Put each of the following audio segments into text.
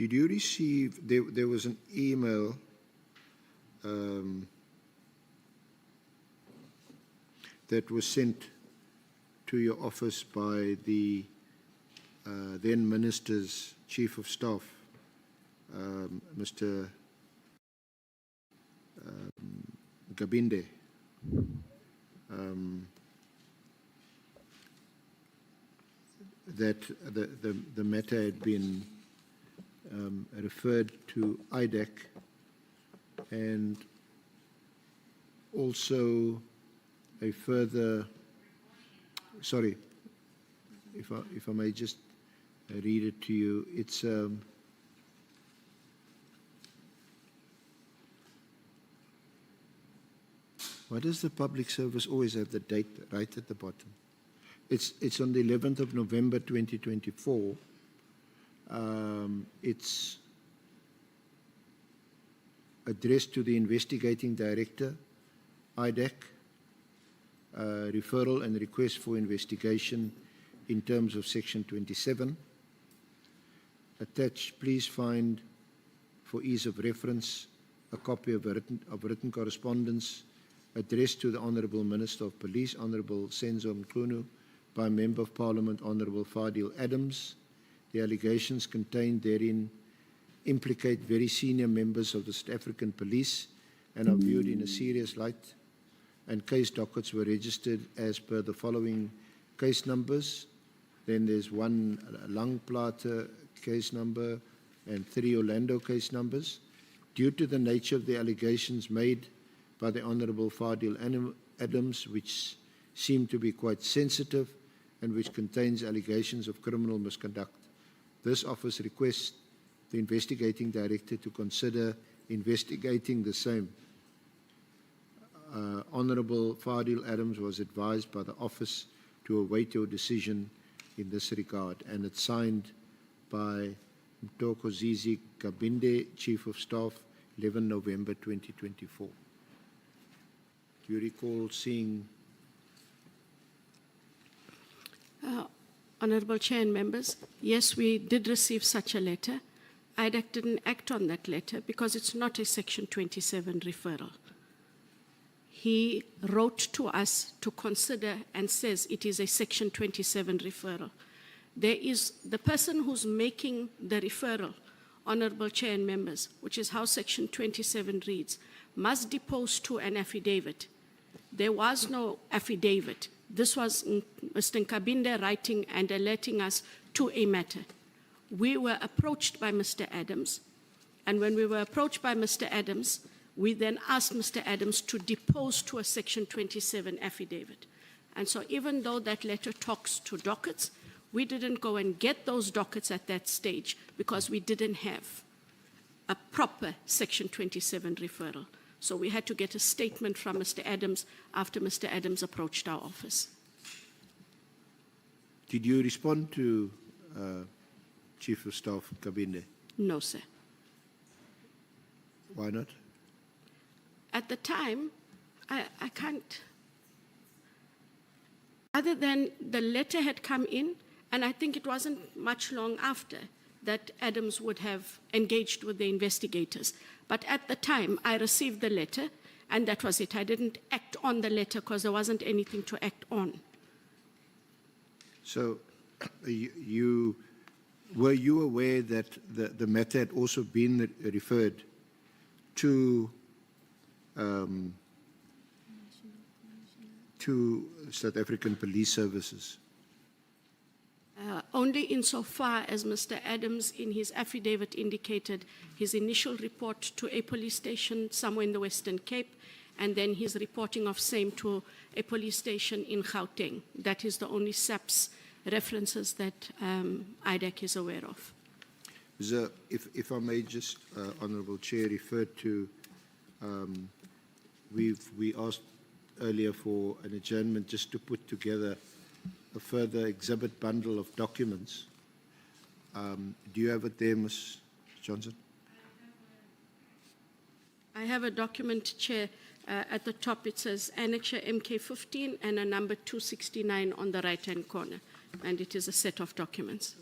Did you receive, there was an email that was sent to your office by the then Minister's Chief of Staff, Mr. Gabinde, that the matter had been referred to IDAC, and also a further, sorry, if I may just read it to you. It's why does the public service always have the date right at the bottom? It's on the 11th of November 2024. It's addressed to the Investigating Director, IDAC, referral and request for investigation in terms of Section 27. Attached, please find, for ease of reference, a copy of written correspondence addressed to the Honourable Minister of Police, Honourable Senzo Mkhwanazi, by Member of Parliament, Honourable Fadil Adams. The allegations contained therein implicate very senior members of the South African Police and are viewed in a serious light, and case dockets were registered as per the following case numbers. Then there's one Langplater case number and 3 Orlando case numbers. Due to the nature of the allegations made by the Honourable Fadil Adams, which seem to be quite sensitive and which contains allegations of criminal misconduct, this office requests the Investigating Director to consider investigating the same. Honourable Fadil Adams was advised by the office to await your decision in this regard, and it's signed by Mtokozizi Gabinde, Chief of Staff, 11 November 2024. Do you recall seeing? Honourable Chair and members, yes, we did receive such a letter. IDAC didn't act on that letter because it's not a Section 27 referral. He wrote to us to consider and says it is a Section 27 referral. There is the person who's making the referral, Honourable Chair and members, which is how Section 27 reads, must depose to an affidavit. There was no affidavit. This was Mr. Nkabinde writing and alerting us to a matter. We were approached by Mr. Adams, and when we were approached by Mr. Adams, we then asked Mr. Adams to depose to a Section 27 affidavit. And so even though that letter talks to dockets, we didn't go and get those dockets at that stage because we didn't have a proper Section 27 referral. So we had to get a statement from Mr. Adams after Mr. Adams approached our office. Did you respond to Chief of Staff Gabinde? No, sir. Why not? At the time, I can't, other than the letter had come in, and I think it wasn't much long after that Adams would have engaged with the investigators. But at the time, I received the letter, and that was it. I didn't act on the letter because there wasn't anything to act on. So, were you aware that the matter had also been referred to South African Police Services? Only insofar as Mr. Adams in his affidavit indicated his initial report to a police station somewhere in the Western Cape, and then his reporting of same to a police station in Gauteng. That is the only SAPS references that IDAC is aware of. So if I may just, Honourable Chair, refer to, we asked earlier for an adjournment just to put together a further exhibit bundle of documents. Do you have it there, Ms. Johnson? I have a document, Chair. At the top it says Annexure MK15 and a number 269 on the right-hand corner. And it is a set of documents.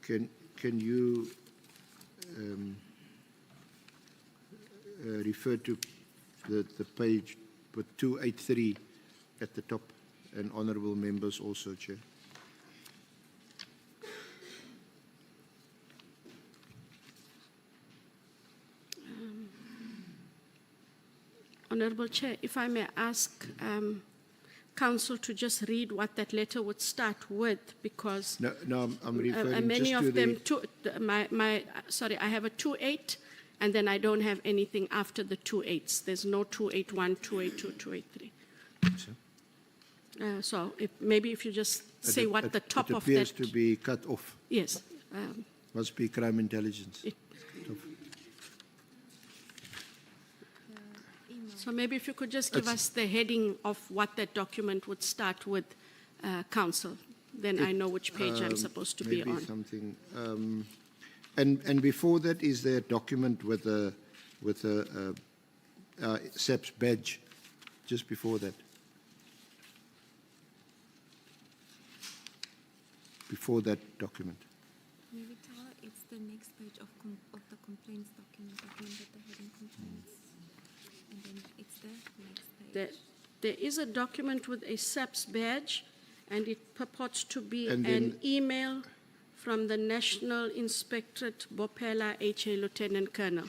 Can can you refer to the page with 283 at the top, and honourable members also, Chair. Honourable Chair, if I may ask Council to just read what that letter would start with, because No, I'm referring many just to of them, sorry, I have a 2.8, and then I don't have anything after the 2.8s. There's no 2.81, 2.82, 2.83. So maybe if you just say what the top of that... It appears to be cut off. Yes. Must be crime intelligence. So maybe if you could just give us the heading of what that document would start with, Council, then I know which page I'm supposed to be maybe on. Something. And before that, is there a document with a SEP's badge? Just before that. Before that document. Maybe Tower, it's the next page of the complaints document. I think that the heading complaints. And then it's the next page. There is a document with a SAPS badge, and it purports to be And an then- email from the National Inspectorate Bopela HA Lieutenant Colonel.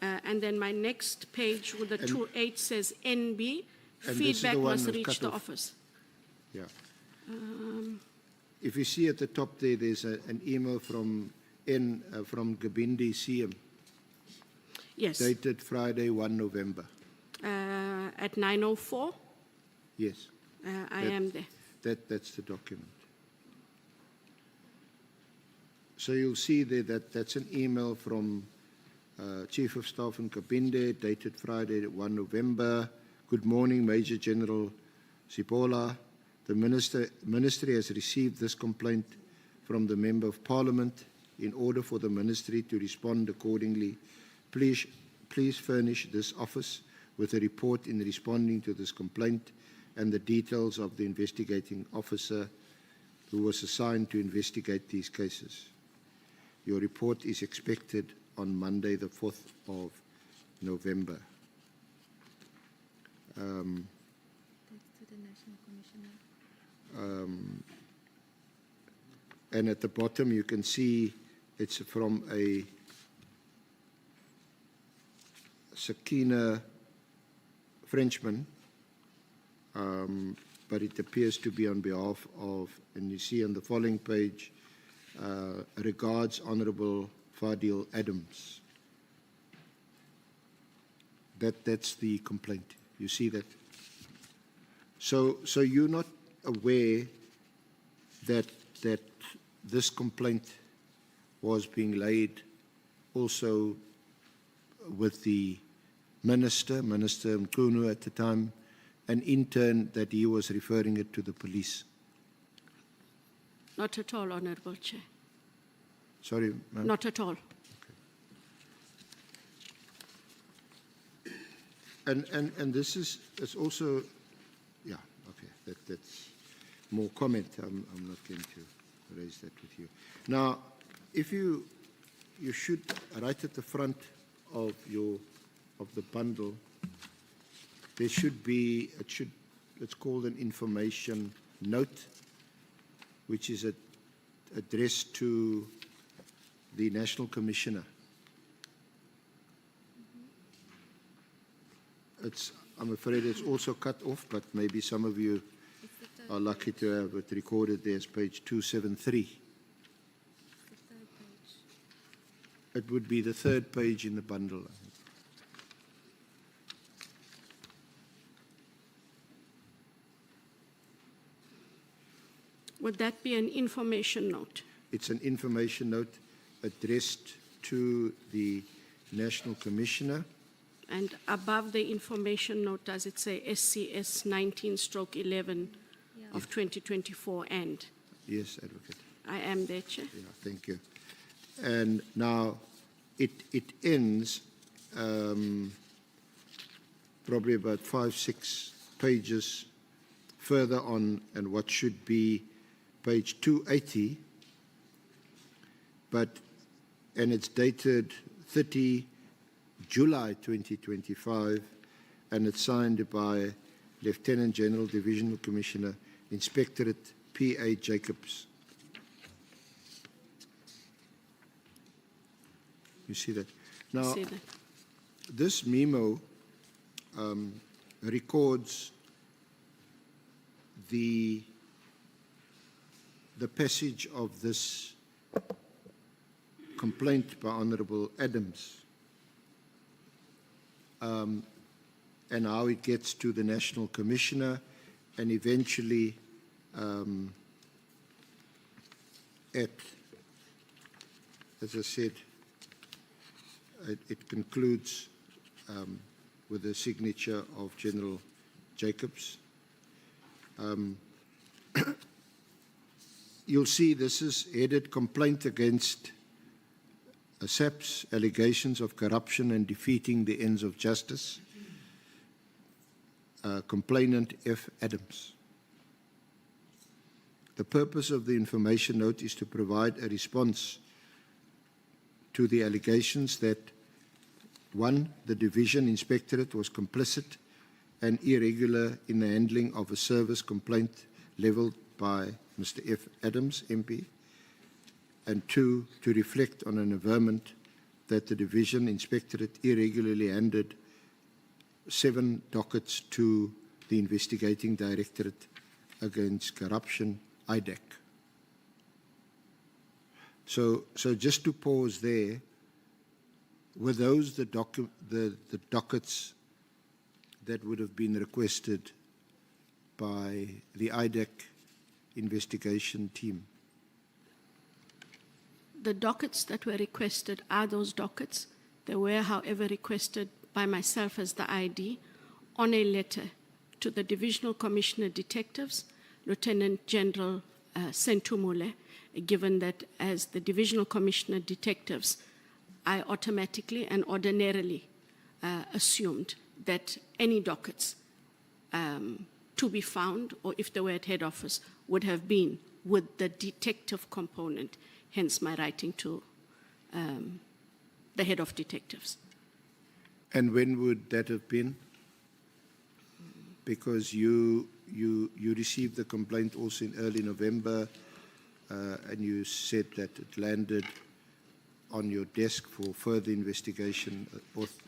And then my next page with the 2.8 says NB, And this is feedback the one must with reach the cut-off. office. Yeah. If you see at the top there, there's an email from from Gabindi CM, Yes, dated Friday, 1 November. at 9:04, Yes, I am there. that's the document. So you'll see there that that's an email from Chief of Staff in Kabinde, dated Friday, 1 November. Good morning, Major General Sipola. The Ministry has received this complaint from the Member of Parliament. In order for the Ministry to respond accordingly, please furnish this office with a report in responding to this complaint and the details of the investigating officer who was assigned to investigate these cases. Your report is expected on Monday, the 4th of November. That's to the National Commissioner. And at the bottom, you can see it's from a Sakina Frenchman, but it appears to be on behalf of, and you see on the following page, regards Honourable Fadil Adams. That's the complaint. You see that? So you're not aware that this complaint was being laid also with the Minister Mkhwanazi at the time, and in turn that he was referring it to the police. Not at all, Honourable Chair. Sorry, ma'am? Not at all. And this is also, yeah, okay, that's more comment. I'm not going to raise that with you. Now, if you should, right at the front of the bundle, there should be, it's called an information note, which is addressed to the National Commissioner. I'm afraid it's also cut off, but maybe some of you are lucky to have it recorded there as page 273. The third page. It would be the third page in the bundle, I think. Would that be an information note? It's an information note addressed to the National Commissioner. And above the information note, does it say SCS 19/11 of 2024 and? Yes, Advocate. I am there, Chair. Yeah, thank you. And now it ends probably about 5-6 pages further on, and what should be page 280 and it's dated 30 July 2025, and it's signed by Lieutenant General Divisional Commissioner, Inspectorate P.A. Jacobs. You see that? Now, See that? this memo records the passage of this complaint by Honourable Adams, and how it gets to the National Commissioner, and eventually as I said, it concludes with the signature of General Jacobs. You'll see this is headed Complaint Against SAP's Allegations of Corruption and Defeating the Ends of Justice. Complainant F. Adams. The purpose of the information note is to provide a response to the allegations that 1. The Division Inspectorate was complicit and irregular in the handling of a service complaint levelled by Mr. F. Adams, MP, and 2. To reflect on an averment that the Division Inspectorate irregularly handed 7 dockets to the Investigating Directorate Against Corruption, IDAC. So just to pause there, were those the dockets that would have been requested by the IDAC investigation team? The dockets that were requested are those dockets. They were, however, requested by myself as the ID on a letter to the Divisional Commissioner Detectives, Lieutenant General Sentumule, given that as the Divisional Commissioner Detectives, I automatically and ordinarily assumed that any dockets to be found, or if they were at head office, would have been with the detective component, hence my writing to the head of detectives. And when would that have been? Because you received the complaint also in early November, and you said that it landed on your desk for further investigation,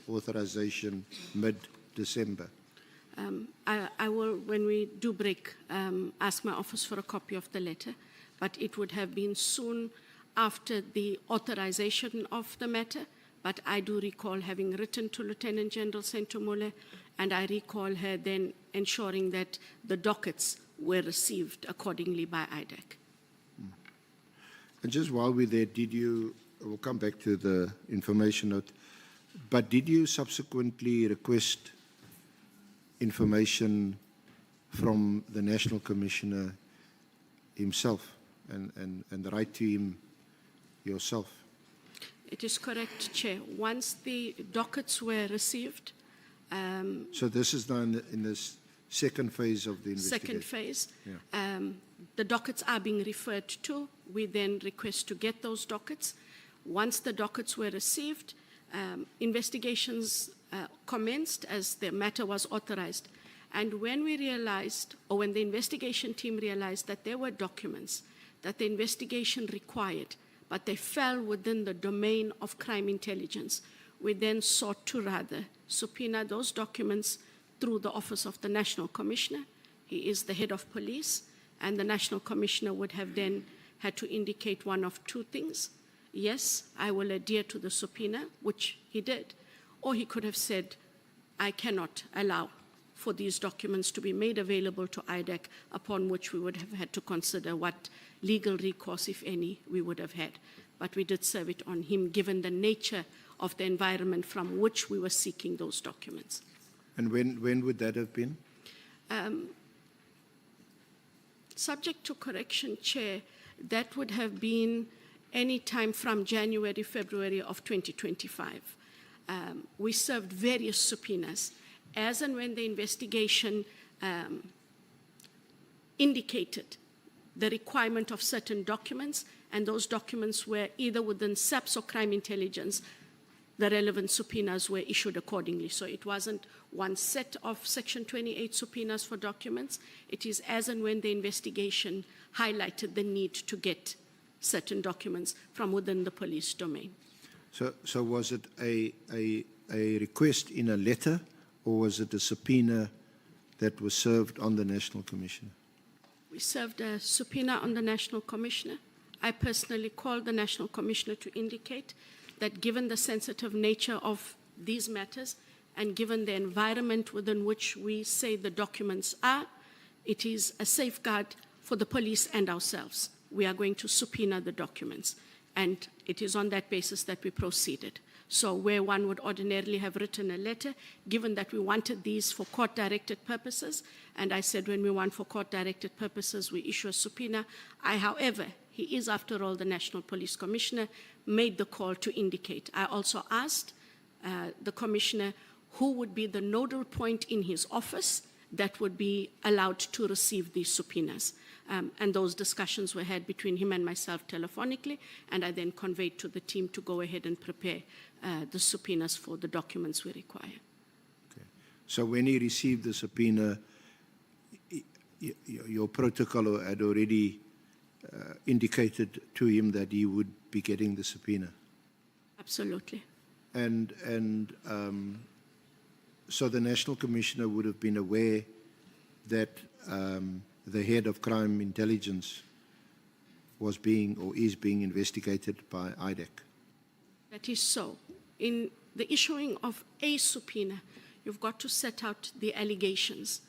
authorization mid-December. I will, when we do break, ask my office for a copy of the letter, but it would have been soon after the authorization of the matter. But I do recall having written to Lieutenant General Sentumule, and I recall her then ensuring that the dockets were received accordingly by IDAC. And just while we're there, we'll come back to the information note, but did you subsequently request information from the National Commissioner himself and write to him yourself? It is correct, Chair. Once the dockets were received, so this is now in this second phase of the investigation. second phase, Yeah. the dockets are being referred to. We then request to get those dockets. Once the dockets were received, investigations commenced as the matter was authorized. And when we realized, or when the investigation team realized that there were documents that the investigation required, but they fell within the domain of crime intelligence, we then sought to rather subpoena those documents through the Office of the National Commissioner. He is the head of police, and the National Commissioner would have then had to indicate one of two things. Yes, I will adhere to the subpoena, which he did, or he could have said, I cannot allow for these documents to be made available to IDAC, upon which we would have had to consider what legal recourse, if any, we would have had. But we did serve it on him, given the nature of the environment from which we were seeking those documents. And when would that have been? Subject to correction, Chair, that would have been any time from January, February of 2025. We served various subpoenas as and when the investigation indicated the requirement of certain documents, and those documents were either within SAPS or crime intelligence, the relevant subpoenas were issued accordingly. So it wasn't one set of Section 28 subpoenas for documents. It is as and when the investigation highlighted the need to get certain documents from within the police domain. So was it a request in a letter, or was it a subpoena that was served on the National Commissioner? We served a subpoena on the National Commissioner. I personally called the National Commissioner to indicate that given the sensitive nature of these matters and given the environment within which we say the documents are, it is a safeguard for the police and ourselves. We are going to subpoena the documents, and it is on that basis that we proceeded. So where one would ordinarily have written a letter, given that we wanted these for court-directed purposes, and I said when we want for court-directed purposes, we issue a subpoena. However, he is, after all, the National Police Commissioner, made the call to indicate. I also asked the Commissioner who would be the nodal point in his office that would be allowed to receive these subpoenas. And those discussions were had between him and myself telephonically, and I then conveyed to the team to go ahead and prepare the subpoenas for the documents we require. Okay. So when he received the subpoena, your protocol had already indicated to him that he would be getting the subpoena? Absolutely. And so the National Commissioner would have been aware that the head of crime intelligence was being or is being investigated by IDEC. That is so. In the issuing of a subpoena, you've got to set out the allegations,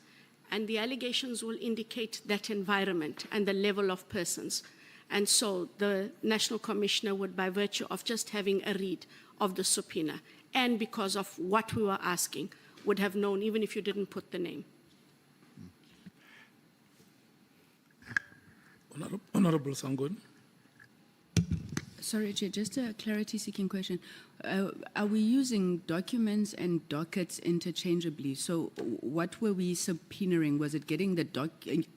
and the allegations will indicate that environment and the level of persons. And so the National Commissioner would, by virtue of just having a read of the subpoena, and because of what we were asking, would have known even if you didn't put the name. Honorable Sangon. Sorry, Chair, just a clarity-seeking question. Are we using documents and dockets interchangeably? So what were we subpoenaing? Was it getting the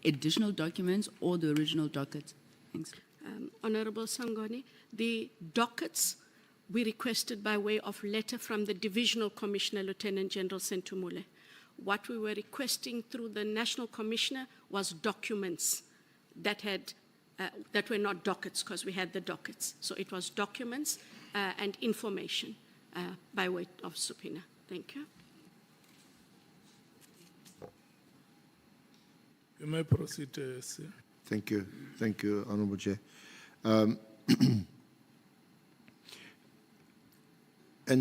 additional documents or the original dockets? Thanks. Honorable Sangoni, the dockets we requested by way of letter from the Divisional Commissioner, Lieutenant General Sentumule. What we were requesting through the National Commissioner was documents that were not dockets, because we had the dockets. So it was documents and information by way of subpoena. Thank you. You may proceed, sir. Thank you. Thank you, Honourable Chair. And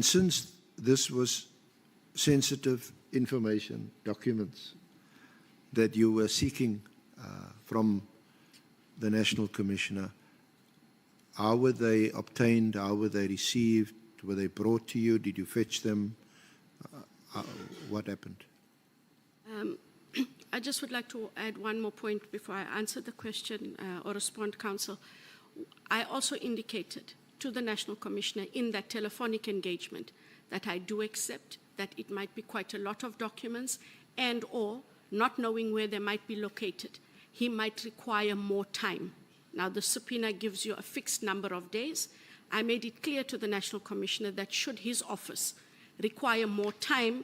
since this was sensitive information, documents that you were seeking from the National Commissioner, how were they obtained? How were they received? Were they brought to you? Did you fetch them? What happened? I just would like to add one more point before I answer the question or respond, Council. I also indicated to the National Commissioner in that telephonic engagement that I do accept that it might be quite a lot of documents, and or not knowing where they might be located, he might require more time. Now, the subpoena gives you a fixed number of days. I made it clear to the National Commissioner that should his office require more time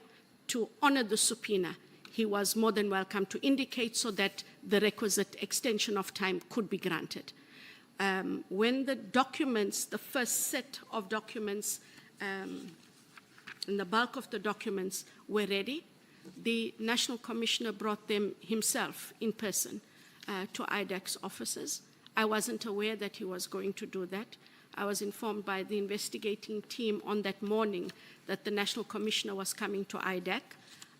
to honor the subpoena, he was more than welcome to indicate so that the requisite extension of time could be granted. When the documents, the first set of documents and the bulk of the documents were ready, the National Commissioner brought them himself in person to IDEC's offices. I wasn't aware that he was going to do that. I was informed by the investigating team on that morning that the National Commissioner was coming to IDEC.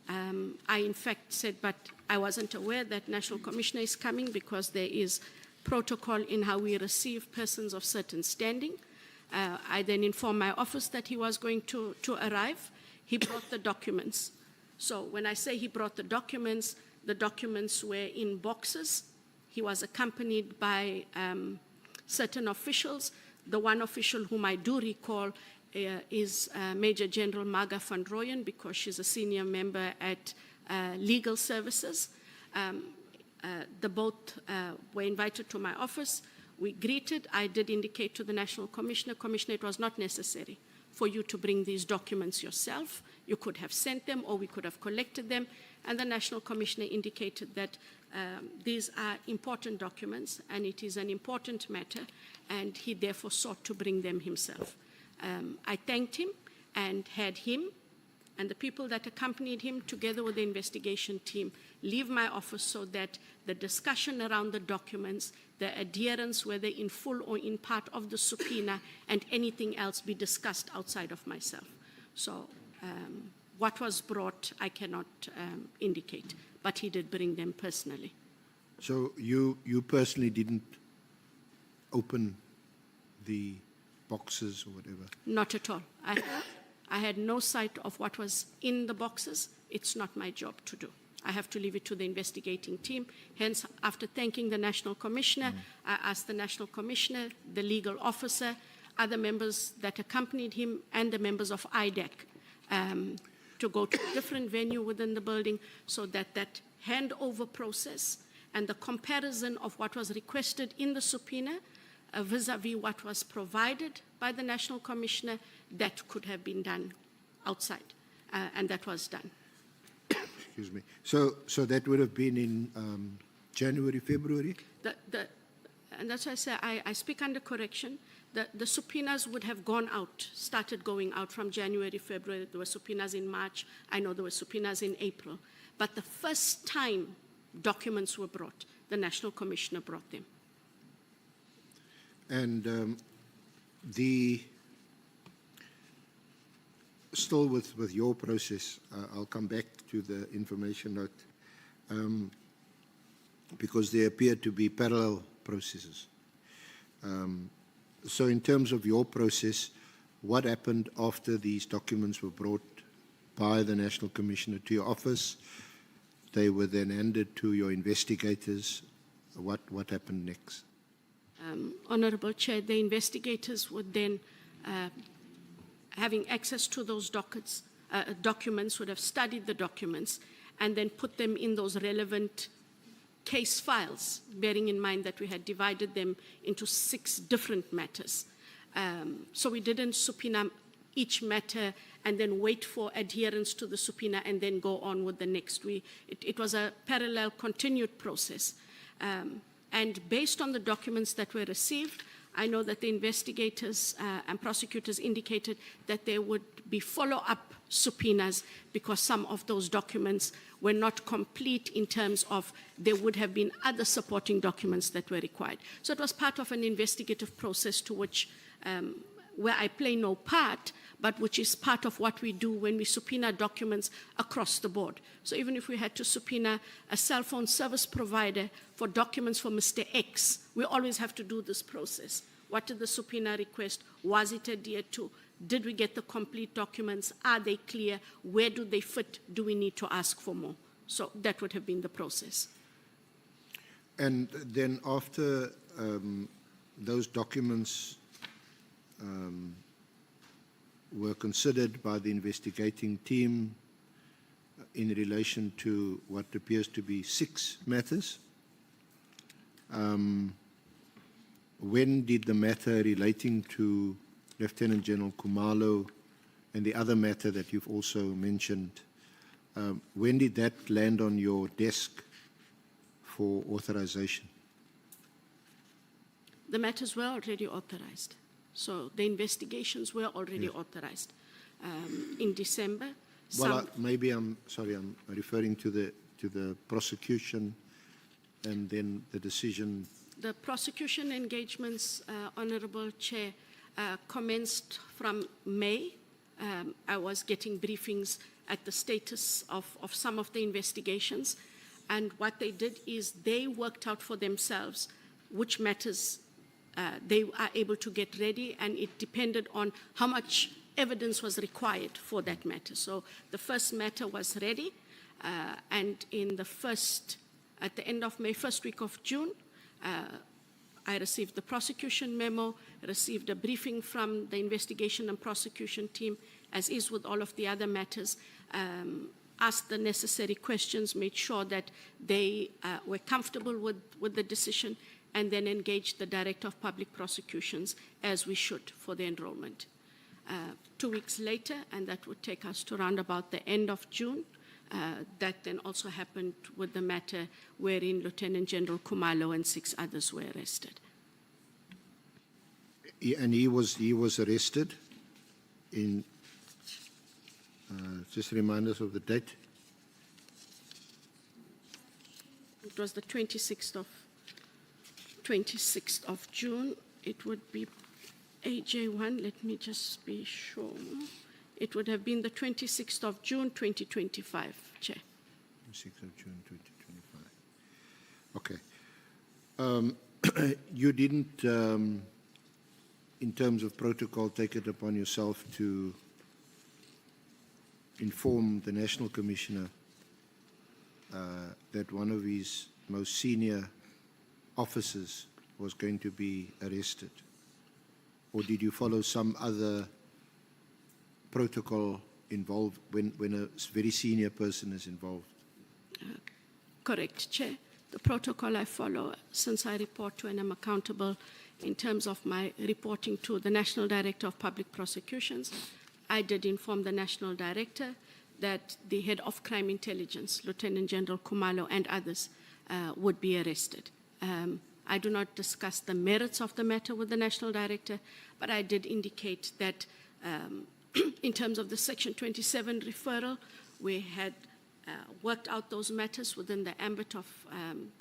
I, in fact, said, but I wasn't aware that National Commissioner is coming because there is protocol in how we receive persons of certain standing. I then informed my office that he was going to arrive. He brought the documents. So when I say he brought the documents were in boxes. He was accompanied by certain officials. The one official whom I do recall is Major General Marga van Rooyen, because she's a senior member at Legal Services. The both were invited to my office. We greeted. I did indicate to the National Commissioner, Commissioner, it was not necessary for you to bring these documents yourself. You could have sent them or we could have collected them. And the National Commissioner indicated that these are important documents and it is an important matter, and he therefore sought to bring them himself. I thanked him and had him and the people that accompanied him, together with the investigation team, leave my office so that the discussion around the documents, the adherence, whether in full or in part of the subpoena, and anything else be discussed outside of myself. So what was brought, I cannot indicate, but he did bring them personally. So you personally didn't open the boxes or whatever? Not at all. I had no sight of what was in the boxes. It's not my job to do. I have to leave it to the investigating team. Hence, after thanking the National Commissioner, I asked the National Commissioner, the legal officer, other members that accompanied him, and the members of IDEC to go to a different venue within the building so that that handover process and the comparison of what was requested in the subpoena vis-a-vis what was provided by the National Commissioner, that could have been done outside, and that was done. Excuse me. So that would have been in January, February? And that's why I say I speak under correction. The subpoenas would have gone out, started going out from January, February. There were subpoenas in March. I know there were subpoenas in April. But the first time documents were brought, the National Commissioner brought them. And still with your process, I'll come back to the information note, because there appear to be parallel processes. So in terms of your process, what happened after these documents were brought by the National Commissioner to your office? They were then handed to your investigators. What happened next? Honourable Chair, the investigators would then, having access to those documents, would have studied the documents and then put them in those relevant case files, bearing in mind that we had divided them into 6 different matters. So we didn't subpoena each matter and then wait for adherence to the subpoena and then go on with the next. It was a parallel, continued process. And based on the documents that were received, I know that the investigators and prosecutors indicated that there would be follow-up subpoenas because some of those documents were not complete in terms of there would have been other supporting documents that were required. So it was part of an investigative process to which, where I play no part, but which is part of what we do when we subpoena documents across the board. So even if we had to subpoena a cell phone service provider for documents for Mr. X, we always have to do this process. What did the subpoena request? Was it adhered to? Did we get the complete documents? Are they clear? Where do they fit? Do we need to ask for more? So that would have been the process. And then after those documents were considered by the investigating team in relation to what appears to be 6 matters, when did the matter relating to Lieutenant General Khumalo and the other matter that you've also mentioned, when did that land on your desk for authorization? The matters were already authorized. So the investigations were already authorized in December. Well, maybe I'm referring to the prosecution and then the decision. The prosecution engagements, Honourable Chair, commenced from May. I was getting briefings at the status of some of the investigations, and what they did is they worked out for themselves which matters they are able to get ready, and it depended on how much evidence was required for that matter. So the first matter was ready, and at the end of May, first week of June, I received the prosecution memo, received a briefing from the investigation and prosecution team, as is with all of the other matters, asked the necessary questions, made sure that they were comfortable with the decision, and then engage the Director of Public Prosecutions as we should for the enrollment. 2 weeks later, and that would take us to around about the end of June, that then also happened with the matter wherein Lieutenant General Khumalo and 6 others were arrested. And he was arrested in, just remind us of the date. It was the 26th of June. It would be AJ1, let me just be sure. It would have been the 26th of June, 2025, Chair. 26th of June 2025. Okay. You didn't, in terms of protocol, take it upon yourself to inform the National Commissioner that one of his most senior officers was going to be arrested? Or did you follow some other protocol involved when a very senior person is involved? Correct, Chair. The protocol I follow, since I report to and am accountable in terms of my reporting to the National Director of Public Prosecutions, I did inform the National Director that the Head of Crime Intelligence, Lieutenant General Khumalo, and others would be arrested. I do not discuss the merits of the matter with the National Director, but I did indicate that in terms of the Section 27 referral, we had worked out those matters within the ambit of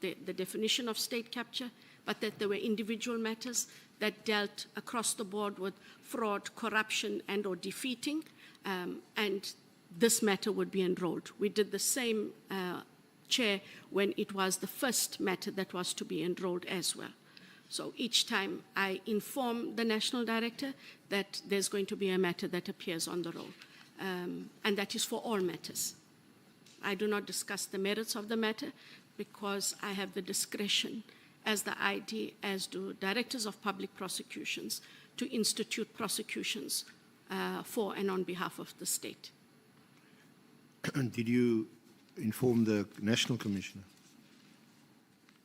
the definition of state capture, but that there were individual matters that dealt across the board with fraud, corruption, and or defeating, and this matter would be enrolled. We did the same, Chair, when it was the first matter that was to be enrolled as well. So each time I inform the National Director that there's going to be a matter that appears on the roll, and that is for all matters. I do not discuss the merits of the matter because I have the discretion as the ID, as do directors of public prosecutions, to institute prosecutions for and on behalf of the state. Did you inform the National Commissioner?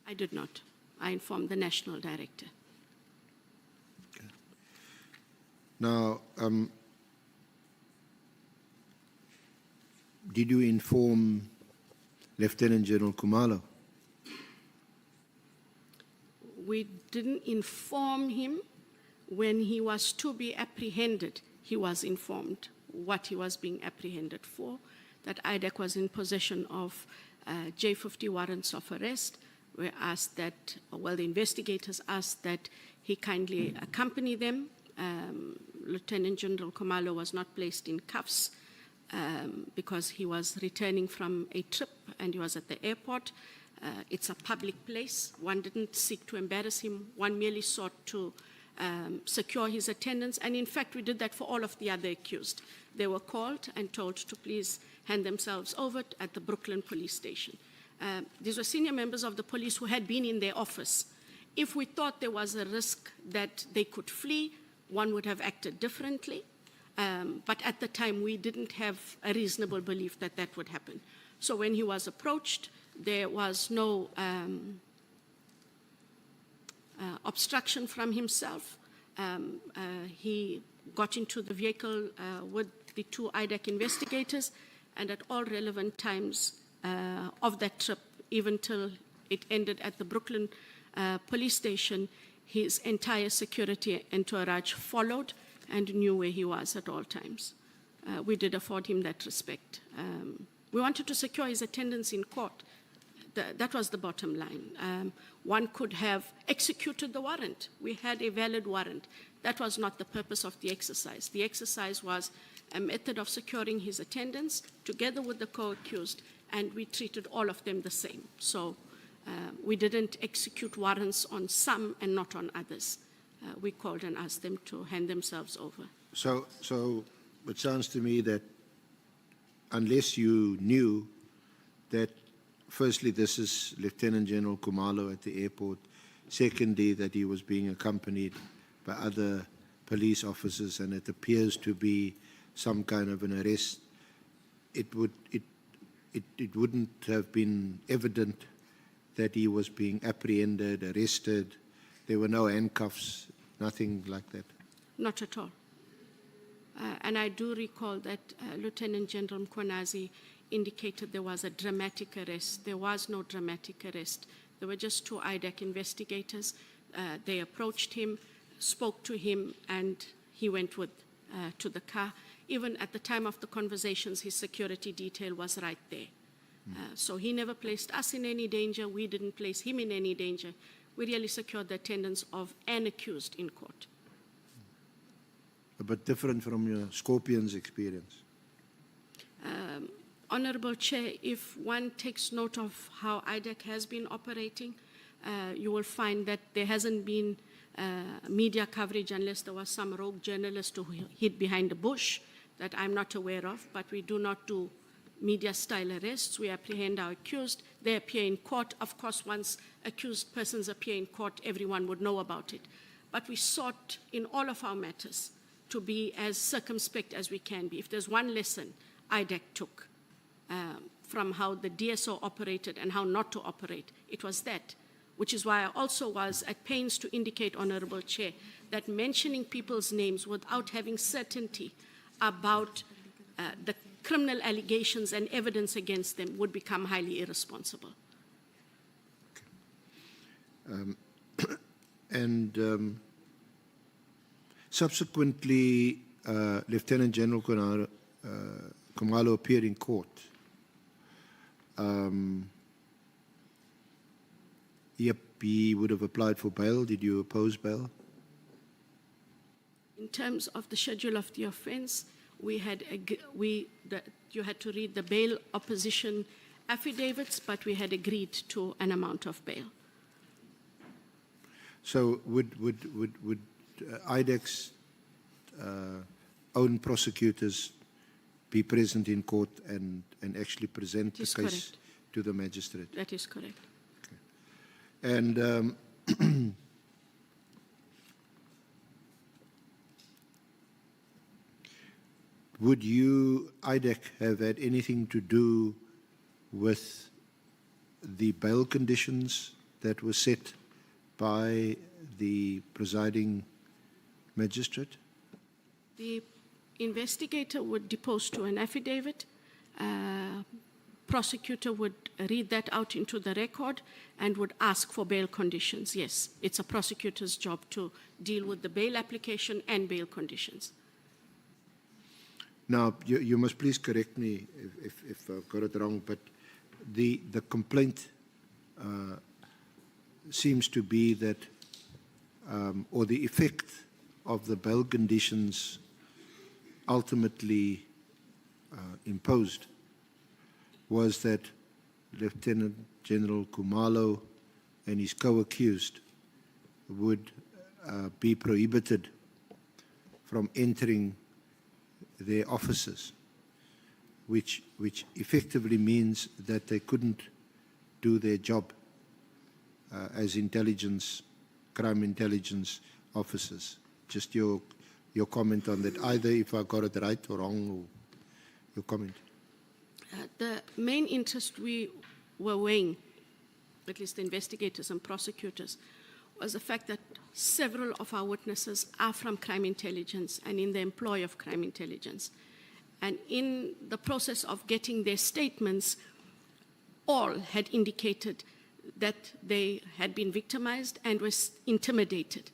I did not. I informed the National Director. Okay. Now, did you inform Lieutenant General Khumalo? We didn't inform him. When he was to be apprehended, he was informed what he was being apprehended for, that IDEC was in possession of J50 warrants of arrest. We asked that, well, the investigators asked that he kindly accompany them. Lieutenant General Khumalo was not placed in cuffs because he was returning from a trip and he was at the airport. It's a public place. One didn't seek to embarrass him. One merely sought to secure his attendance. And in fact, we did that for all of the other accused. They were called and told to please hand themselves over at the Brooklyn police station. These were senior members of the police who had been in their office. If we thought there was a risk that they could flee, one would have acted differently. But at the time, we didn't have a reasonable belief that that would happen. So when he was approached, there was no obstruction from himself. He got into the vehicle with the 2 IDEC investigators, and at all relevant times of that trip, even till it ended at the Brooklyn police station, his entire security entourage followed and knew where he was at all times. We did afford him that respect. We wanted to secure his attendance in court. That was the bottom line. One could have executed the warrant. We had a valid warrant. That was not the purpose of the exercise. The exercise was a method of securing his attendance together with the co-accused, and we treated all of them the same. So we didn't execute warrants on some and not on others. We called and asked them to hand themselves over. So it sounds to me that unless you knew that, firstly, this is Lieutenant General Khumalo at the airport, secondly, that he was being accompanied by other police officers and it appears to be some kind of an arrest, it wouldn't have been evident that he was being apprehended, arrested. There were no handcuffs, nothing like that. Not at all. And I do recall that Lieutenant General Mkhwanazi indicated there was a dramatic arrest. There was no dramatic arrest. There were just two IDAC investigators. They approached him, spoke to him, and he went to the car. Even at the time of the conversations, his security detail was right there. So he never placed us in any danger. We didn't place him in any danger. We really secured the attendance of an accused in court. A bit different from your Scorpions experience. Honorable Chair, if one takes note of how IDAC has been operating, you will find that there hasn't been media coverage unless there was some rogue journalist who hid behind a bush that I'm not aware of, but we do not do media-style arrests. We apprehend our accused. They appear in court. Of course, once accused persons appear in court, everyone would know about it. But we sought in all of our matters to be as circumspect as we can be. If there's one lesson IDAC took from how the DSO operated and how not to operate, it was that, which is why I also was at pains to indicate, Honorable Chair, that mentioning people's names without having certainty about the criminal allegations and evidence against them would become highly irresponsible. Subsequently, Lieutenant General Khumalo appeared in court. Yep, he would have applied for bail. Did you oppose bail? In terms of the schedule of the offense, you had to read the bail opposition affidavits, but we had agreed to an amount of bail. So would IDAC's own prosecutors be present in court and actually present the case correct. to the magistrate? That is correct. And would you, IDAC, have had anything to do with the bail conditions that were set by the presiding magistrate? The investigator would depose to an affidavit. Prosecutor would read that out into the record and would ask for bail conditions. Yes, it's a prosecutor's job to deal with the bail application and bail conditions. Now, you must please correct me if I've got it wrong, but the complaint seems to be that, or the effect of the bail conditions ultimately imposed was that Lieutenant General Khumalo and his co-accused would be prohibited from entering their offices, which effectively means that they couldn't do their job as crime intelligence officers. Just your comment on that, either if I got it right or wrong, or your comment. The main interest we were weighing, at least the investigators and prosecutors, was the fact that several of our witnesses are from crime intelligence and in the employ of crime intelligence. And in the process of getting their statements, all had indicated that they had been victimized and were intimidated.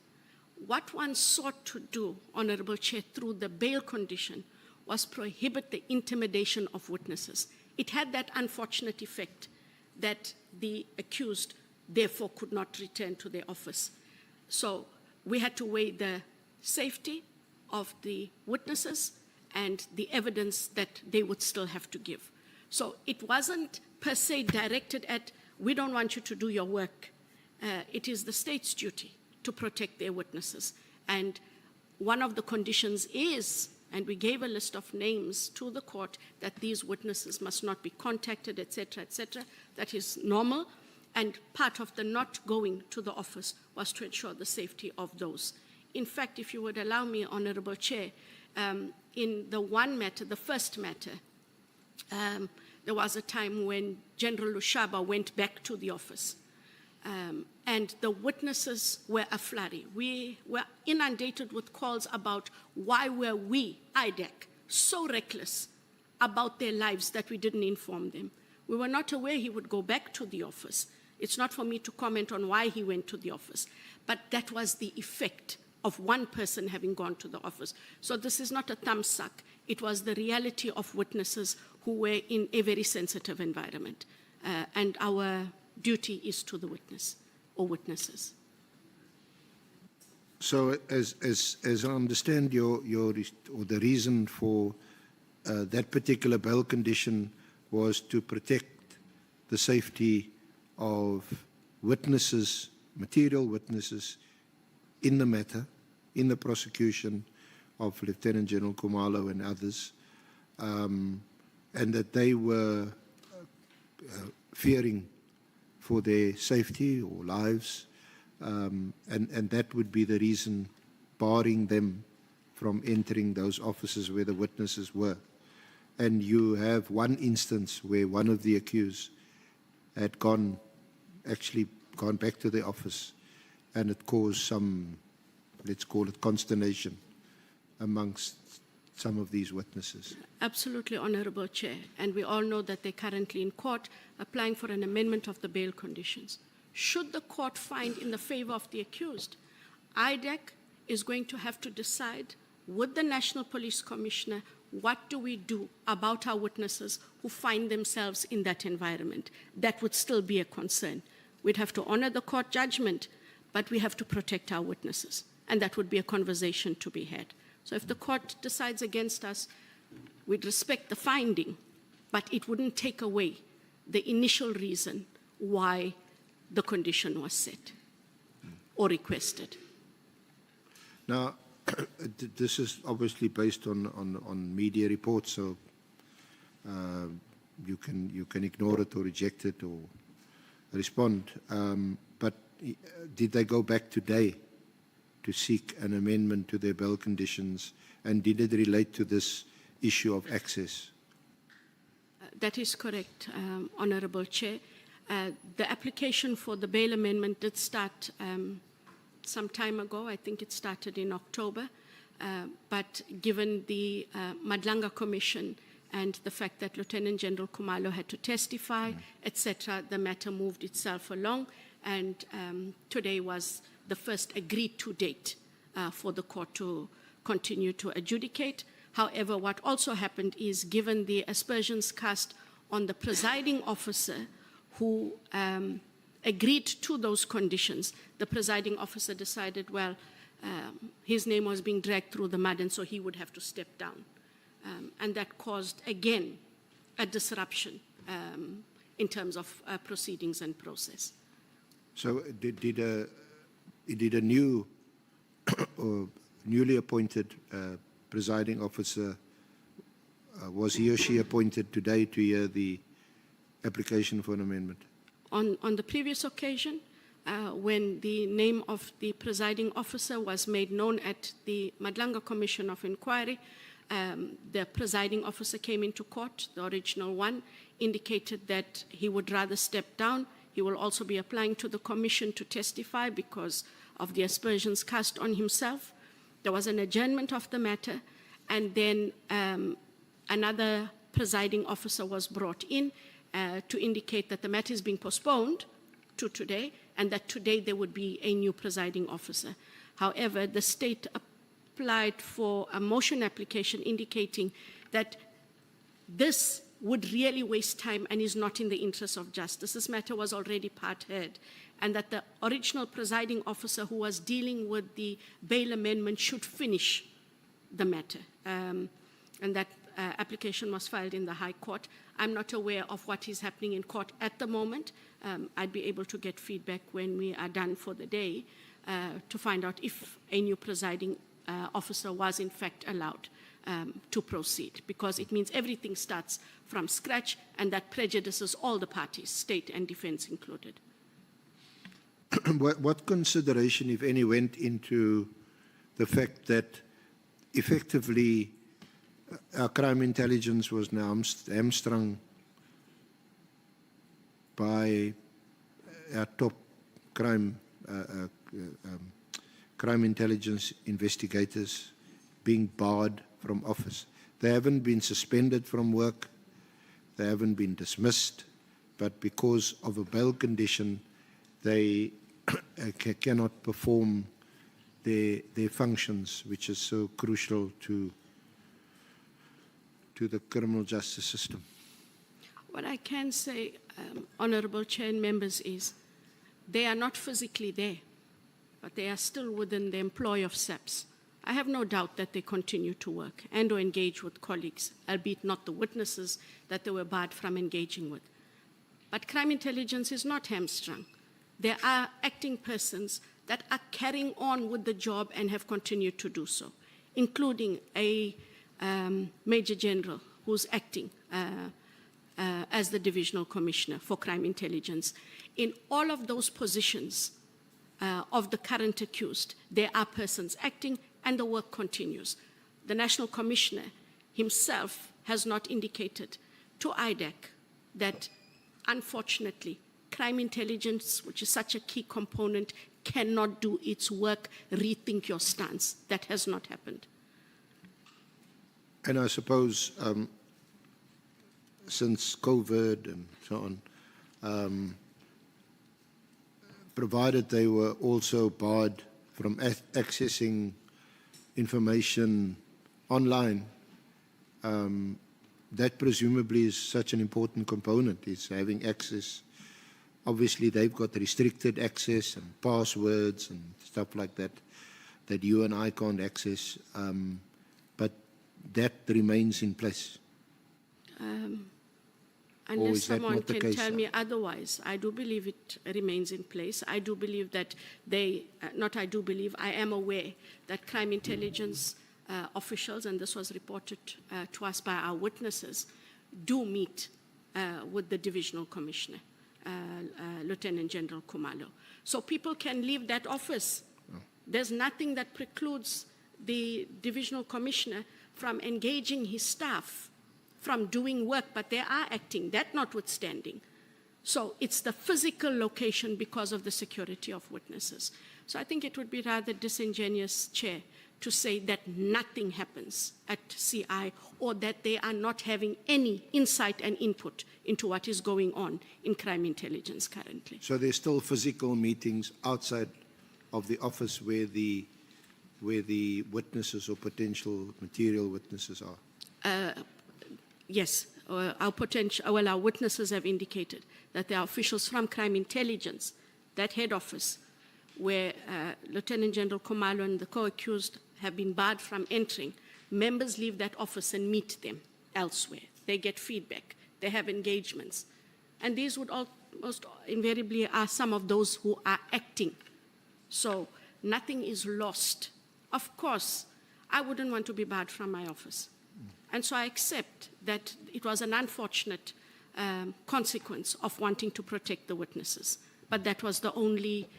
What one sought to do, Honorable Chair, through the bail condition was prohibit the intimidation of witnesses. It had that unfortunate effect that the accused therefore could not return to their office. So we had to weigh the safety of the witnesses and the evidence that they would still have to give. So it wasn't per se directed at, we don't want you to do your work. It is the state's duty to protect their witnesses. And one of the conditions is, and we gave a list of names to the court, that these witnesses must not be contacted, etc., etc. That is normal. And part of the not going to the office was to ensure the safety of those. In fact, if you would allow me, Honorable Chair, in the one matter, the first matter, there was a time when General Lushaba went back to the office and the witnesses were a flurry. We were inundated with calls about why were we, IDEC, so reckless about their lives that we didn't inform them. We were not aware he would go back to the office. It's not for me to comment on why he went to the office, but that was the effect of one person having gone to the office. So this is not a thumbsuck. It was the reality of witnesses who were in a very sensitive environment. And our duty is to the witness or witnesses. So, as I understand or the reason for that particular bail condition was to protect the safety of witnesses, material witnesses, in the matter, in the prosecution of Lieutenant General Khumalo and others, and that they were fearing for their safety or lives, and that would be the reason barring them from entering those offices where the witnesses were. And you have one instance where one of the accused had actually gone back to the office, and it caused some, let's call it, consternation amongst some of these witnesses. Absolutely, Honorable Chair. And we all know that they're currently in court applying for an amendment of the bail conditions. Should the court find in the favor of the accused, IDEC is going to have to decide with the National Police Commissioner, what do we do about our witnesses who find themselves in that environment? That would still be a concern. We'd have to honor the court judgment, but we have to protect our witnesses. And that would be a conversation to be had. So if the court decides against us, we'd respect the finding, but it wouldn't take away the initial reason why the condition was set or requested. Now, this is obviously based on media reports, so you can ignore it or reject it or respond. But did they go back today to seek an amendment to their bail conditions, and did it relate to this issue of access? That is correct, Honorable Chair. The application for the bail amendment did start some time ago. I think it started in October. But given the Nhlanhla Commission and the fact that Lieutenant General Khumalo had to testify, etc., the matter moved itself along. And today was the first agreed to date for the court to continue to adjudicate. However, what also happened is, given the aspersions cast on the presiding officer who agreed to those conditions, the presiding officer decided, well, his name was being dragged through the mud, and so he would have to step down. And that caused, again, a disruption in terms of proceedings and process. So did a new or newly appointed presiding officer, was he or she appointed today to hear the application for an amendment? On the previous occasion, when the name of the presiding officer was made known at the Nhlanhla Commission of Inquiry, the presiding officer came into court, the original one, indicated that he would rather step down. He will also be applying to the commission to testify because of the aspersions cast on himself. There was an adjournment of the matter, and then another presiding officer was brought in to indicate that the matter is being postponed to today, and that today there would be a new presiding officer. However, the state applied for a motion application indicating that this would really waste time and is not in the interest of justice. This matter was already part heard, and that the original presiding officer who was dealing with the bail amendment should finish the matter. And that application was filed in the High Court. I'm not aware of what is happening in court at the moment. I'd be able to get feedback when we are done for the day to find out if a new presiding officer was in fact allowed to proceed, because it means everything starts from scratch, and that prejudices all the parties, state and defense included. What consideration, if any, went into the fact that effectively our crime intelligence was now hamstrung by our top crime intelligence investigators being barred from office. They haven't been suspended from work, they haven't been dismissed, but because of a bail condition, they cannot perform their functions, which is so crucial to the criminal justice system. What I can say, Honourable Chair and members, is they are not physically there, but they are still within the employ of SAPS. I have no doubt that they continue to work and or engage with colleagues, albeit not the witnesses that they were barred from engaging with. But crime intelligence is not hamstrung. There are acting persons that are carrying on with the job and have continued to do so, including a Major General who's acting as the Divisional Commissioner for Crime Intelligence. In all of those positions of the current accused, there are persons acting and the work continues. The National Commissioner himself has not indicated to IDAC that, unfortunately, crime intelligence, which is such a key component, cannot do its work. Rethink your stance. That has not happened. And I suppose since COVID and so on, provided they were also barred from accessing information online, that presumably is such an important component, is having access. Obviously, they've got restricted access and passwords and stuff like that, that you and I can't access, but that remains in place. Unless is that someone not the can case, tell sir? me otherwise, I do believe it remains in place. I do believe that they, not I do believe, I am aware that crime intelligence officials, and this was reported to us by our witnesses, do meet with the Divisional Commissioner, Lieutenant General Khumalo. So people can leave that office. There's nothing that precludes the Divisional Commissioner from engaging his staff, from doing work, but they are acting, that notwithstanding. So it's the physical location because of the security of witnesses. So I think it would be rather disingenuous, Chair, to say that nothing happens at CI or that they are not having any insight and input into what is going on in crime intelligence currently. So there's still physical meetings outside of the office where the witnesses or potential material witnesses are? Yes, our witnesses have indicated that there are officials from crime intelligence, that head office, where Lieutenant General Khumalo and the co-accused have been barred from entering. Members leave that office and meet them elsewhere. They get feedback. They have engagements. And these would almost invariably are some of those who are acting. So nothing is lost. Of course, I wouldn't want to be barred from my office. And so I accept that it was an unfortunate consequence of wanting to protect the witnesses. But that was the only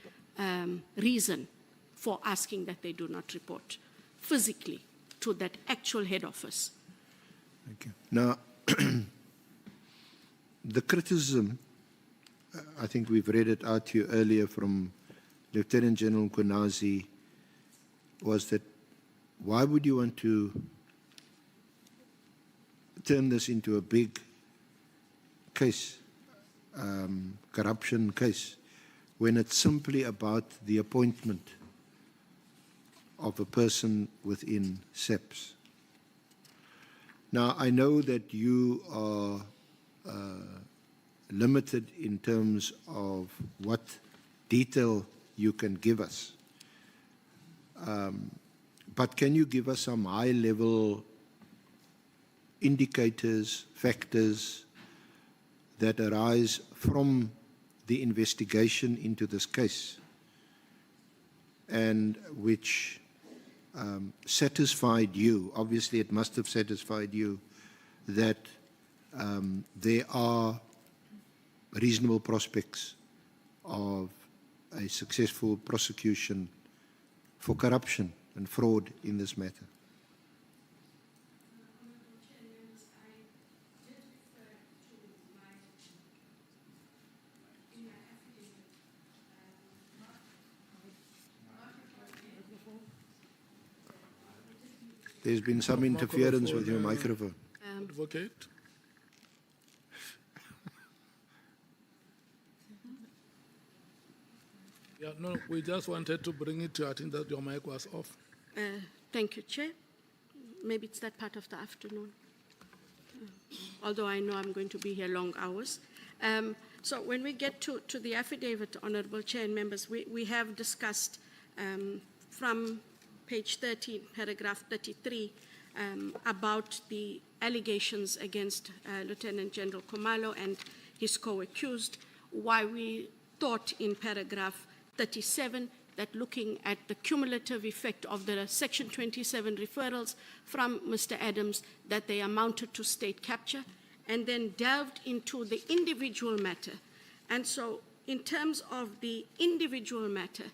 reason for asking that they do not report physically to that actual head office. Thank you. Now, the criticism, I think we've read it out to you earlier from Lieutenant General Mkhwanazi, was that why would you want to turn this into a big case, corruption case, when it's simply about the appointment of a person within SEPS? Now, I know that you are limited in terms of what detail you can give us. But can you give us some high-level indicators, factors that arise from the investigation into this case and which satisfied you? Obviously, it must have satisfied you that there are reasonable prospects of a successful prosecution for corruption and fraud in this matter. There's been some interference with your microphone. Advocate. Yeah, no, we just wanted to bring it to, I think that your mic was off. Thank you, Chair. Maybe it's that part of the afternoon. Although I know I'm going to be here long hours. So when we get to the affidavit, Honourable Chair and members, we have discussed from page 13, paragraph 33, about the allegations against Lieutenant General Khumalo and his co-accused, why we thought in paragraph 37 that looking at the cumulative effect of the Section 27 referrals from Mr. Adams, that they amounted to state capture, and then delved into the individual matter. And so in terms of the individual matter,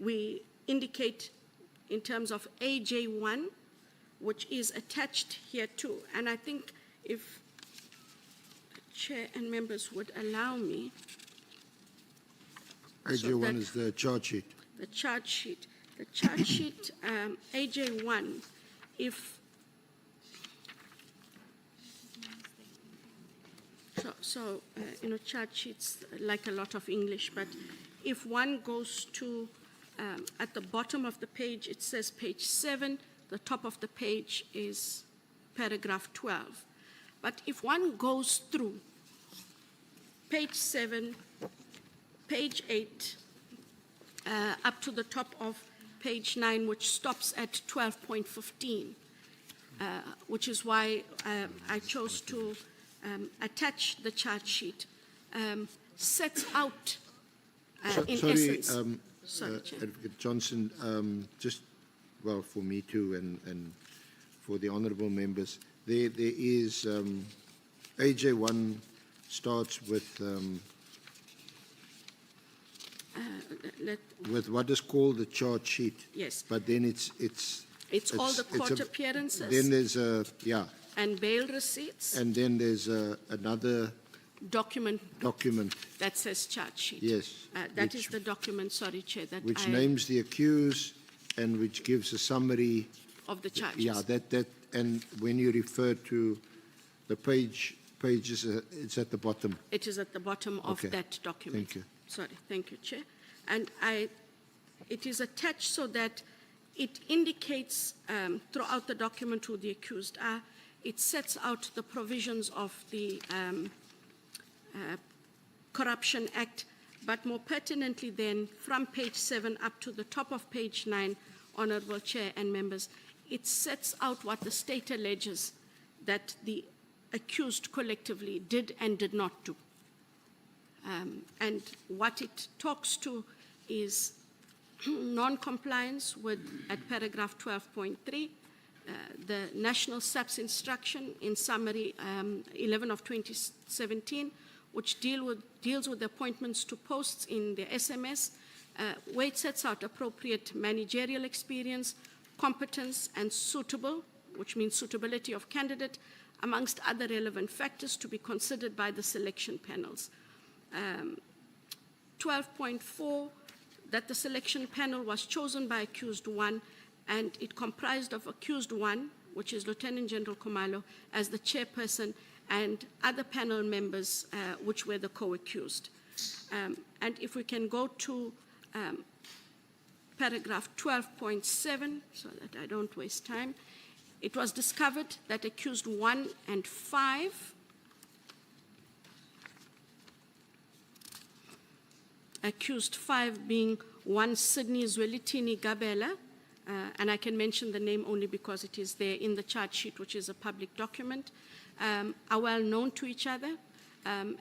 we indicate in terms of AJ1, which is attached here too. And I think if the Chair and members would allow me. AJ1 is the charge sheet. The charge sheet. The charge sheet, AJ1, if... charge sheets like a lot of English, but if one goes to, at the bottom of the page, it says page 7, the top of the page is paragraph 12. But if one goes through page 7, page 8, up to the top of page 9, which stops at 12.15, which is why I chose to attach the charge sheet, sets out in essence. Sorry, Chair. Advocate Johnson, just, well, for me too, and for the honourable members, there is AJ1 starts with what is called the charge sheet. Yes. But then it's all the court appearances. Then there's and bail receipts. And then there's another document that says charge sheet. Yes. That is the document, sorry, Chair, that which names the accused and which gives a summary of the charges. Yeah, that and when you refer to the pages, it's at the bottom. It is at the bottom of that document. Thank you. Sorry, thank you, Chair. And it is attached so that it indicates throughout the document who the accused are. It sets out the provisions of the Corruption Act, but more pertinently then, from page 7 up to the top of page 9, Honourable Chair and members, it sets out what the state alleges that the accused collectively did and did not do. And what it talks to is non-compliance with, at paragraph 12.3, the National SAPS instruction in summary 11 of 2017, which deals with the appointments to posts in the SMS, where it sets out appropriate managerial experience, competence, and suitable, which means suitability of candidate, amongst other relevant factors to be considered by the selection panels. 12.4, that the selection panel was chosen by accused 1, and it comprised of accused 1, which is Lieutenant General Khumalo, as the chairperson, and other panel members, which were the co-accused. And if we can go to paragraph 12.7, so that I don't waste time, it was discovered that accused 1 and 5, accused 5 being one Sydney Zwelithini Gabela, and I can mention the name only because it is there in the charge sheet, which is a public document, are well known to each other,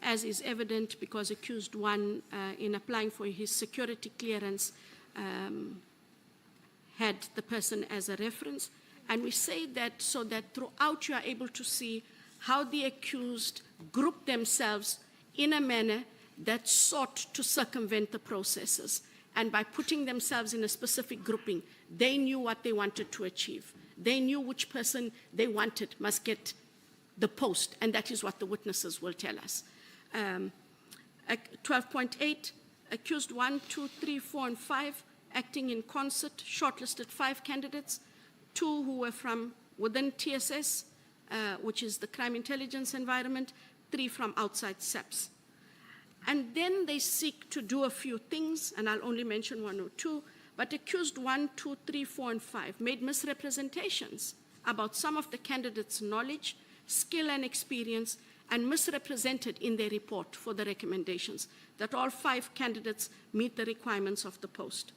as is evident because accused 1, in applying for his security clearance, had the person as a reference. And we say that so that throughout you are able to see how the accused grouped themselves in a manner that sought to circumvent the processes. And by putting themselves in a specific grouping, they knew what they wanted to achieve. They knew which person they wanted must get the post, and that is what the witnesses will tell us. 12.8, accused 1, 2, 3, 4, and 5, acting in concert, shortlisted 5 candidates. 2 who were from within TSS, which is the crime intelligence environment, 3 from outside SAPS. And then they seek to do a few things, and I'll only mention 1 or 2, but accused 1, 2, 3, 4, and 5 made misrepresentations about some of the candidates' knowledge, skill, and experience, and misrepresented in their report for the recommendations that all 5 candidates meet the requirements of the post.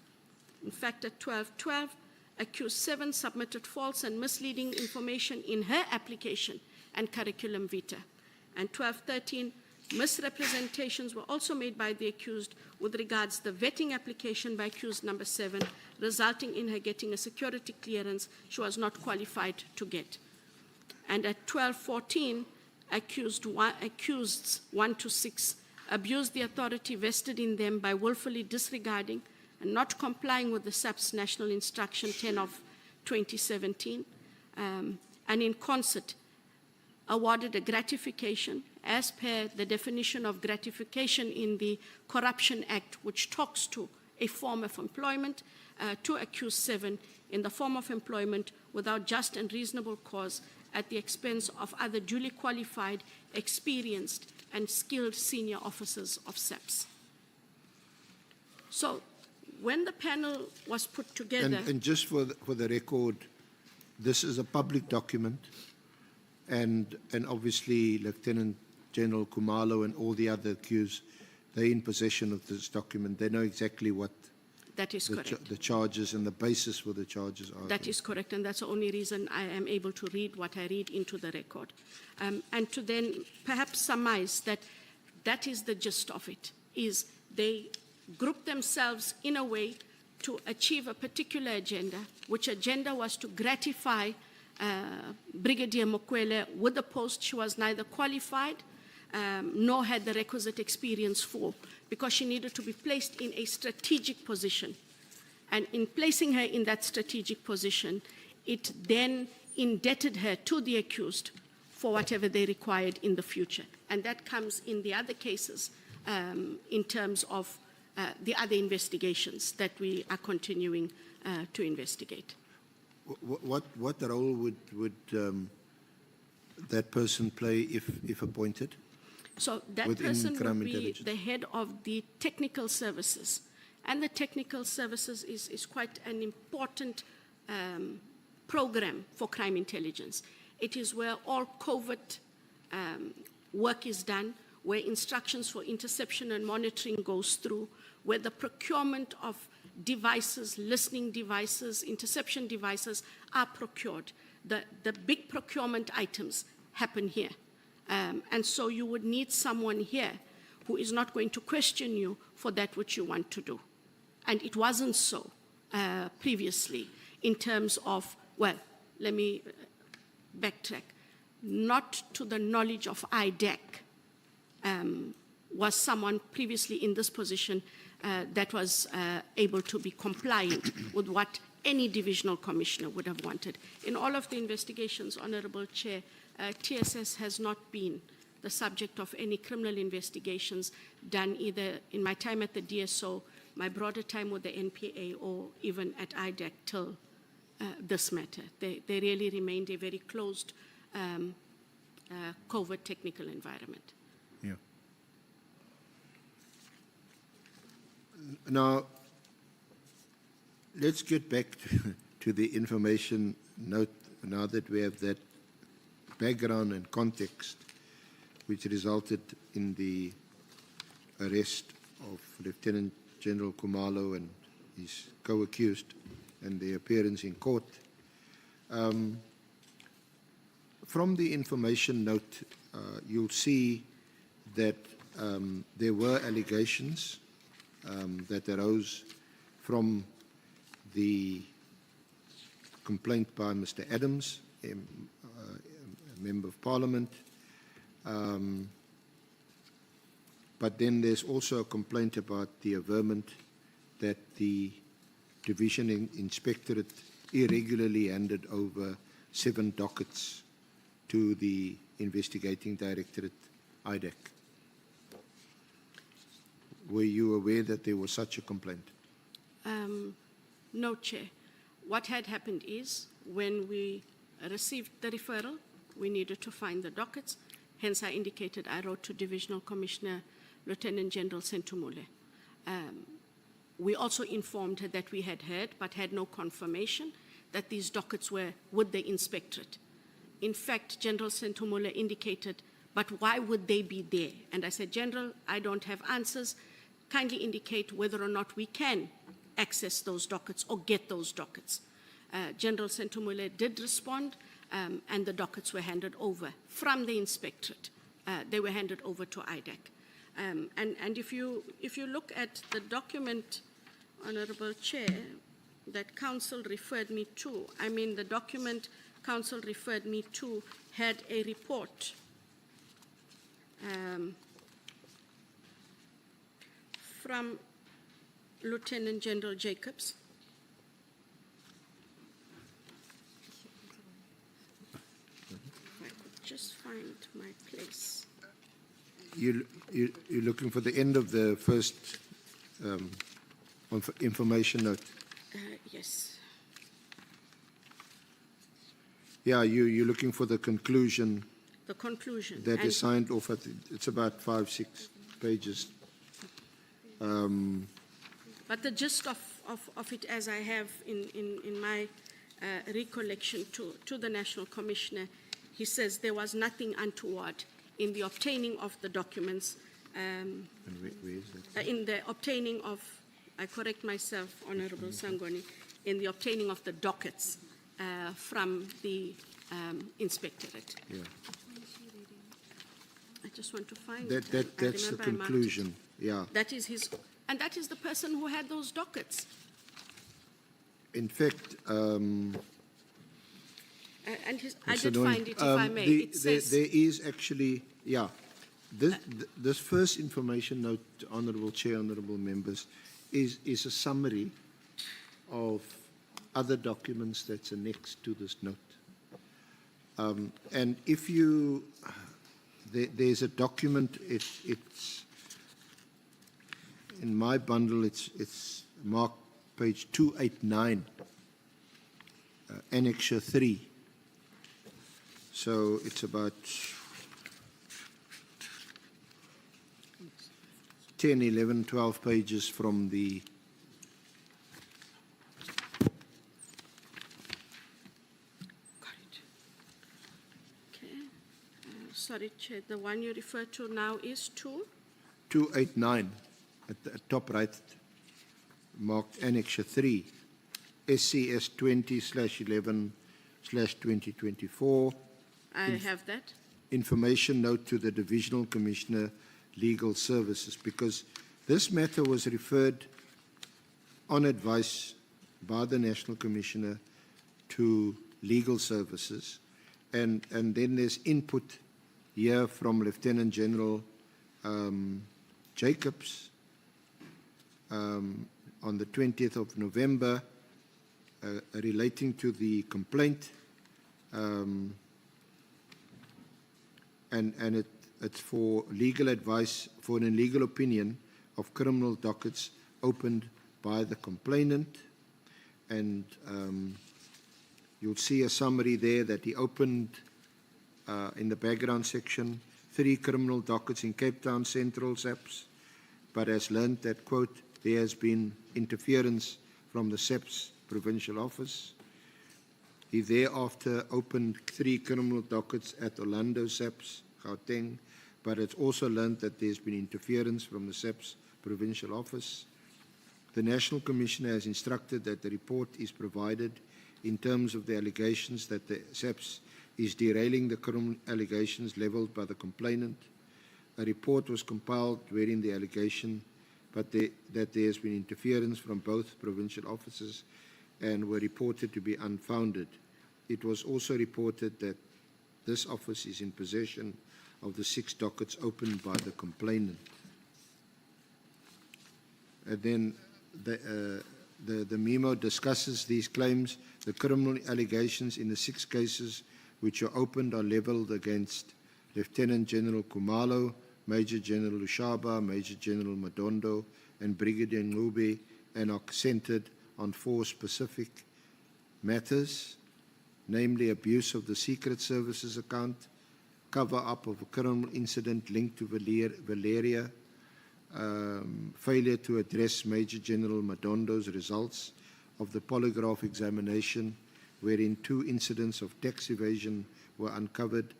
In fact, at 12:12, accused 7 submitted false and misleading information in her application and curriculum vitae. And 12:13, misrepresentations were also made by the accused with regards to the vetting application by accused number 7, resulting in her getting a security clearance she was not qualified to get. And at 12:14, accused 1 to 6 abused the authority vested in them by willfully disregarding and not complying with the SAPS National Instruction 10 of 2017, and in concert awarded a gratification as per the definition of gratification in the Corruption Act, which talks to a form of employment, to accused 7 in the form of employment without just and reasonable cause at the expense of other duly qualified, experienced, and skilled senior officers of SAPS. So when the panel was put together... And just for the record, this is a public document, and obviously Lieutenant General Khumalo and all the other accused, they're in possession of this document. They know exactly what That is correct. the charges and the basis for the charges are. That is correct, and that's the only reason I am able to read what I read into the record. And to then perhaps surmise that that is the gist of it, is they group themselves in a way to achieve a particular agenda, which agenda was to gratify Brigadier Mokwele with the post she was neither qualified nor had the requisite experience for, because she needed to be placed in a strategic position. And in placing her in that strategic position, it then indebted her to the accused for whatever they required in the future. And that comes in the other cases in terms of the other investigations that we are continuing to investigate. What role would that person play if appointed? So that Within person crime would be intelligence? the head of the technical services. And the technical services is quite an important program for crime intelligence. It is where all covert work is done, where instructions for interception and monitoring goes through, where the procurement of devices, listening devices, interception devices are procured. The big procurement items happen here. And so you would need someone here who is not going to question you for that which you want to do. And it wasn't so previously in terms of, well, let me backtrack. Not to the knowledge of IDEC was someone previously in this position that was able to be compliant with what any divisional commissioner would have wanted. In all of the investigations, Honorable Chair, TSS has not been the subject of any criminal investigations done either in my time at the DSO, my broader time with the NPA, or even at IDEC till this matter. They really remained a very closed, covert technical environment. Yeah. Now, let's get back to the information note now that we have that background and context which resulted in the arrest of Lieutenant General Khumalo and his co-accused and their appearance in court. From the information note, you'll see that there were allegations that arose from the complaint by Mr. Adams, a Member of Parliament. But then there's also a complaint about the averment that the Division Inspectorate irregularly handed over 7 dockets to the Investigating Directorate, IDEC. Were you aware that there was such a complaint? No, Chair. What had happened is when we received the referral, we needed to find the dockets. Hence, I indicated I wrote to Divisional Commissioner Lieutenant General Sentumule. We also informed her that we had heard, but had no confirmation that these dockets were with the inspectorate. In fact, General Sentumule indicated, but why would they be there? And I said, General, I don't have answers. Kindly indicate whether or not we can access those dockets or get those dockets. General Sentumule did respond, and the dockets were handed over from the inspectorate. They were handed over to IDAC. And if you look at the document, Honorable Chair, that Council referred me to, I mean the document Council referred me to had a report from Lieutenant General Jacobs. If I could just find my place. You're looking for the end of the first information note. Yes. Yeah, you're looking for the conclusion The conclusion. that And is signed off at it's about 5-6 pages. But the gist of it, as I have in my recollection to the National Commissioner, he says there was nothing untoward in the obtaining of the documents, And where is that? in the obtaining of, I correct myself, Honorable Sangoni, in the obtaining of the dockets from the inspectorate. Yeah. I just want to find That, it. that, I that's the remember I marked it. conclusion. Yeah. That is his, and that is the person who had those dockets. In fact, And I it's did annoying. find it, if I may. It says, there is actually, yeah, this first information note, Honourable Chair, Honourable Members, is a summary of other documents that's annexed to this note. And if you, there's a document, it's in my bundle, it's marked page 289, Annexure 3. So it's about 10, 11, 12 pages from the got it. Okay. Sorry, Chair, the one you refer to now is 289 at the top right, marked Annexure 3, SCS 20/11/2024. I have that. Information note to the Divisional Commissioner, Legal Services, because this matter was referred on advice by the National Commissioner to Legal Services, and then there's input here from Lieutenant General Jacobs on the 20th of November relating to the complaint, and it's for legal advice, for an legal opinion of criminal dockets opened by the complainant. And you'll see a summary there that he opened in the background section 3 criminal dockets in Cape Town Central SAPS, but has learned that, quote, there has been interference from the SAPS provincial office. He thereafter opened 3 criminal dockets at Orlando SAPS, Gauteng, but it's also learned that there's been interference from the SAPS provincial office. The National Commissioner has instructed that the report is provided in terms of the allegations that the SAPS is derailing the criminal allegations levelled by the complainant. A report was compiled wherein the allegation that there has been interference from both provincial offices and were reported to be unfounded. It was also reported that this office is in possession of the 6 dockets opened by the complainant. And then the memo discusses these claims. The criminal allegations in the 6 cases which are opened are levelled against Lieutenant General Kumalo, Major General Lushaba, Major General Madondo, and Brigadier Ngube, and are centered on 4 specific matters. namely abuse of the Secret Services account, cover-up of a criminal incident linked to Valeria, failure to address Major General Madondo's results of the polygraph examination, wherein 2 incidents of tax evasion were uncovered,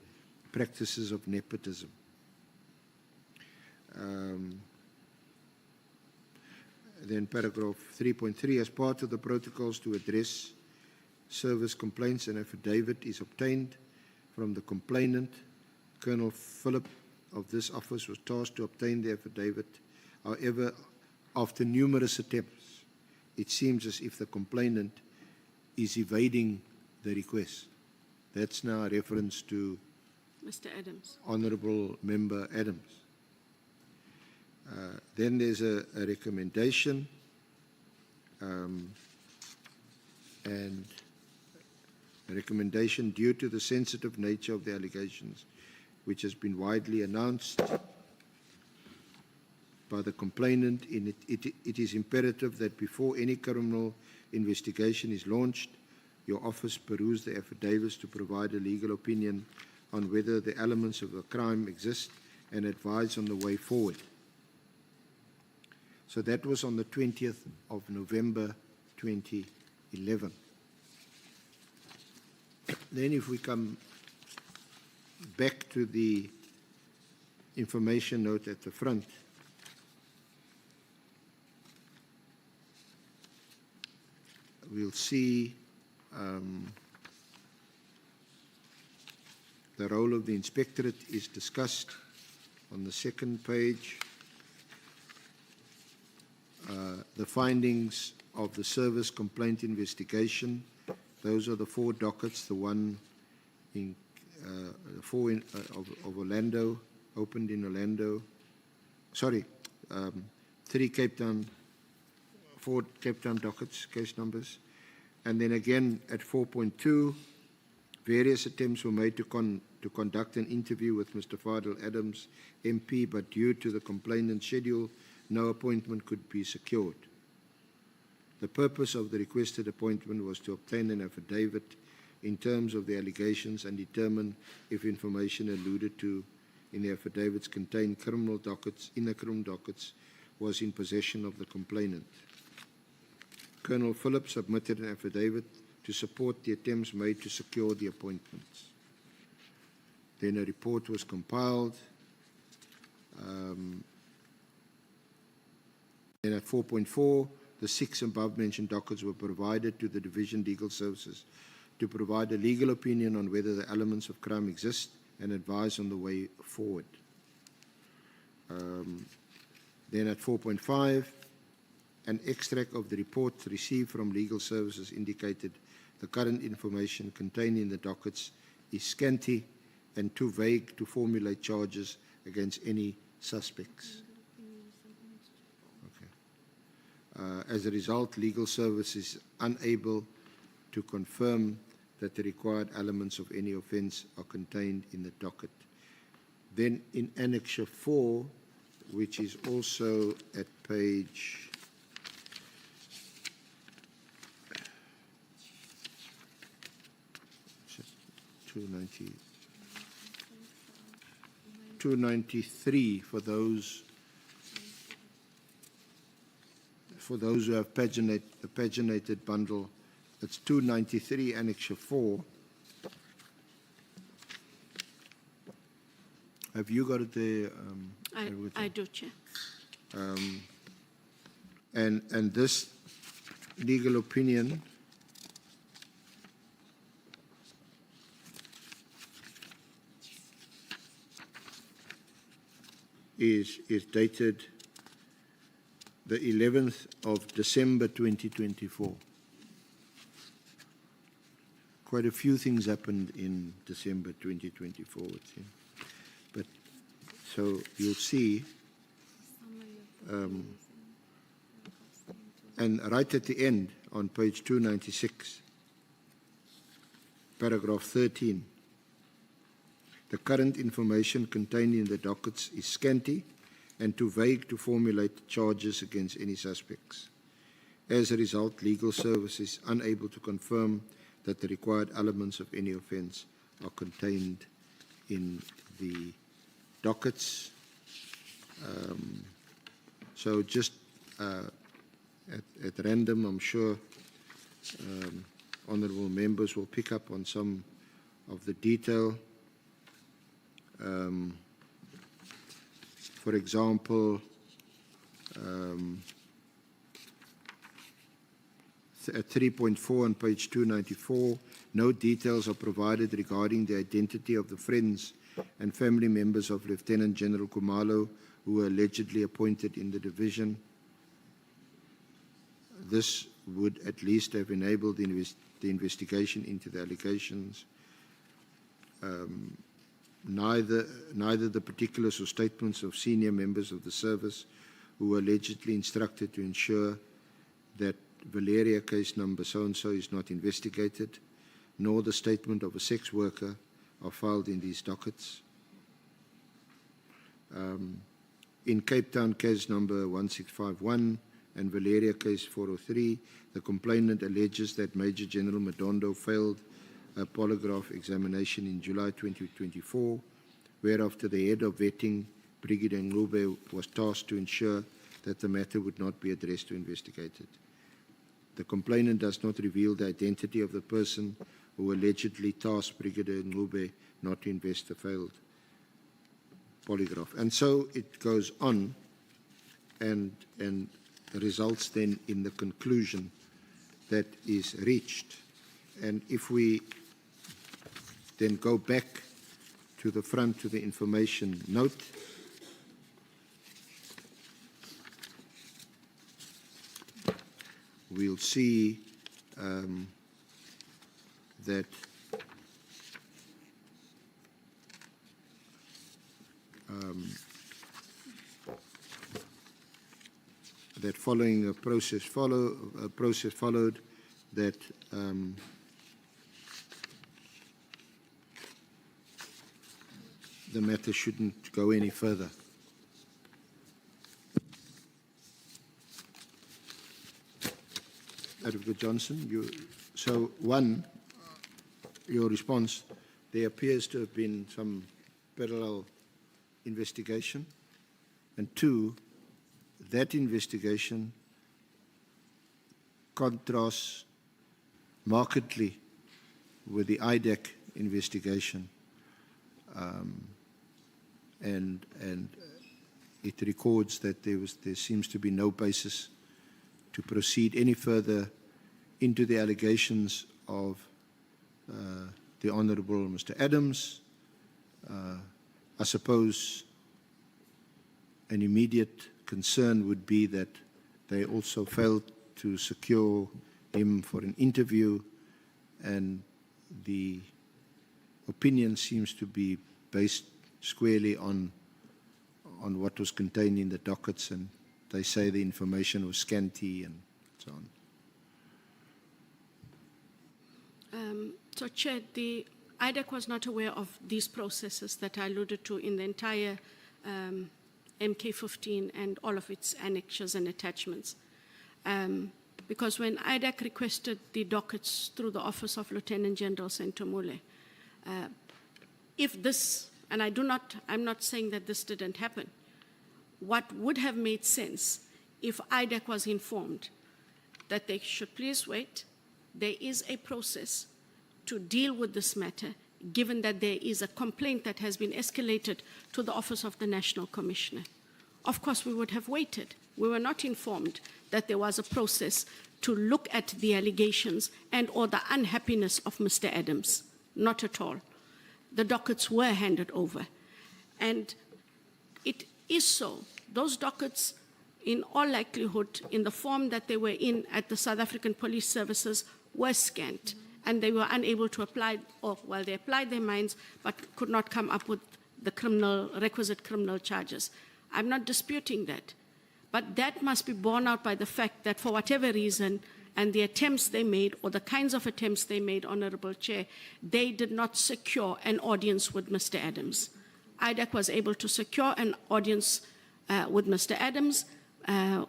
practices of nepotism. Then paragraph 3.3, as part of the protocols to address service complaints, an affidavit is obtained from the complainant. Colonel Philip of this office was tasked to obtain the affidavit. However, after numerous attempts, it seems as if the complainant is evading the request. That's now a reference to Mr. Adams. Honourable Member Adams. Then there's a recommendation, and a recommendation due to the sensitive nature of the allegations, which has been widely announced by the complainant. It is imperative that before any criminal investigation is launched, your office peruse the affidavits to provide a legal opinion on whether the elements of a crime exist and advise on the way forward. So that was on the 20th of November 2011. Then if we come back to the information note at the front, we'll see the role of the inspectorate is discussed on the second page. The findings of the service complaint investigation, those are the 4 dockets, the one in 4 of Orlando, opened in Orlando, 3 Cape Town, 4 Cape Town dockets, case numbers. And then again at 4.2, various attempts were made to conduct an interview with Mr. Fadil Adams, MP, but due to the complainant's schedule, no appointment could be secured. The purpose of the requested appointment was to obtain an affidavit in terms of the allegations and determine if information alluded to in the affidavits contained criminal dockets, in the criminal dockets, was in possession of the complainant. Colonel Philip submitted an affidavit to support the attempts made to secure the appointments. Then a report was compiled. Then at 4.4, the 6 above-mentioned dockets were provided to the Division Legal Services to provide a legal opinion on whether the elements of crime exist and advise on the way forward. Then at 4.5, an extract of the report received from Legal Services indicated the current information contained in the dockets is scanty and too vague to formulate charges against any suspects. As a result, Legal Services is unable to confirm that the required elements of any offence are contained in the docket. Then in Annexure 4, which is also at page 293 for those who have the paginated bundle. It's 293 Annexure 4. Have you got it there? I do, Chair. And this legal opinion is dated the 11th of December 2024. Quite a few things happened in December 2024, it seems. But so you'll see, and right at the end on page 296, paragraph 13, the current information contained in the dockets is scanty and too vague to formulate charges against any suspects. As a result, Legal Services is unable to confirm that the required elements of any offence are contained in the dockets. So just at random, I'm sure honourable members will pick up on some of the detail. For example, at 3.4 on page 294, no details are provided regarding the identity of the friends and family members of Lieutenant General Khumalo who were allegedly appointed in the division. This would at least have enabled the investigation into the allegations. Neither the particulars or statements of senior members of the service who were allegedly instructed to ensure that Valeria case number so-and-so is not investigated, nor the statement of a sex worker are filed in these dockets. In Cape Town case number 1651 and Valeria case 403, the complainant alleges that Major General Madondo failed a polygraph examination in July 2024, whereafter the head of vetting, Brigadier Ngube, was tasked to ensure that the matter would not be addressed or investigated. The complainant does not reveal the identity of the person who allegedly tasked Brigadier Ngube not to invest the failed polygraph. And so it goes on and results then in the conclusion that is reached. And if we then go back to the front to the information note, we'll see that that following a process followed that the matter shouldn't go any further. Advocate Johnson, so one, your response, there appears to have been some parallel investigation, and two, that investigation contrasts markedly with the IDAC investigation, and it records that there seems to be no basis to proceed any further into the allegations of the Honourable Mr. Adams. I suppose an immediate concern would be that they also failed to secure him for an interview, and the opinion seems to be based squarely on what was contained in the dockets, and they say the information was scanty and so on. So, Chair, the IDAC was not aware of these processes that I alluded to in the entire MK15 and all of its annexures and attachments. Because when IDAC requested the dockets through the Office of Lieutenant General Sentomule, if this, and I'm not saying that this didn't happen, what would have made sense if IDAC was informed that they should please wait, there is a process to deal with this matter, given that there is a complaint that has been escalated to the Office of the National Commissioner. Of course, we would have waited. We were not informed that there was a process to look at the allegations and or the unhappiness of Mr. Adams. Not at all. The dockets were handed over. And it is so. Those dockets, in all likelihood, in the form that they were in at the South African Police Services, were scanned. And they were unable to apply, or well, they applied their minds, but could not come up with the requisite criminal charges. I'm not disputing that. But that must be borne out by the fact that for whatever reason, and the attempts they made, or the kinds of attempts they made, Honourable Chair, they did not secure an audience with Mr. Adams. IDAC was able to secure an audience with Mr. Adams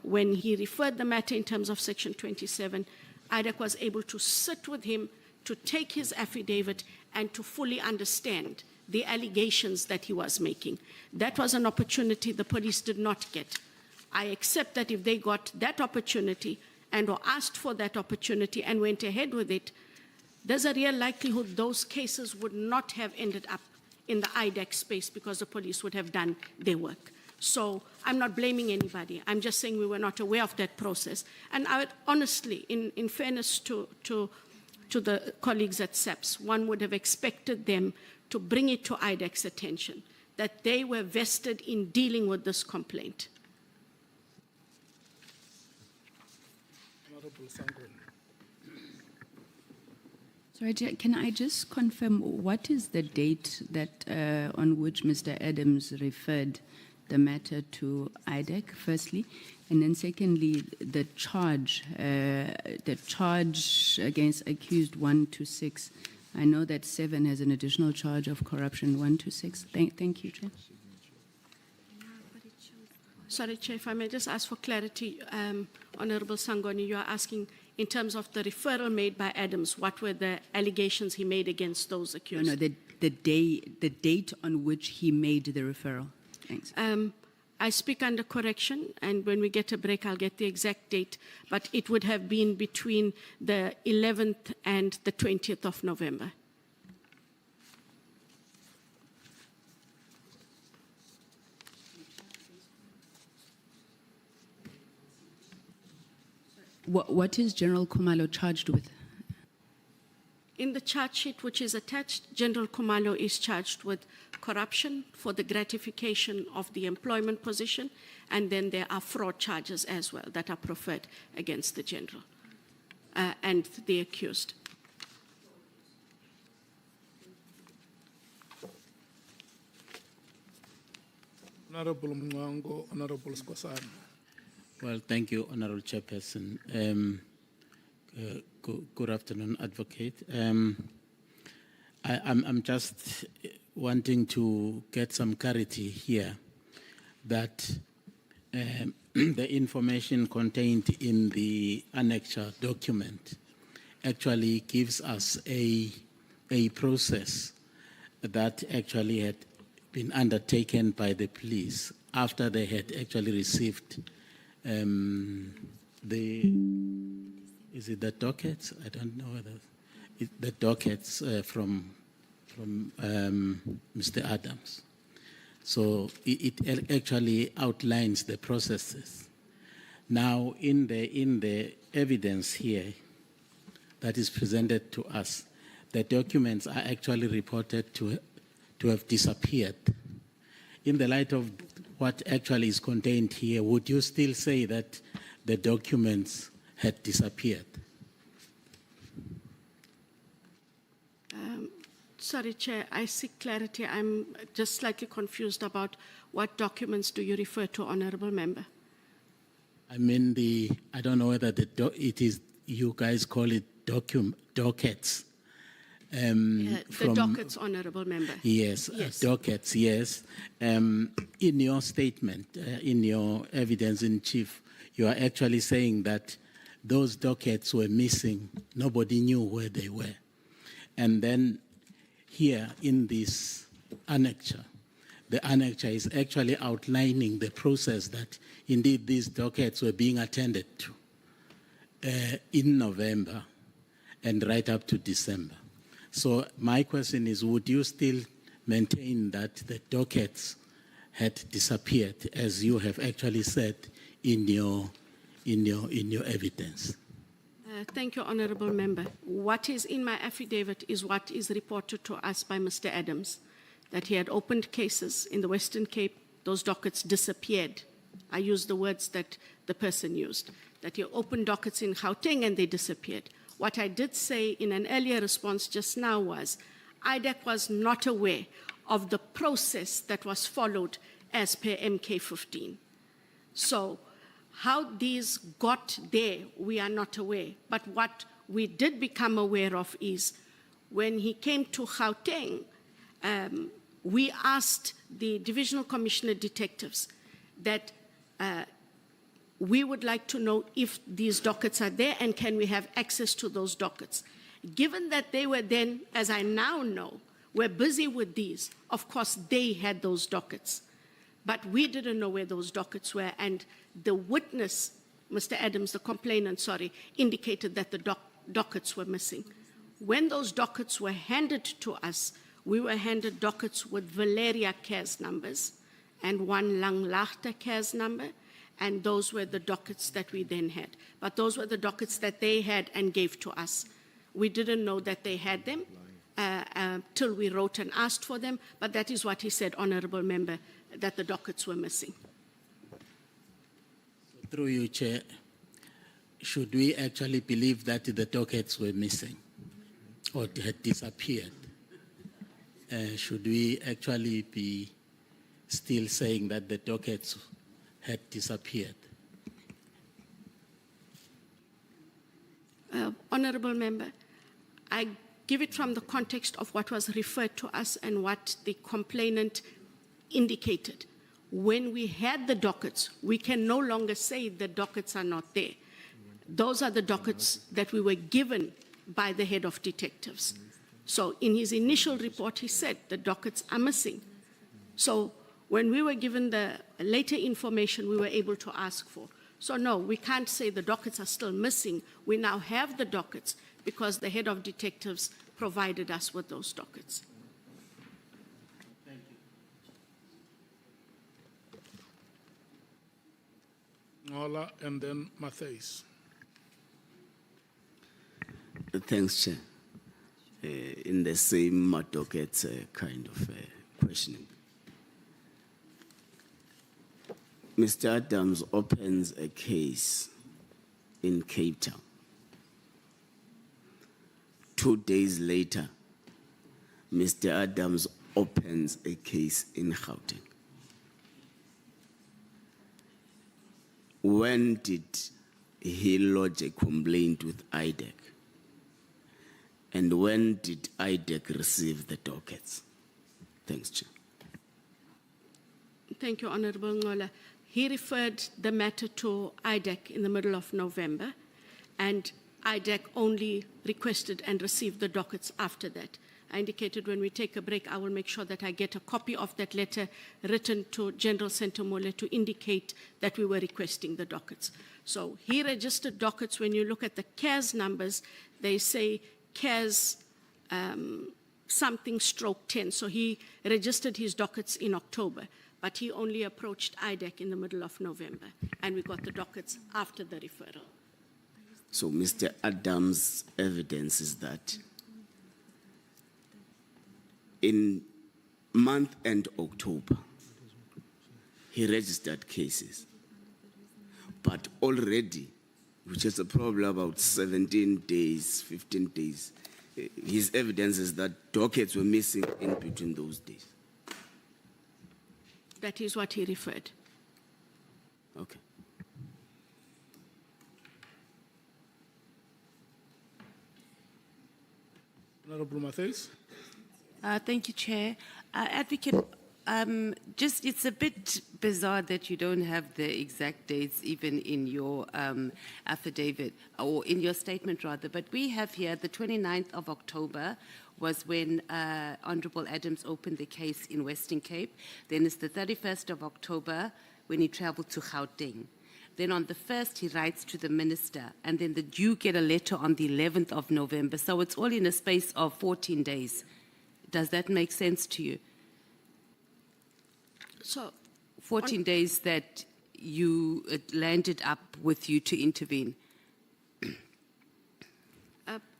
when he referred the matter in terms of Section 27. IDAC was able to sit with him, to take his affidavit and to fully understand the allegations that he was making. That was an opportunity the police did not get. I accept that if they got that opportunity and or asked for that opportunity and went ahead with it, there's a real likelihood those cases would not have ended up in the IDAC space because the police would have done their work. So I'm not blaming anybody. I'm just saying we were not aware of that process. And I would honestly, in fairness to the colleagues at SAPS, one would have expected them to bring it to IDAC's attention, that they were vested in dealing with this complaint. Honorable Sangweni. Sorry, can I just confirm what is the date that on which Mr. Adams referred the matter to IDAC, firstly, and then secondly, the charge against accused 1 to 6. I know that 7 has an additional charge of corruption. 1 to 6. Thank you, Chair. Yeah, but it shows. Sorry, Chair, if I may just ask for clarity, Honorable Sangoni, you are asking in terms of the referral made by Adams, what were the allegations he made against those accused? No, the date on which he made the referral. Thanks. I speak under correction, and when we get a break, I'll get the exact date, but it would have been between the 11th and the 20th of November. What is General Khumalo charged with? In the charge sheet which is attached, General Khumalo is charged with corruption for the gratification of the employment position, and then there are fraud charges as well that are preferred against the general and the accused. Honorable Mngango, Honorable Skwasana. Well, thank you, Honorable Chairperson. Good afternoon, Advocate. I'm just wanting to get some clarity here that the information contained in the annexure document actually gives us a process that actually had been undertaken by the police after they had actually received is it the dockets? I don't know whether the dockets from Mr. Adams. So it actually outlines the processes. Now, in the evidence here that is presented to us, the documents are actually reported to have disappeared. In the light of what actually is contained here, would you still say that the documents had disappeared? Sorry, Chair, I seek clarity. I'm just slightly confused about what documents do you refer to, Honourable Member? I mean, I don't know whether it is, you guys call it dockets. The dockets, Honourable Member. Yes, Yes. Dockets, yes. In your statement, in your evidence in chief, you are actually saying that those dockets were missing. Nobody knew where they were. And then here in this annexure, the annexure is actually outlining the process that indeed these dockets were being attended to in November and right up to December. So my question is, would you still maintain that the dockets had disappeared, as you have actually said in your evidence? Thank you, Honourable Member. What is in my affidavit is what is reported to us by Mr. Adams, that he had opened cases in the Western Cape, those dockets disappeared. I use the words that the person used, that he opened dockets in Gauteng and they disappeared. What I did say in an earlier response just now was IDAC was not aware of the process that was followed as per MK15. So how these got there, we are not aware. But what we did become aware of is when he came to Gauteng, we asked the Divisional Commissioner Detectives that we would like to know if these dockets are there and can we have access to those dockets. Given that they were then, as I now know, were busy with these, of course they had those dockets. But we didn't know where those dockets were, and the witness, Mr. Adams, the complainant, sorry, indicated that the dockets were missing. When those dockets were handed to us, we were handed dockets with Valeria CARES numbers and one Nhlanhla CARES number, and those were the dockets that we then had. But those were the dockets that they had and gave to us. We didn't know that they had them till we wrote and asked for them, but that is what he said, Honourable Member, that the dockets were missing. Through you, Chair, should we actually believe that the dockets were missing or had disappeared? Should we actually be still saying that the dockets had disappeared? Honourable Member, I give it from the context of what was referred to us and what the complainant indicated. When we had the dockets, we can no longer say the dockets are not there. Those are the dockets that we were given by the head of detectives. So in his initial report, he said the dockets are missing. So when we were given the later information, we were able to ask for. So no, we can't say the dockets are still missing. We now have the dockets because the head of detectives provided us with those dockets. Thank you. Nhlanhla and then Matthys. Thanks, Chair. In the same docket kind of questioning. Mr. Adams opens a case in Cape Town. 2 days later, Mr. Adams opens a case in Gauteng. When did he lodge a complaint with IDEC? And when did IDEC receive the dockets? Thanks, Chair. Thank you, Honourable Nhlanhla. He referred the matter to IDEC in the middle of November, and IDEC only requested and received the dockets after that. I indicated when we take a break, I will make sure that I get a copy of that letter written to General Sentamole to indicate that we were requesting the dockets. So he registered dockets. When you look at the CARES numbers, they say CARES something stroke 10. So he registered his dockets in October, but he only approached IDEC in the middle of November, and we got the dockets after the referral. So Mr. Adams' evidence is that in month-end October, he registered cases, but already, which is a probably about 17 days, 15 days, his evidence is that dockets were missing in between those days. That is what he referred. Okay. Honourable Matthys. Thank you, Chair. Advocate, it's a bit bizarre that you don't have the exact dates even in your affidavit, or in your statement rather, but we have here the 29th of October was when Honourable Adams opened the case in Western Cape. Then it's the 31st of October when he travelled to Gauteng. Then on the 1st, he writes to the minister, and then you get a letter on the 11th of November. So it's all in a space of 14 days. Does that make sense to you? So 14 days that it landed up with you to intervene.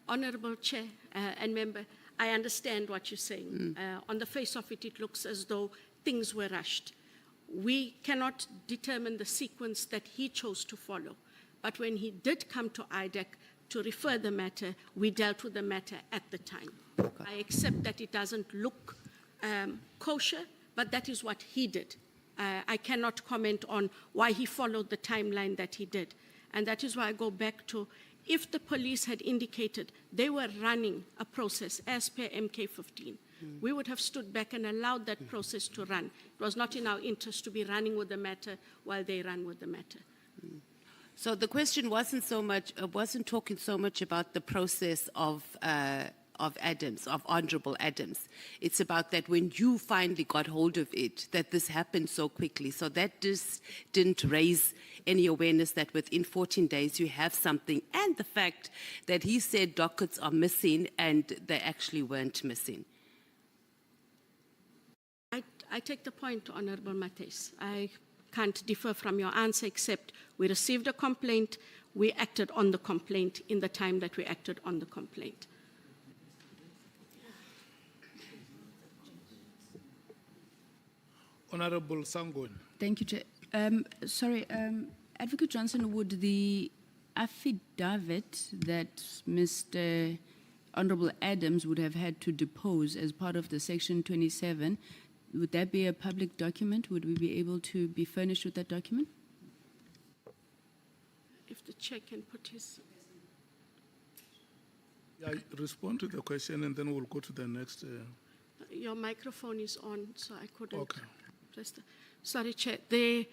Honourable Chair and Member, I understand what you're saying. On the face of it, it looks as though things were rushed. We cannot determine the sequence that he chose to follow. But when he did come to IDEC to refer the matter, we dealt with the matter at the time. Okay. I accept that it doesn't look kosher, but that is what he did. I cannot comment on why he followed the timeline that he did. And that is why I go back to, if the police had indicated they were running a process as per MK15, we would have stood back and allowed that process to run. It was not in our interest to be running with the matter while they ran with the matter. So the question wasn't talking so much about the process of Adams, of Honorable Adams. It's about that when you finally got hold of it, that this happened so quickly. So that just didn't raise any awareness that within 14 days you have something, and the fact that he said dockets are missing and they actually weren't missing. I take the point, Honorable Mates. I can't differ from your answer, except we received a complaint, we acted on the complaint in the time that we acted on the complaint. Honorable Sangon. Thank you, Chair. Sorry, Advocate Johnson, would the affidavit that Mr. Honorable Adams would have had to depose as part of the Section 27, would that be a public document? Would we be able to be furnished with that document? If the chair can put his... Yeah, respond to the question and then we'll go to the next. Your microphone is on, so I couldn't Okay. press the... Sorry, Chair. The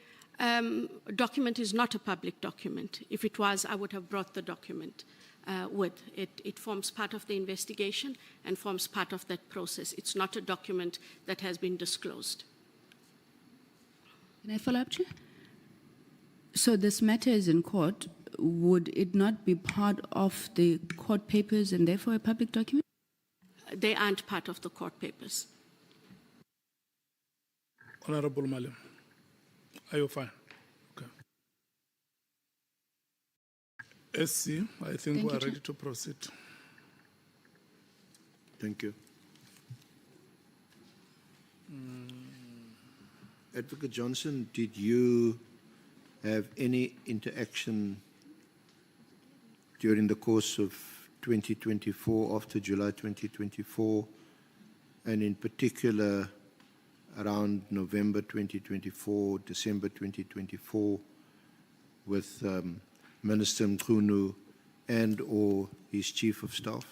document is not a public document. If it was, I would have brought the document with it. It forms part of the investigation and forms part of that process. It's not a document that has been disclosed. Can I follow up, Chair? So this matter is in court. Would it not be part of the court papers and therefore a public document? They aren't part of the court papers. Honorable Malim, are you fine? Okay. SC, I think Thank we you, are Chair. ready to proceed. Thank you. Advocate Johnson, did you have any interaction during the course of 2024, after July 2024, and in particular around November 2024, December 2024, with Minister Mkhwanazi and or his Chief of Staff?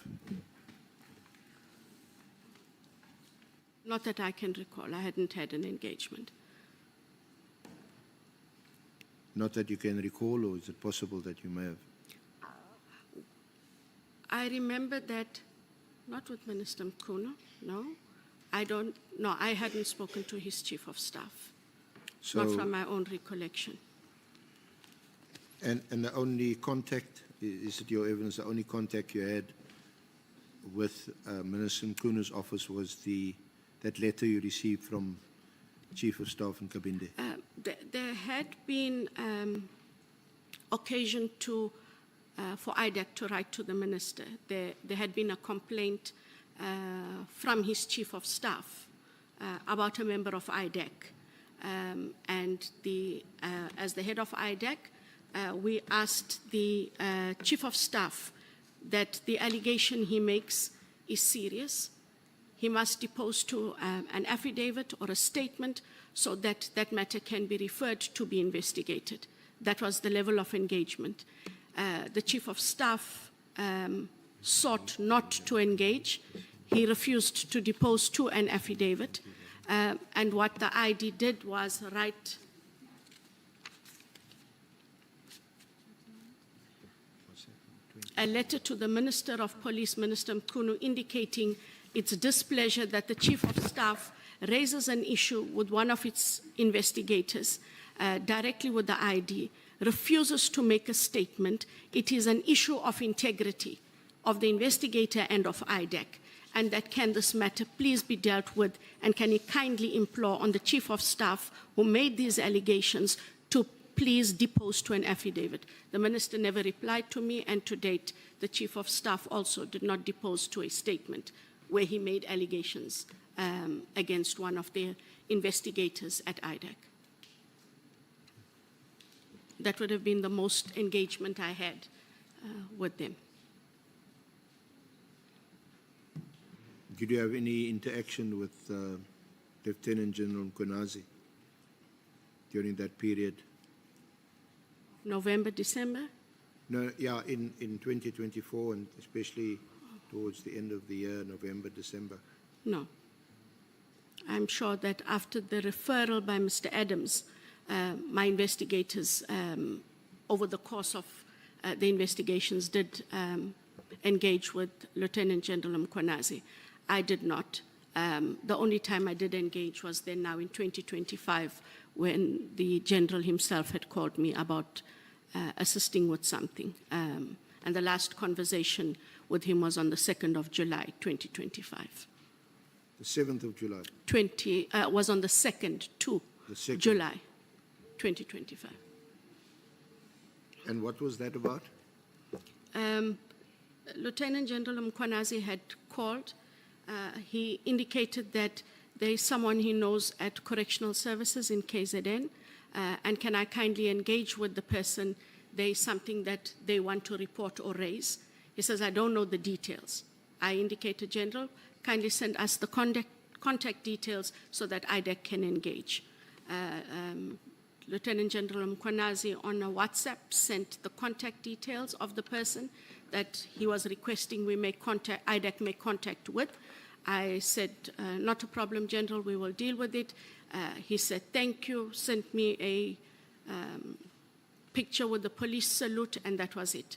Not that I can recall. I hadn't had an engagement. Not that you can recall, or is it possible that you may have? I remember that, not with Minister Mkhwanazi, no. I hadn't spoken to his Chief of Staff, not So, from my own recollection. and the only contact, is it your evidence, the only contact you had with Minister Mkhwanazi's office was that letter you received from Chief of Staff in Kabinde? There had been occasion for IDEC to write to the minister. There had been a complaint from his Chief of Staff about a member of IDEC. And as the head of IDEC, we asked the Chief of Staff that the allegation he makes is serious. He must depose to an affidavit or a statement so that that matter can be referred to be investigated. That was the level of engagement. The Chief of Staff sought not to engage. He refused to depose to an affidavit. And what the ID did was write a letter to the Minister of Police, Minister Mkhwanazi, indicating its displeasure that the Chief of Staff raises an issue with one of its investigators directly with the ID, refuses to make a statement. It is an issue of integrity of the investigator and of IDEC, and that can this matter please be dealt with, and can he kindly implore on the Chief of Staff who made these allegations to please depose to an affidavit. The minister never replied to me, and to date, the Chief of Staff also did not depose to a statement where he made allegations against one of the investigators at IDEC. That would have been the most engagement I had with them. Did you have any interaction with Lieutenant General Mkhwanazi during that period? November, December? No, yeah, in 2024, and especially towards the end of the year, November, December. No. I'm sure that after the referral by Mr. Adams, my investigators over the course of the investigations, did engage with Lieutenant General Mkhwanazi. I did not. The only time I did engage was then now in 2025 when the General himself had called me about assisting with something. And the last conversation with him was on the 2nd of July, 2025. The 7th of July. Was on the 2nd to The 2nd. July, 2025. And what was that about? Lieutenant General Mkhwanazi had called. He indicated that there is someone he knows at Correctional Services in KZN, and can I kindly engage with the person? There is something that they want to report or raise. He says, I don't know the details. I indicated, General, kindly send us the contact details so that IDEC can engage. Lieutenant General Mkhwanazi on a WhatsApp sent the contact details of the person that he was requesting we make contact, IDEC make contact with. I said, not a problem, General, we will deal with it. He said, thank you, sent me a picture with the police salute, and that was it.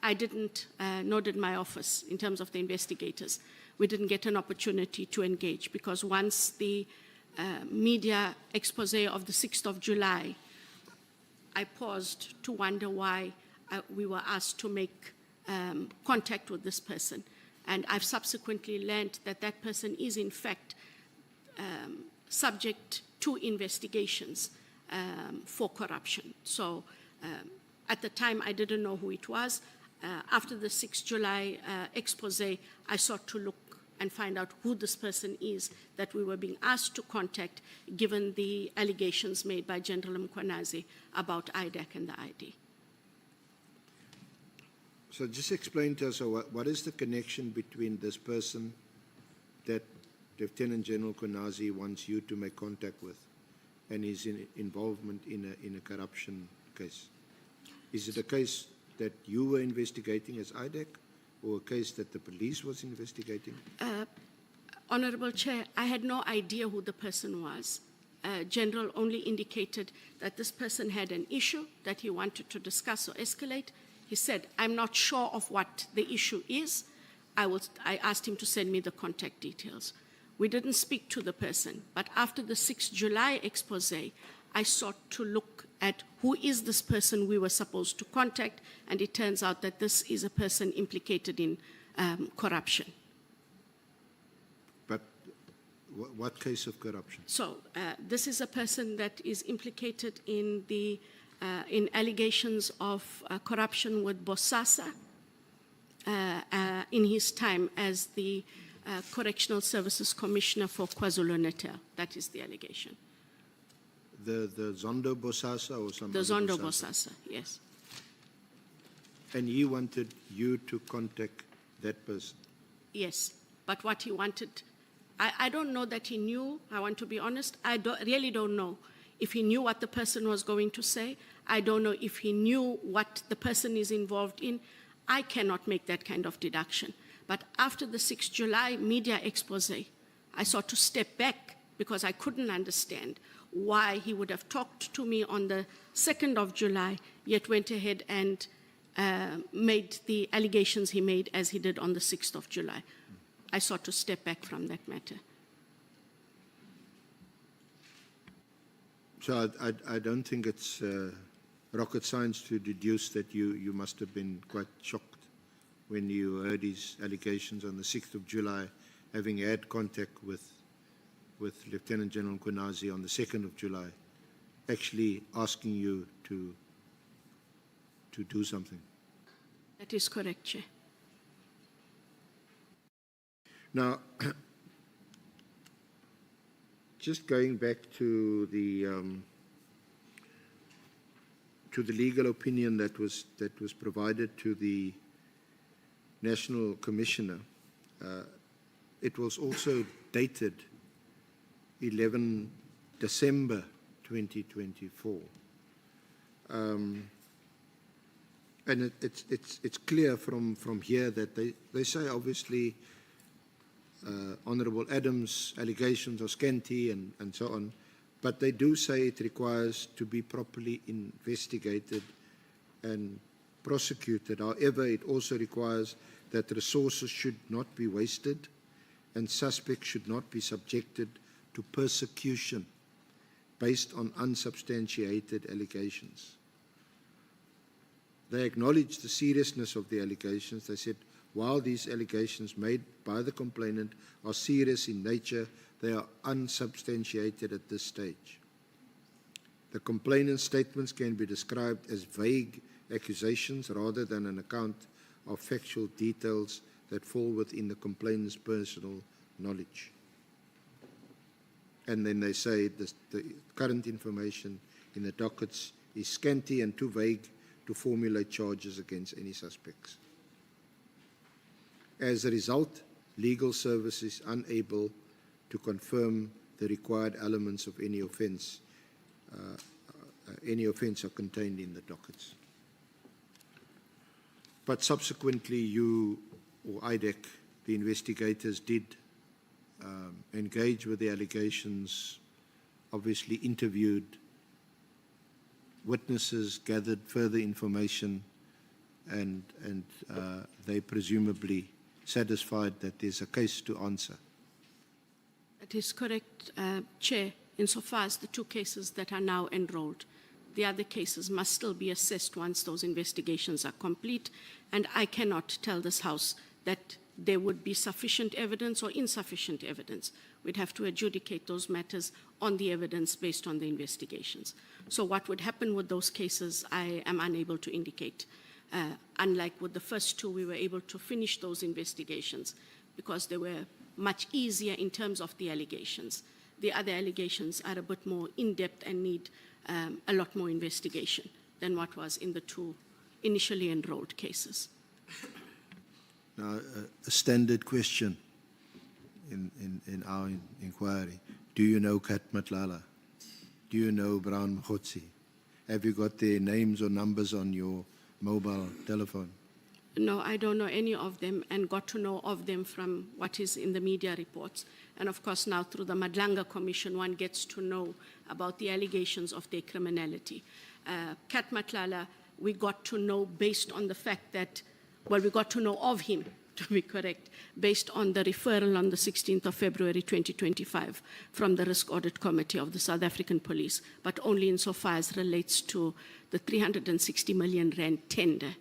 I didn't, nor did my office, in terms of the investigators. We didn't get an opportunity to engage because once the media expose of the 6th of July, I paused to wonder why we were asked to make contact with this person. And I've subsequently learned that that person is in fact subject to investigations for corruption. So at the time, I didn't know who it was. After the 6th July expose, I sought to look and find out who this person is that we were being asked to contact, given the allegations made by General Mkhwanazi about IDEC and the ID. So just explain to us what is the connection between this person that Lieutenant General Mkhwanazi wants you to make contact with and his involvement in a corruption case? Is it a case that you were investigating as IDEC or a case that the police was investigating? Honorable Chair, I had no idea who the person was. General only indicated that this person had an issue that he wanted to discuss or escalate. He said, I'm not sure of what the issue is. I asked him to send me the contact details. We didn't speak to the person, but after the 6th July expose, I sought to look at who is this person we were supposed to contact, and it turns out that this is a person implicated in corruption. But what case of corruption? So this is a person that is implicated in the in allegations of corruption with Bosasa in his time as the Correctional Services Commissioner for KwaZulu-Natal. That is the allegation. The Zondo Bosasa or some The other Zondo Bosasa? Bosasa, yes. And he wanted you to contact that person? Yes, but what he wanted, I don't know that he knew, I want to be honest. I really don't know if he knew what the person was going to say. I don't know if he knew what the person is involved in. I cannot make that kind of deduction. But after the 6th July media expose, I sought to step back because I couldn't understand why he would have talked to me on the 2nd of July, yet went ahead and made the allegations he made as he did on the 6th of July. I sought to step back from that matter. So I don't think it's rocket science to deduce that you must have been quite shocked when you heard his allegations on the 6th of July, having had contact with Lieutenant General Mkhwanazi on the 2nd of July, actually asking you to do something. That is correct, Chair. Now, just going back to the legal opinion that was provided to the National Commissioner, it was also dated 11 December 2024. And it's clear from here that they say obviously Honourable Adams' allegations are scanty and so on, but they do say it requires to be properly investigated and prosecuted. However, it also requires that resources should not be wasted and suspects should not be subjected to persecution based on unsubstantiated allegations. They acknowledged the seriousness of the allegations. They said, while these allegations made by the complainant are serious in nature, they are unsubstantiated at this stage. The complainant's statements can be described as vague accusations rather than an account of factual details that fall within the complainant's personal knowledge. And then they say the current information in the dockets is scanty and too vague to formulate charges against any suspects. As a result, legal service is unable to confirm the required elements of any offence. Any offence are contained in the dockets. But subsequently, you or IDEC, the investigators, did engage with the allegations, obviously interviewed witnesses, gathered further information, and they presumably satisfied that there's a case to answer. It is correct, Chair, insofar as the two cases that are now enrolled. The other cases must still be assessed once those investigations are complete, and I cannot tell this House that there would be sufficient evidence or insufficient evidence. We'd have to adjudicate those matters on the evidence based on the investigations. So what would happen with those cases, I am unable to indicate. Unlike with the first two, we were able to finish those investigations because they were much easier in terms of the allegations. The other allegations are a bit more in-depth and need a lot more investigation than what was in the two initially enrolled cases. Now, a standard question in our inquiry. Do you know Kat Nhlanhla? Do you know Brown Mkhwanazi? Have you got their names or numbers on your mobile telephone? No, I don't know any of them and got to know of them from what is in the media reports. And of course now through the Nhlanhla Commission, one gets to know about the allegations of their criminality. Kat Nhlanhla, we got to know based on the fact that, well, we got to know of him, to be correct, based on the referral on the 16th of February 2025 from the Risk Audit Committee of the South African Police, but only insofar as relates to the 360 million rand tender,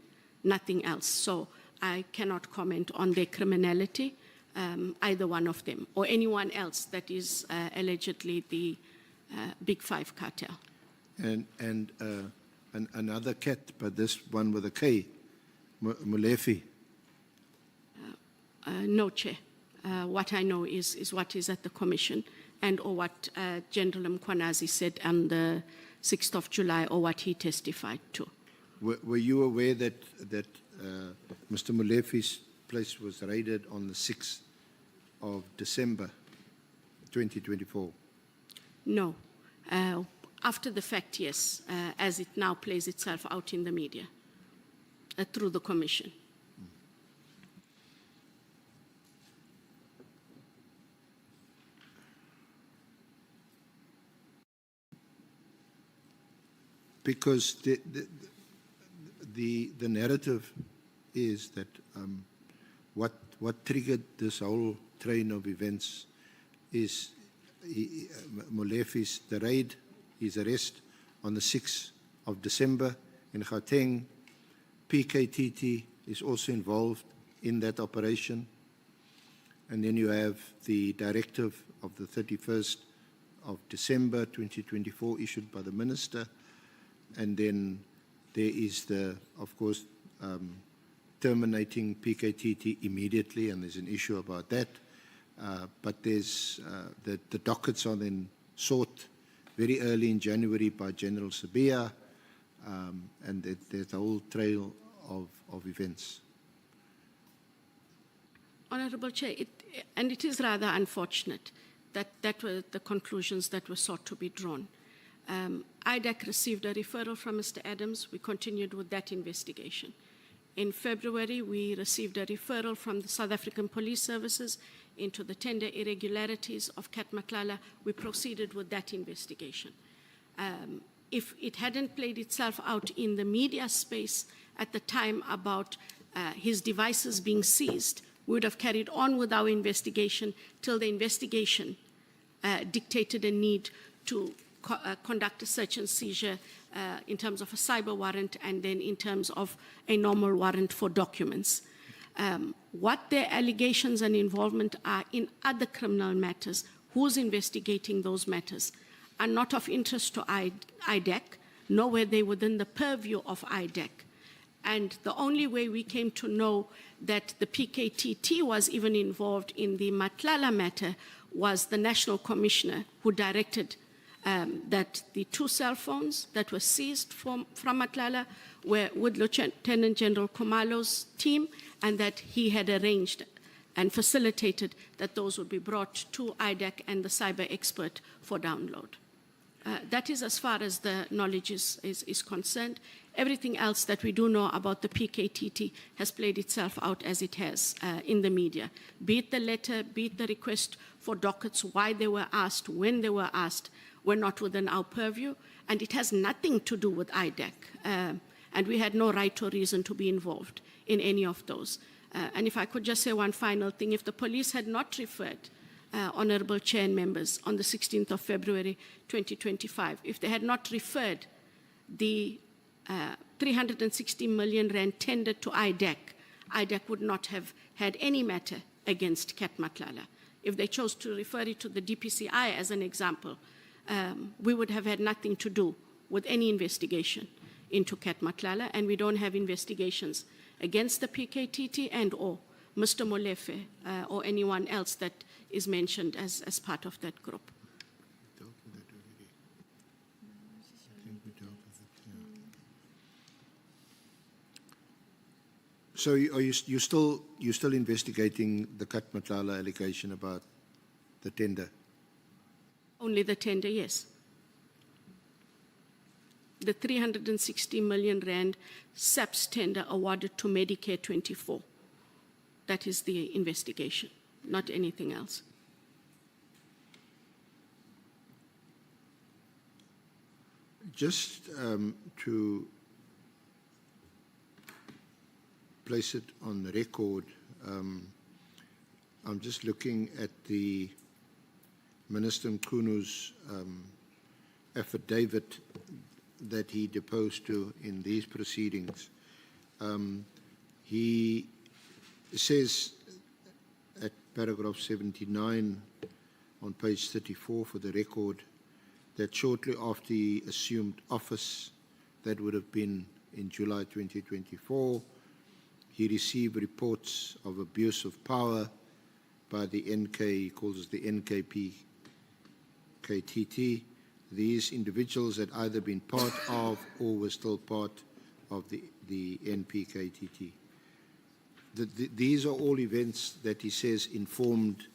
nothing else. So I cannot comment on their criminality, either one of them, or anyone else that is allegedly the Big Five cartel. And another cat, but this one with a K, Molefe. No, Chair. What I know is what is at the Commission and or what General Mkhwanazi said on the 6th of July or what he testified to. Were you aware that Mr. Molefe's place was raided on the 6th of December 2024? No. After the fact, yes, as it now plays itself out in the media through the Commission. Because the narrative is that what triggered this whole train of events is Molefe's, the raid, his arrest on the 6th of December in Gauteng. PKTT is also involved in that operation. And then you have the directive of the 31st of December 2024 issued by the Minister. And then there is of course, terminating PKTT immediately, and there's an issue about that. But there's the dockets are then sought very early in January by General Sabia, and there's a whole trail of events. Honourable Chair, it is rather unfortunate that were the conclusions that were sought to be drawn. IDEC received a referral from Mr. Adams. We continued with that investigation. In February, we received a referral from the South African Police Services into the tender irregularities of Kat Nhlanhla. We proceeded with that investigation. if it hadn't played itself out in the media space at the time about his devices being seized, we would have carried on with our investigation till the investigation dictated a need to conduct a search and seizure in terms of a cyber warrant and then in terms of a normal warrant for documents. What their allegations and involvement are in other criminal matters, who's investigating those matters, are not of interest to IDEC, nor were they within the purview of IDEC. And the only way we came to know that the PKTT was even involved in the Nhlanhla matter was the National Commissioner who directed that the 2 cell phones that were seized from Nhlanhla were with Lieutenant General Khumalo's team, and that he had arranged and facilitated that those would be brought to IDEC and the cyber expert for download. That is as far as the knowledge is concerned. Everything else that we do know about the PKTT has played itself out as it has in the media. Be it the letter, be it the request for dockets, why they were asked, when they were asked, were not within our purview, and it has nothing to do with IDEC. And we had no right or reason to be involved in any of those. And if I could just say one final thing, if the police had not referred Honorable Chair and members on the 16th of February 2025, if they had not referred the 360 million rand tendered to IDEC, IDEC would not have had any matter against Cat Nhlanhla. If they chose to refer it to the DPCI as an example, we would have had nothing to do with any investigation into Cat Nhlanhla, and we don't have investigations against the PKTT and or Mr. Molefe or anyone else that is mentioned as part of that group. So are you still investigating the Cat Nhlanhla allegation about the tender? Only the tender, yes. The 360 million rand SAPS tender awarded to Medicare 24. That is the investigation, not anything else. Just to place it on the record, I'm just looking at the Minister Mkhwanazi's affidavit that he deposed to in these proceedings. He says at paragraph 79 on page 34 for the record that shortly after he assumed office, that would have been in July 2024, he received reports of abuse of power by the NK, he calls it the NKPKTT. These individuals had either been part of or were still part of the NPKTT. These are all events that he says informed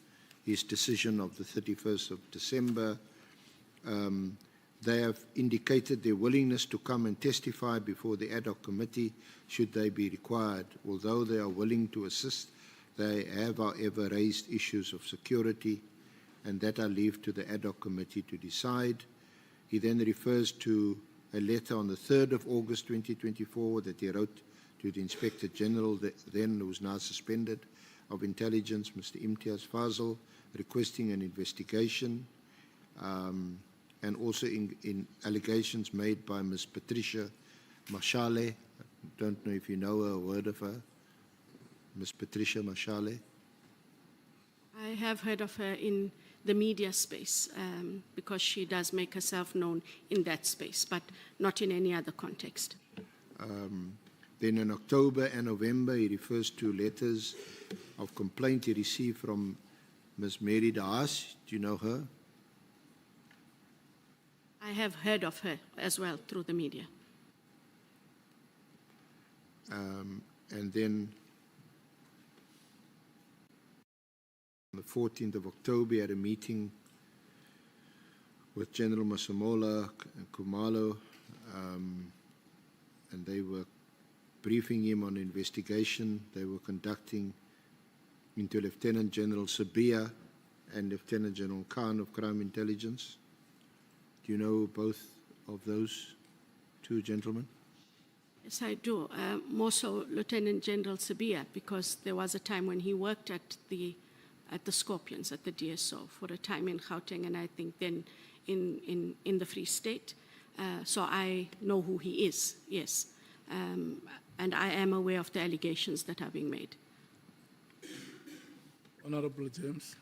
his decision of the 31st of December. They have indicated their willingness to come and testify before the ad hoc committee should they be required. Although they are willing to assist, they have, however, raised issues of security, and that I leave to the ad hoc committee to decide. He then refers to a letter on the 3rd of August 2024 that he wrote to the Inspector General, then who is now suspended, of Intelligence, Mr. Imtiaz Fazal, requesting an investigation, and also in allegations made by Ms. Patricia Mashale. I don't know if you know her or heard of her. Ms. Patricia Mashale. I have heard of her in the media space because she does make herself known in that space, but not in any other context. Then in October and November, he refers to letters of complaint he received from Ms. Mary de Haas. Do you know her? I have heard of her as well through the media. And then on the 14th of October, he had a meeting with General Masemola and Khumalo, and they were briefing him on the investigation they were conducting into Lieutenant General Sabia and Lieutenant General Khan of Crime Intelligence. Do you know both of those two gentlemen? Yes, I do. More so Lieutenant General Sabia, because there was a time when he worked at the Scorpions, at the DSO, for a time in Gauteng, and I think then in the Free State. So I know who he is, yes. And I am aware of the allegations that are being made. Honorable James.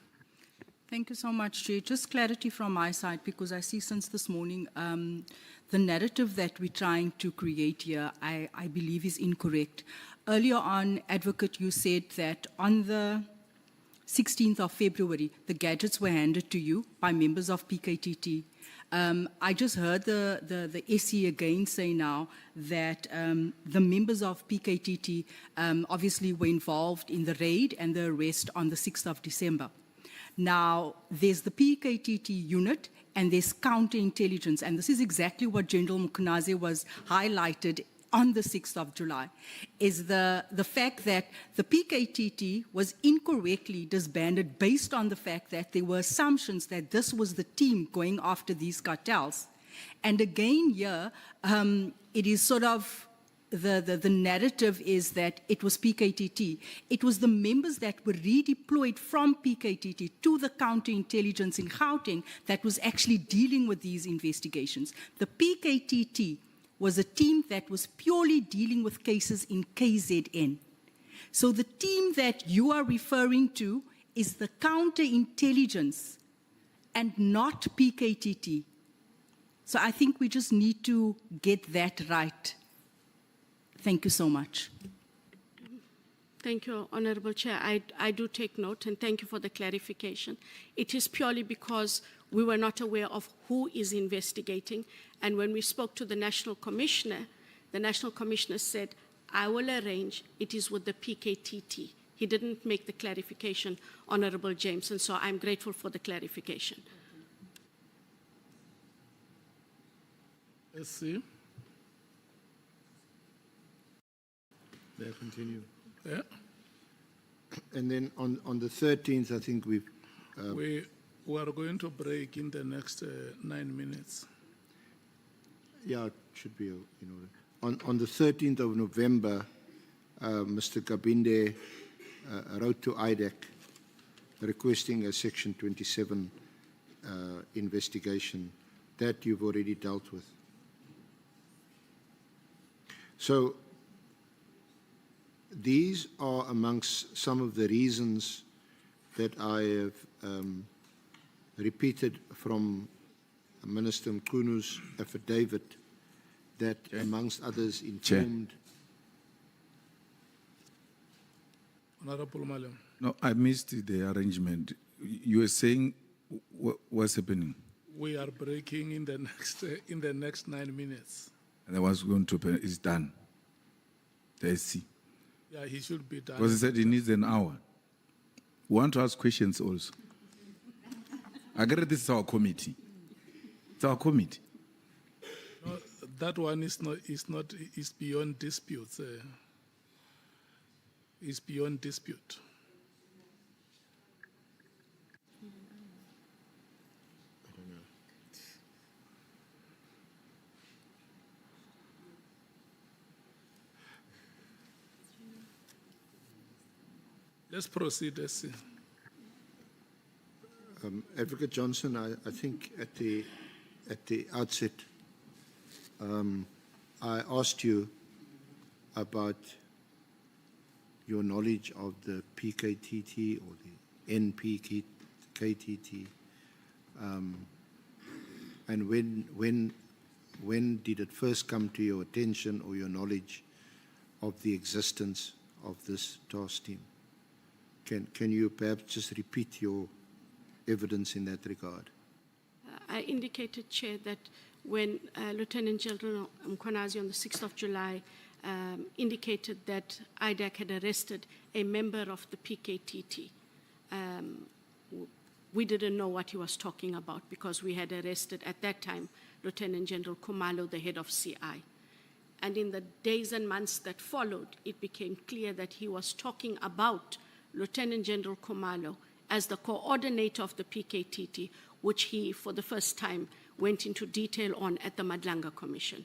Thank you so much, Chair. Just clarity from my side, because I see since this morning the narrative that we're trying to create here, I believe is incorrect. Earlier on, Advocate, you said that on the 16th of February, the gadgets were handed to you by members of PKTT. I just heard the SC again say now that the members of PKTT obviously were involved in the raid and the arrest on the 6th of December. Now, there's the PKTT unit and there's counterintelligence, and this is exactly what General Mkhwanazi was highlighted on the 6th of July, is the fact that the PKTT was incorrectly disbanded based on the fact that there were assumptions that this was the team going after these cartels. And again here, it is sort of, the narrative is that it was PKTT. It was the members that were redeployed from PKTT to the counterintelligence in Gauteng that was actually dealing with these investigations. The PKTT was a team that was purely dealing with cases in KZN. So the team that you are referring to is the counterintelligence and not PKTT. So I think we just need to get that right. Thank you so much. Thank you, Honorable Chair. I do take note, and thank you for the clarification. It is purely because we were not aware of who is investigating, and when we spoke to the National Commissioner said, I will arrange, it is with the PKTT. He didn't make the clarification, Honorable James, and so I'm grateful for the clarification. Let's see. May I continue? Yeah. And then on the 13th, I think We are going to break in the next 9 minutes. yeah, it should be in order. On the 13th of November, Mr. Kabinde wrote to IDEC requesting a Section 27 investigation that you've already dealt with. So these are amongst some of the reasons that I have repeated from Minister Mkhwanazi's affidavit that, amongst others, informed. Honorable Malem. No, I missed the arrangement. You were saying what's happening? We are breaking in the next 9 minutes. And I was going to open, it's done. Let's see. Yeah, he should be done. Because he said he needs an hour. We want to ask questions also. I get this is our committee. It's our committee. No, that one is beyond disputes. It's beyond dispute. Let's proceed. Let's see. Advocate Johnson, I think at the outset, I asked you about your knowledge of the PKTT or the NPKTT, and when did it first come to your attention or your knowledge of the existence of this task team? Can you perhaps just repeat your evidence in that regard? I indicated, Chair, that when Lieutenant General Mkhwanazi on the 6th of July indicated that IDAC had arrested a member of the PKTT, we didn't know what he was talking about because we had arrested at that time Lieutenant General Khumalo, the head of CI. And in the days and months that followed, it became clear that he was talking about Lieutenant General Khumalo as the coordinator of the PKTT, which he, for the first time, went into detail on at the Madlanga Commission.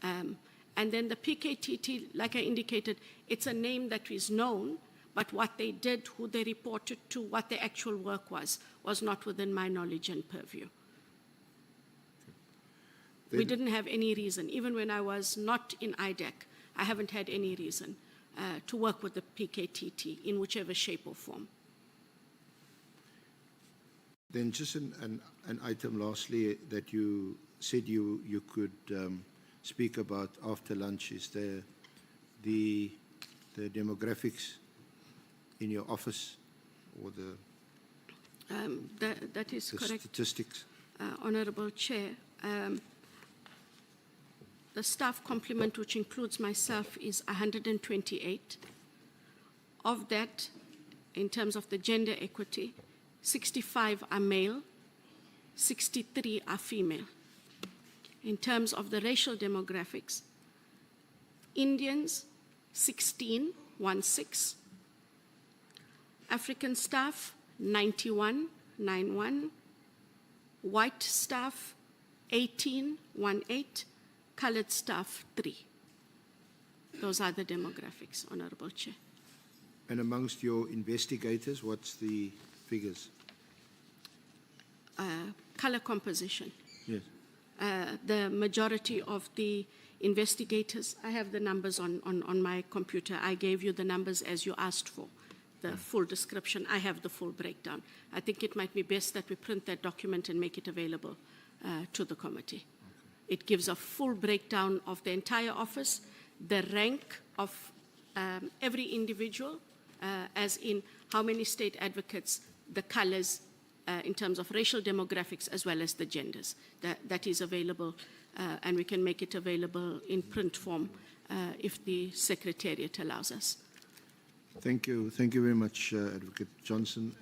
And then the PKTT, like I indicated, it's a name that is known, but what they did, who they reported to, what their actual work was not within my knowledge and purview. We didn't have any reason, even when I was not in IDEC, I haven't had any reason to work with the PKTT in whichever shape or form. Then just an item lastly that you said you could speak about after lunch is the demographics in your office or That is the correct, statistics. Honorable Chair. The staff complement, which includes myself, is 128. Of that, in terms of the gender equity, 65 are male, 63 are female. In terms of the racial demographics, Indians, 16, 1-6. African staff, 91, 91. White staff, 18, 18. Colored staff, 3. Those are the demographics, Honorable Chair. And amongst your investigators, what's the figures? Color composition. Yes. The majority of the investigators, I have the numbers on my computer. I gave you the numbers as you asked for, the full description. I have the full breakdown. I think it might be best that we print that document and make it available to the committee. It gives a full breakdown of the entire office, the rank of every individual, as in how many state advocates, the colors, in terms of racial demographics, as well as the genders. That is available, and we can make it available in print form if the Secretariat allows us. Thank you. Thank you very much, Advocate Johnson.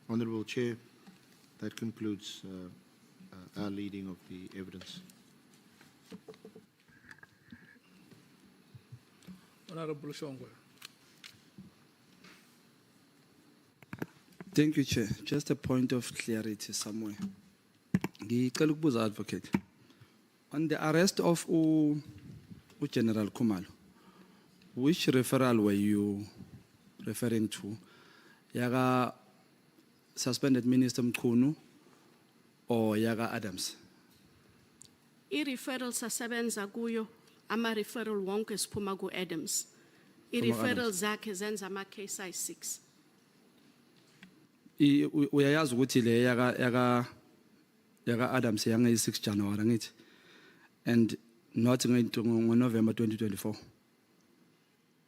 Honourable Chair, that concludes our leading of the evidence. Honorable Shongwe. Thank you, Chair. Just a point of clarity somewhere. Ngicela ukubuza, Advocate. On the arrest of General Khumalo, which referral were you referring to? Yaga suspended Minister Mkhunu or Yaga Adams? I-referral sasebenza kuyo, ama-referral wonke siphuma ku-Adams. I-referral zakhe zenza ama-case ayi-6. Uyayazi ukuthi le yaga Adams yange 6 January ngithi, and not November 2024.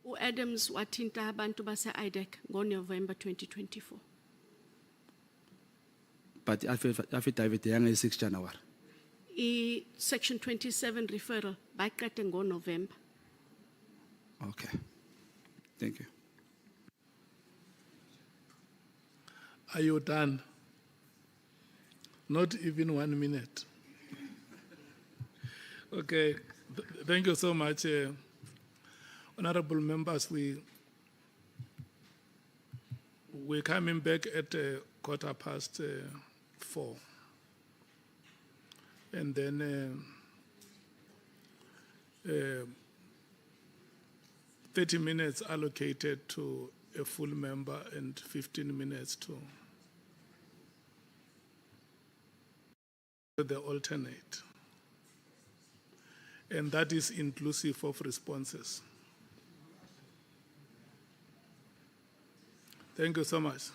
U-Adams wathinta abantu base-IDEC ngo-November 2024. But affidavit yange 6 January. I-Section 27 referral bayiqede ngo-November. Okay. Thank you. Are you done? Not even 1 minute. Okay, thank you so much. Honorable members, we're coming back at 4:15. And then 30 minutes allocated to a full member and 15 minutes to the alternate. And that is inclusive of responses. Thank you so much.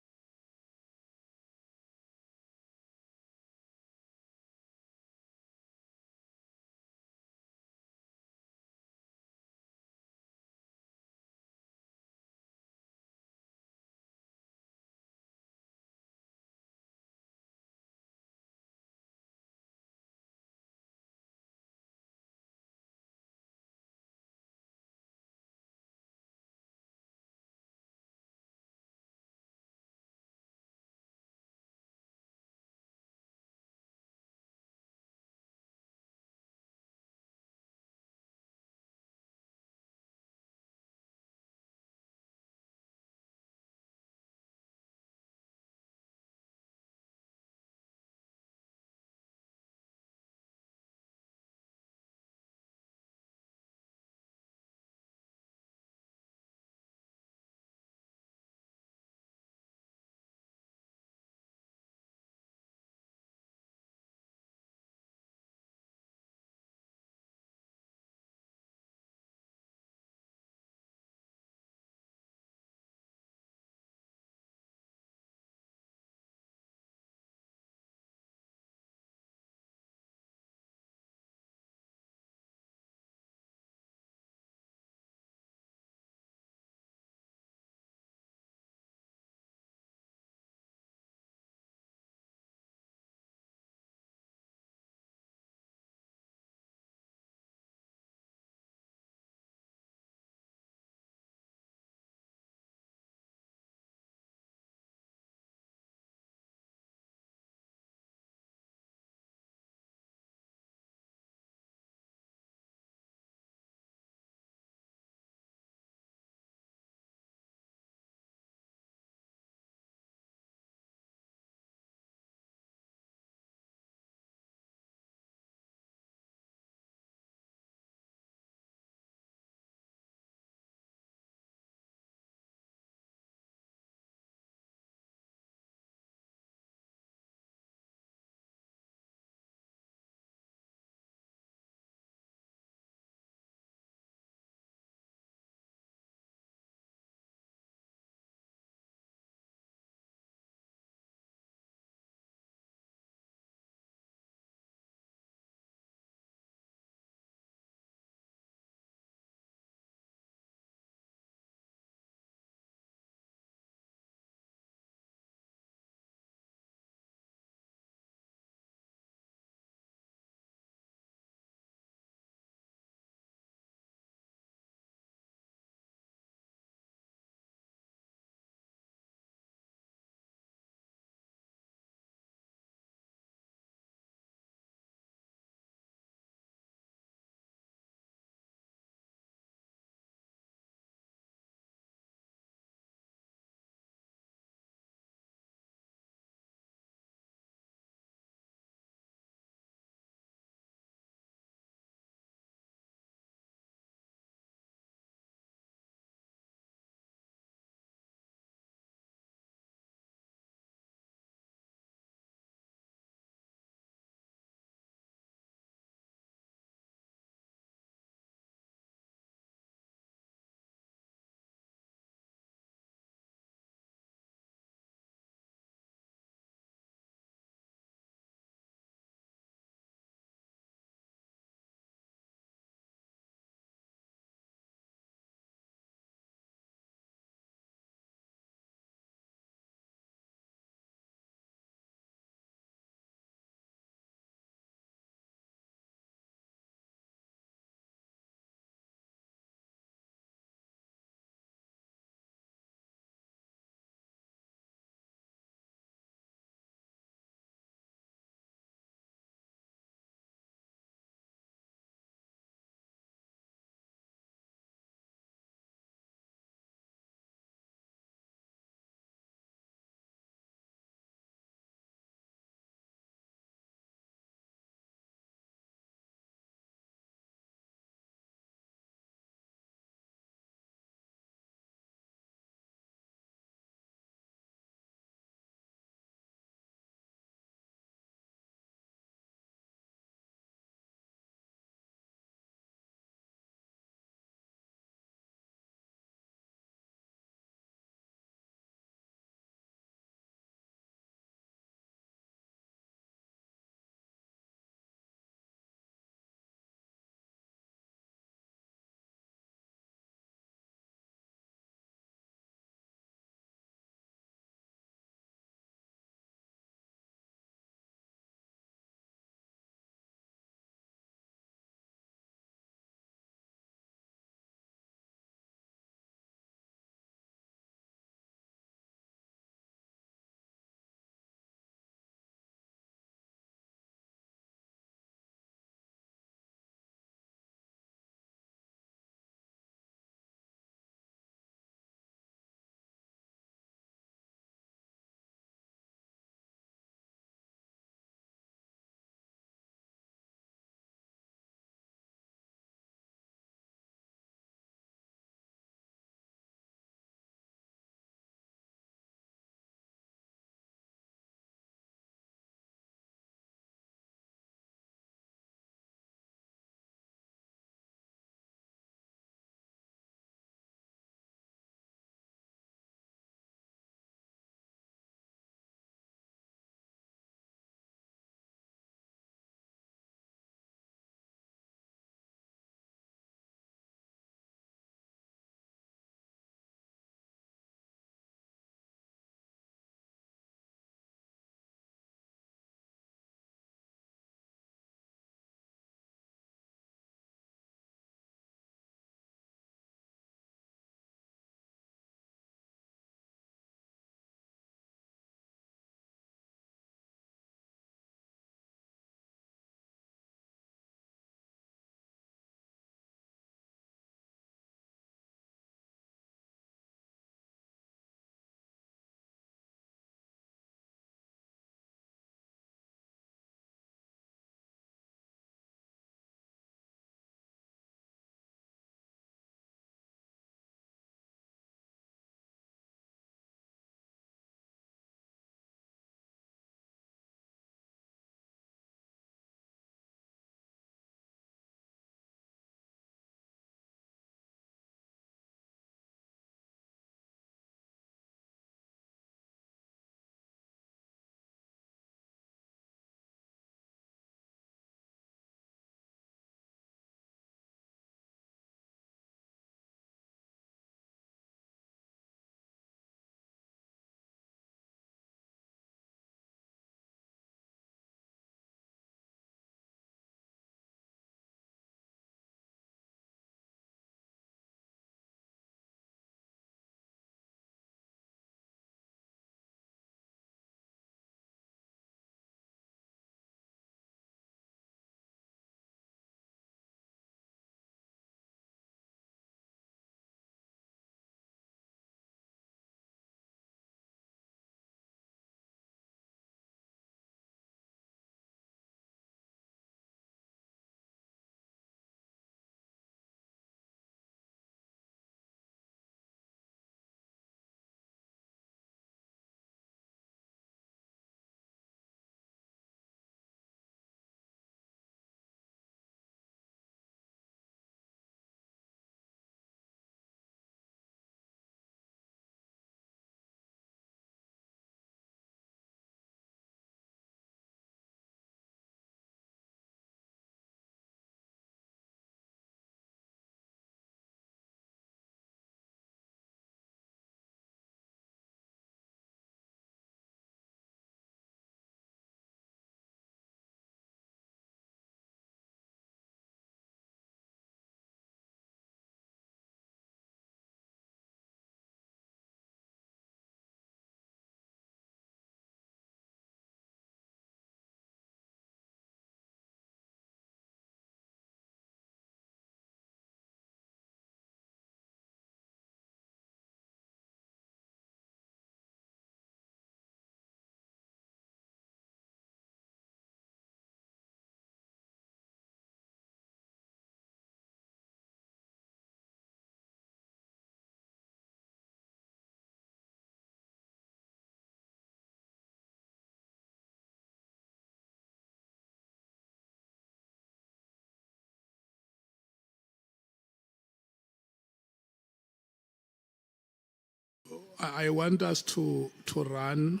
I want us to run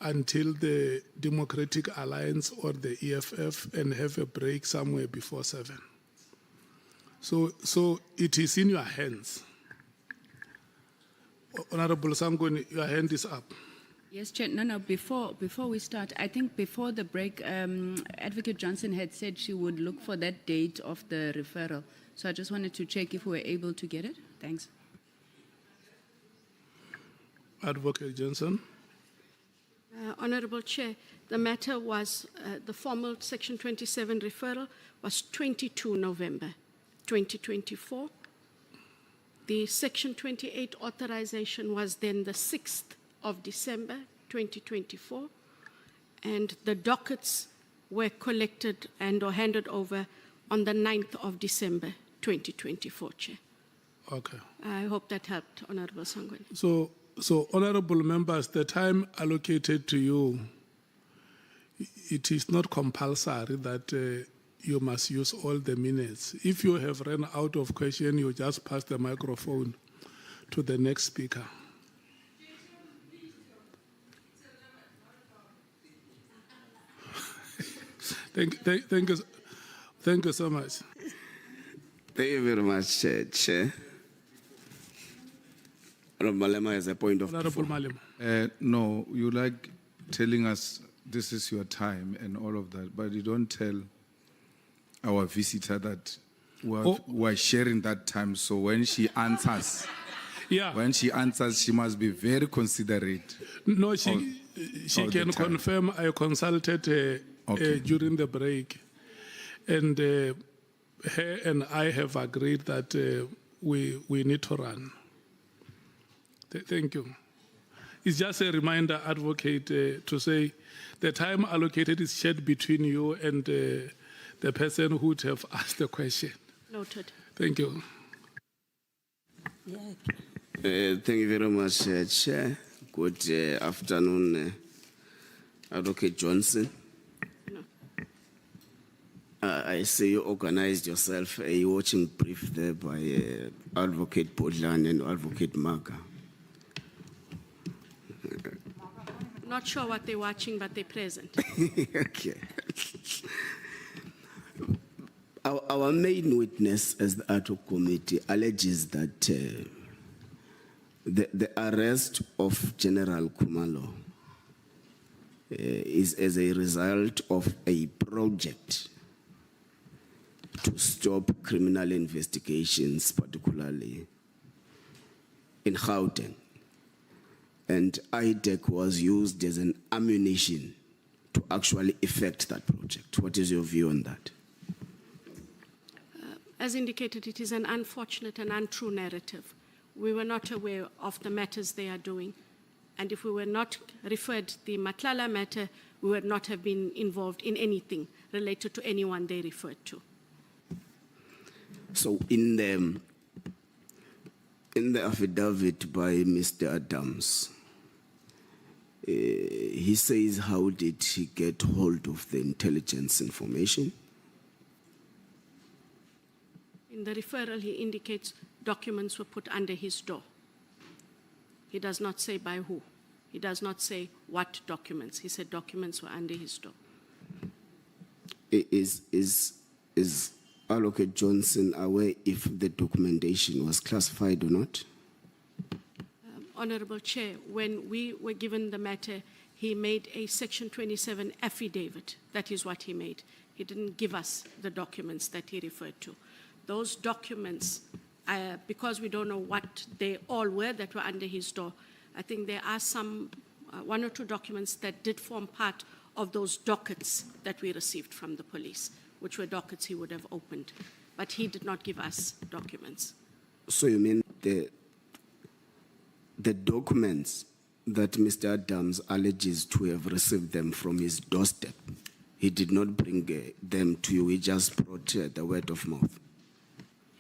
until the Democratic Alliance or the EFF and have a break somewhere before 7. So it is in your hands. Honorable Sangoni, your hand is up. Yes, Chair. No. Before we start, I think before the break, Advocate Johnson had said she would look for that date of the referral. So I just wanted to check if we were able to get it. Thanks. Advocate Johnson. Honorable Chair, the matter was, the formal Section 27 referral was 22 November 2024. The Section 28 authorization was then the 6th of December 2024, and the dockets were collected and or handed over on the 9th of December 2024, Chair. Okay. I hope that helped, Honorable Sangweni. So honorable members, the time allocated to you, it is not compulsory that you must use all the minutes. If you have run out of question, you just pass the microphone to the next speaker. Thank you so much. Thank you very much, Chair. Honorable Malema has a point of Honorable Malema. No, you like telling us this is your time and all of that, but you don't tell our visitor that we're sharing that time. So when she answers, she must be very considerate. No, she can confirm. I consulted her during the break, and her and I have agreed that we need to run. Thank you. It's just a reminder, Advocate, to say the time allocated is shared between you and the person who would have asked the question. Noted. Thank you. Thank you very much, Chair. Good afternoon, Advocate Johnson. No. I see you organized yourself a watching brief there by Advocate Podlan and Advocate Maga. Not sure what they're watching, but they're present. Okay. Our main witness as the ad hoc committee alleges that the arrest of General Khumalo is as a result of a project to stop criminal investigations, particularly in Gauteng. And IDEC was used as an ammunition to actually effect that project. What is your view on that? As indicated, it is an unfortunate and untrue narrative. We were not aware of the matters they are doing. And if we were not referred the Nhlanhla matter, we would not have been involved in anything related to anyone they referred to. So in the affidavit by Mr. Adams, he says, how did he get hold of the intelligence information? In the referral, he indicates documents were put under his door. He does not say by who. He does not say what documents. He said documents were under his door. Is Advocate Johnson aware if the documentation was classified or not? Honorable Chair, when we were given the matter, he made a Section 27 affidavit. That is what he made. He didn't give us the documents that he referred to. Those documents, because we don't know what they all were that were under his door, I think there are some, one or two documents that did form part of those dockets that we received from the police, which were dockets he would have opened. But he did not give us documents. So you mean the documents that Mr. Adams alleges to have received them from his doorstep, he did not bring them to you, he just brought the word of mouth?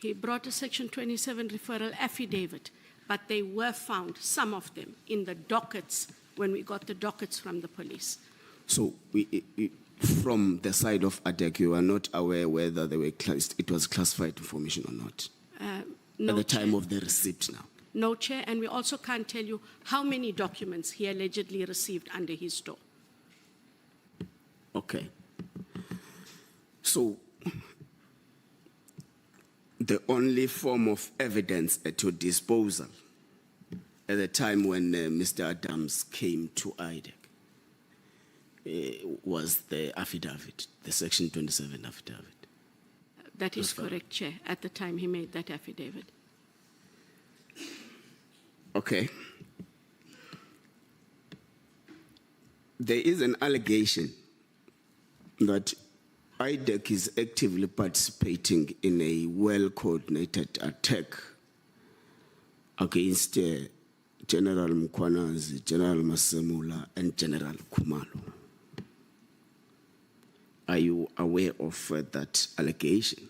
He brought a Section 27 referral affidavit, but they were found, some of them, in the dockets when we got the dockets from the police. So from the side of ADEC, you are not aware whether they were it was classified information or not No, at the time Chair. of the receipt now? No, Chair, and we also can't tell you how many documents he allegedly received under his door. Okay. So, the only form of evidence at your disposal at the time when Mr. Adams came to IDEC was the affidavit, the Section 27 affidavit. That is correct, Chair, at the time he made that affidavit. Okay. There is an allegation that IDEC is actively participating in a well-coordinated attack against General Mkhwanazi, General Masemula, and General Khumalo. Are you aware of that allegation?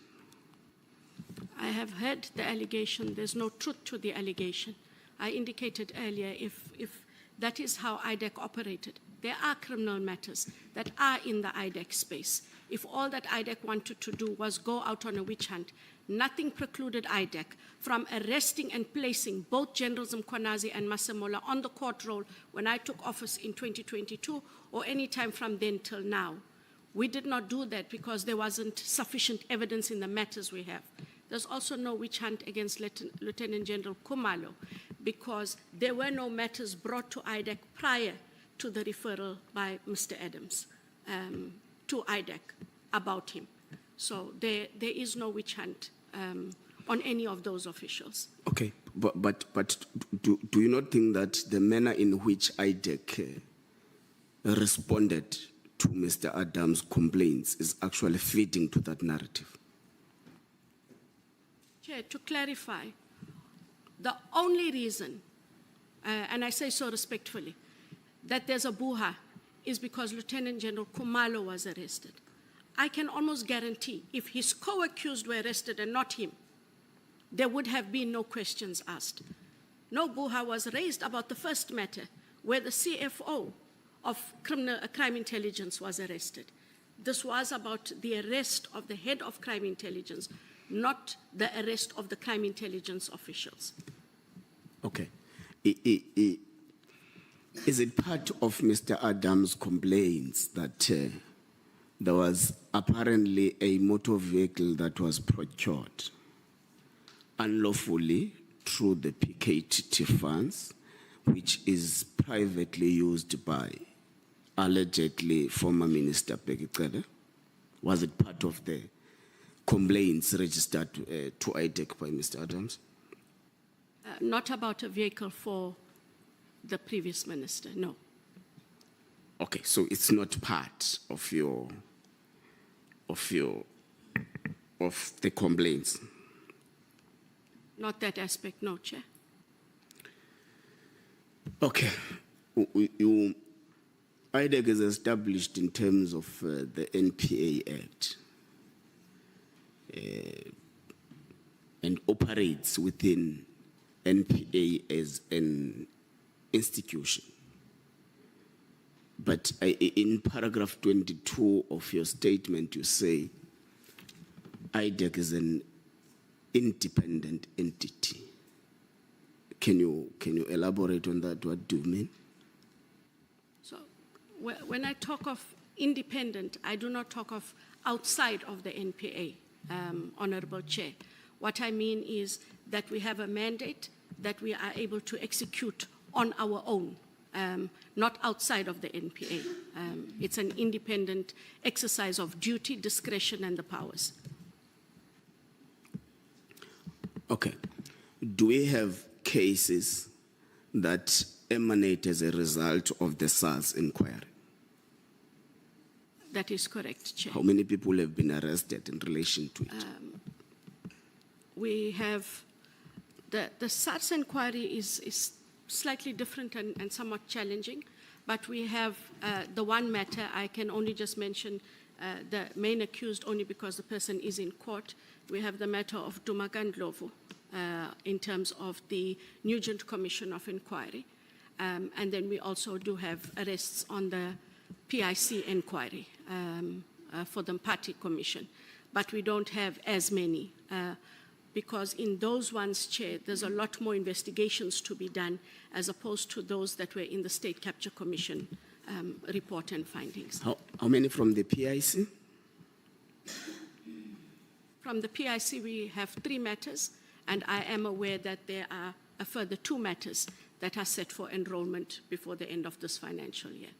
I have heard the allegation. There's no truth to the allegation. I indicated earlier if that is how IDEC operated. There are criminal matters that are in the IDEC space. If all that IDEC wanted to do was go out on a witch hunt, nothing precluded IDEC from arresting and placing both Generals Mkhwanazi and Masemola on the court roll when I took office in 2022 or any time from then till now. We did not do that because there wasn't sufficient evidence in the matters we have. There's also no witch hunt against Lieutenant General Khumalo because there were no matters brought to IDEC prior to the referral by Mr. Adams to IDEC about him. So there is no witch hunt on any of those officials. Okay, but do you not think that the manner in which IDEC responded to Mr. Adams' complaints is actually fitting to that narrative? Chair, to clarify, the only reason, and I say so respectfully, that there's a buha is because Lieutenant General Khumalo was arrested. I can almost guarantee if his co-accused were arrested and not him, there would have been no questions asked. No buha was raised about the first matter where the CFO of crime intelligence was arrested. This was about the arrest of the head of crime intelligence, not the arrest of the crime intelligence officials. Okay. Is it part of Mr. Adams' complaints that there was apparently a motor vehicle that was procured unlawfully through the PKTT funds, which is privately used by allegedly former Minister Pegicele? Was it part of the complaints registered to IDEC by Mr. Adams? Not about a vehicle for the previous minister, no. Okay, so it's not part of the complaints. Not that aspect, no, Chair. Okay, IDEC is established in terms of the NPA Act and operates within NPA as an institution. But in paragraph 22 of your statement, you say IDEC is an independent entity. Can you elaborate on that? What do you mean? So when I talk of independent, I do not talk of outside of the NPA, Honorable Chair. What I mean is that we have a mandate that we are able to execute on our own, not outside of the NPA. It's an independent exercise of duty, discretion, and the powers. Okay. Do we have cases that emanate as a result of the SARS inquiry? That is correct, Chair. How many people have been arrested in relation to it? We have, the SARS inquiry is slightly different and somewhat challenging, but we have the one matter, I can only just mention the main accused only because the person is in court. We have the matter of Dumagan Ndlovu in terms of the Nugent Commission of Inquiry. And then we also do have arrests on the PIC inquiry for the Mpati Commission, but we don't have as many. because in those ones, Chair, there's a lot more investigations to be done as opposed to those that were in the State Capture Commission report and findings. How many from the PIC? From the PIC, we have 3 matters, and I am aware that there are a further 2 matters that are set for enrollment before the end of this financial year.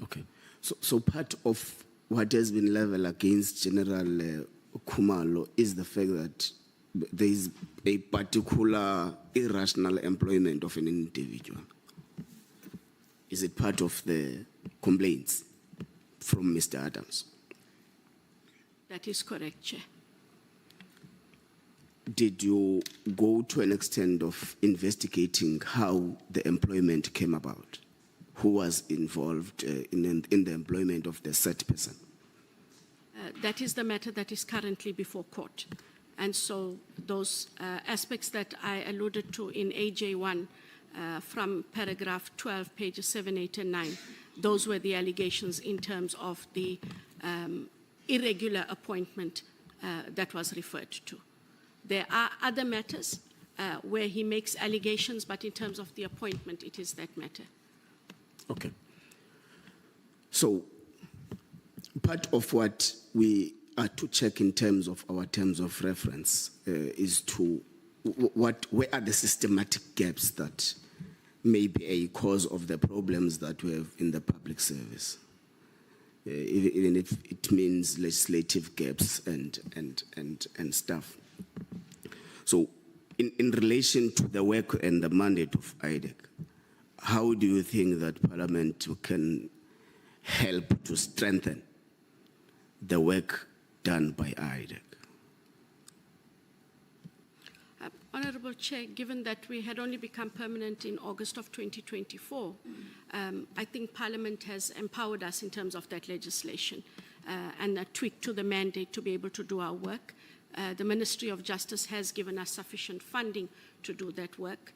Okay. So part of what has been leveled against General Khumalo is the fact that there is a particular irrational employment of an individual. Is it part of the complaints from Mr. Adams? That is correct, Chair. Did you go to an extent of investigating how the employment came about? Who was involved in the employment of the said person? That is the matter that is currently before court. And so those aspects that I alluded to in AJ1 from paragraph 12, pages 7, 8, and 9, those were the allegations in terms of the irregular appointment that was referred to. There are other matters where he makes allegations, but in terms of the appointment, it is that matter. Okay. So part of what we are to check in terms of our terms of reference is to where are the systematic gaps that may be a cause of the problems that we have in the public service, even if it means legislative gaps and stuff. So in relation to the work and the mandate of IDEC, how do you think that Parliament can help to strengthen the work done by IDEC? Honourable Chair, given that we had only become permanent in August of 2024, I think Parliament has empowered us in terms of that legislation and a tweak to the mandate to be able to do our work. The Ministry of Justice has given us sufficient funding to do that work.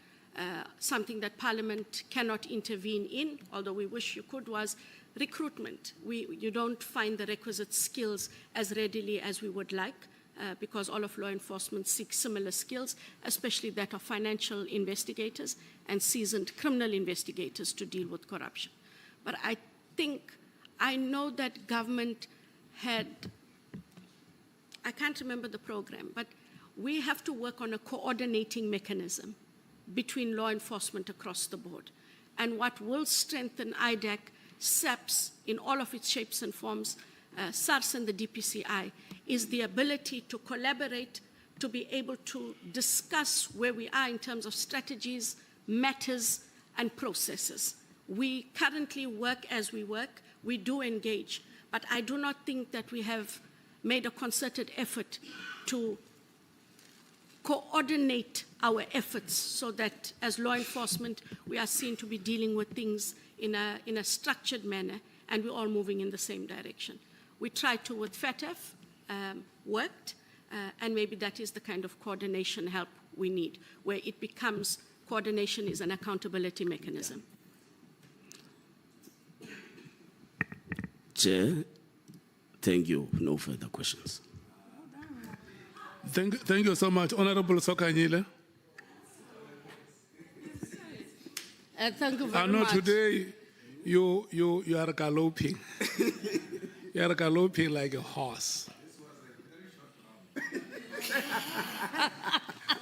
Something that Parliament cannot intervene in, although we wish you could, was recruitment. You don't find the requisite skills as readily as we would like because all of law enforcement seeks similar skills, especially that of financial investigators and seasoned criminal investigators to deal with corruption. But I know that government had, I can't remember the program, but we have to work on a coordinating mechanism between law enforcement across the board. And what will strengthen IDEC, SAPS in all of its shapes and forms, SARS and the DPCI, is the ability to collaborate, to be able to discuss where we are in terms of strategies, matters, and processes. We currently work as we work. We do engage. But I do not think that we have made a concerted effort to coordinate our efforts so that as law enforcement, we are seen to be dealing with things in a structured manner and we're all moving in the same direction. We tried to with FATF, worked, and maybe that is the kind of coordination help we need, where it becomes coordination is an accountability mechanism. Chair, thank you. No further questions. Thank you so much, Honourable Sokanyile. Thank you very I know much. today you are galloping. You are galloping like a horse.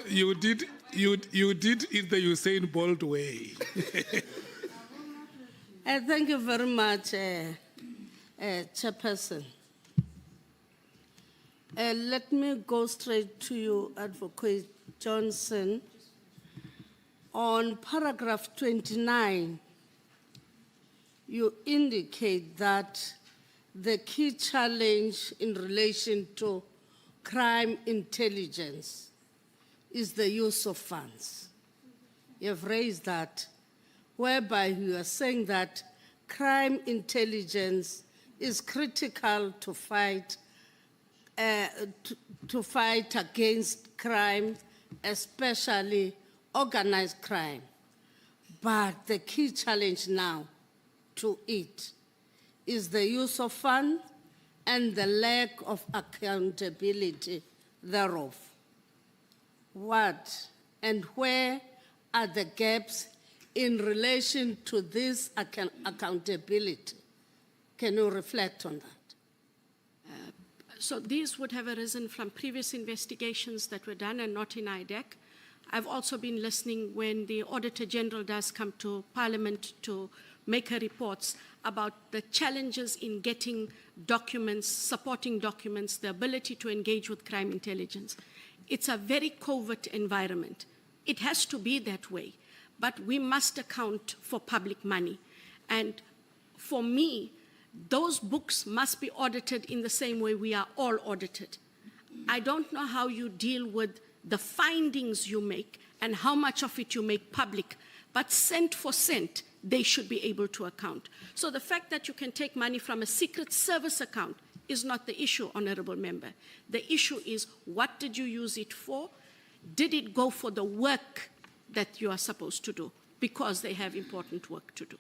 You did it the Usain Bolt way. Thank you very much, Chairperson. Let me go straight to you, Advocate Johnson. On paragraph 29, you indicate that the key challenge in relation to crime intelligence is the use of funds. You have raised that, whereby you are saying that crime intelligence is critical to fight against crime, especially organized crime. But the key challenge now to it is the use of funds and the lack of accountability thereof. what and where are the gaps in relation to this accountability? Can you reflect on that? So these would have arisen from previous investigations that were done and not in IDEC. I've also been listening when the Auditor General does come to Parliament to make her reports about the challenges in getting documents, supporting documents, the ability to engage with crime intelligence. It's a very covert environment. It has to be that way, but we must account for public money. And for me, those books must be audited in the same way we are all audited. I don't know how you deal with the findings you make and how much of it you make public, but cent for cent, they should be able to account. So the fact that you can take money from a Secret Service account is not the issue, Honorable Member. The issue is, what did you use it for? Did it go for the work that you are supposed to do? Because they have important work to do.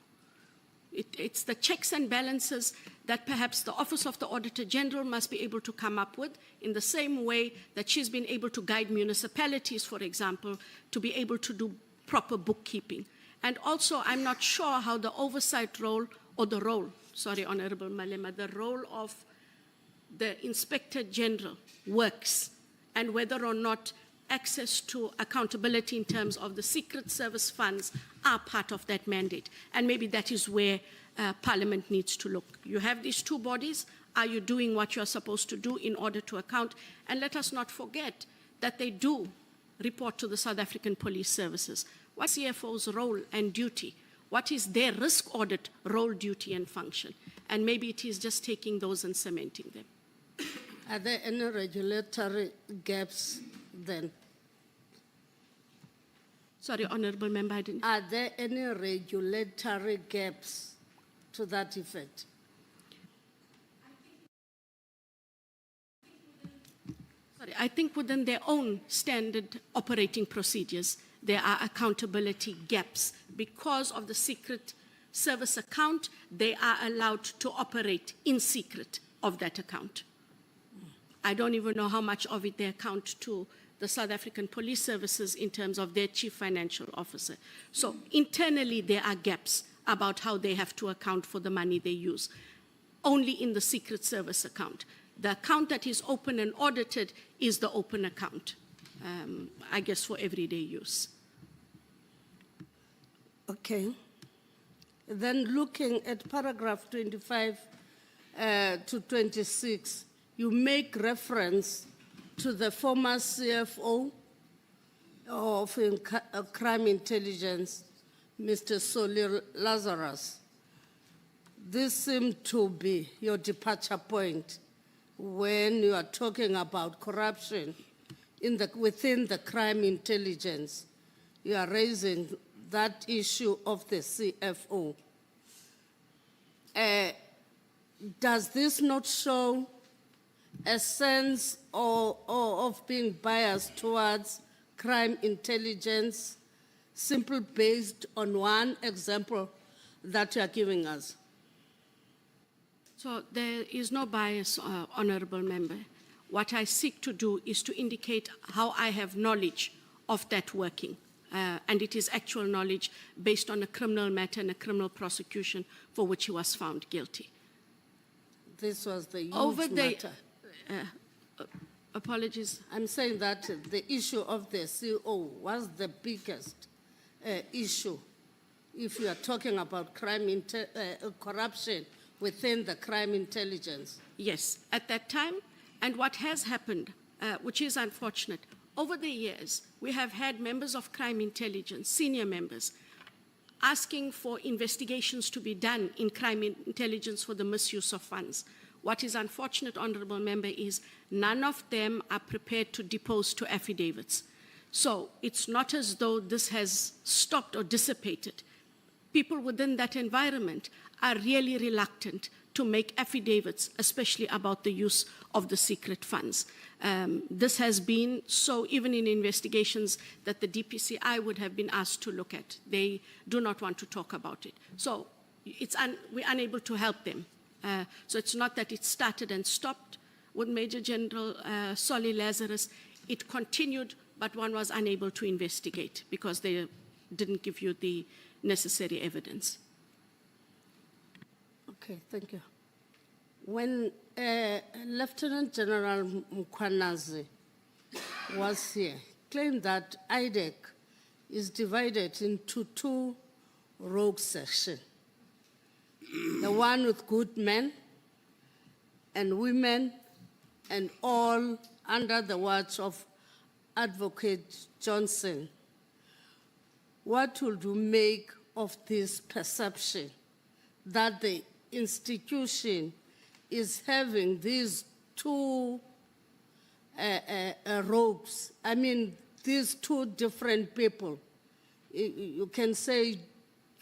It's the checks and balances that perhaps the Office of the Auditor General must be able to come up with, in the same way that she's been able to guide municipalities, for example, to be able to do proper bookkeeping. And also, I'm not sure how the oversight role, or the role, sorry, Honorable Malema, the role of the Inspector General works, and whether or not access to accountability in terms of the Secret Service funds are part of that mandate. And maybe that is where Parliament needs to look. You have these two bodies. Are you doing what you are supposed to do in order to account? And let us not forget that they do report to the South African Police Services. What's CFO's role and duty? What is their risk audit role, duty, and function? And maybe it is just taking those and cementing them. Are there any regulatory gaps then? Sorry, Honourable Member, I didn't. Are there any regulatory gaps to that effect? Sorry, I think within their own standard operating procedures, there are accountability gaps. Because of the Secret Service account, they are allowed to operate in secret of that account. I don't even know how much of it they account to the South African Police Services in terms of their chief financial officer. So internally, there are gaps about how they have to account for the money they use, only in the Secret Service account. The account that is open and audited is the open account, I guess, for everyday use. Okay. Then looking at paragraph 25 to 26, you make reference to the former CFO of Crime Intelligence, Mr. Solir Lazarus. This seemed to be your departure point when you are talking about corruption within the crime intelligence. You are raising that issue of the CFO. Does this not show a sense of being biased towards crime intelligence, simply based on one example that you are giving us? So there is no bias, Honourable Member. What I seek to do is to indicate how I have knowledge of that working. And it is actual knowledge based on a criminal matter and a criminal prosecution for which he was found guilty. This was the huge matter. Apologies. I'm saying that the issue of the CEO was the biggest issue if you are talking about corruption within the crime intelligence. Yes, at that time. And what has happened, which is unfortunate, over the years, we have had members of crime intelligence, senior members, asking for investigations to be done in crime intelligence for the misuse of funds. What is unfortunate, Honourable Member, is none of them are prepared to depose to affidavits. So it's not as though this has stopped or dissipated. People within that environment are really reluctant to make affidavits, especially about the use of the secret funds. This has been so even in investigations that the DPCI would have been asked to look at. They do not want to talk about it. So we're unable to help them. So it's not that it started and stopped with Major General Solly Lazarus. It continued but one was unable to investigate because they didn't give you the necessary evidence. Okay, thank you. When Lieutenant General Mkhwanazi was here, claimed that IDEC is divided into two rogue sections. The one with good men and women and all under the watch of Advocate Johnson. What would you make of this perception that the institution is having these two rogues? I mean, these two different people. You can say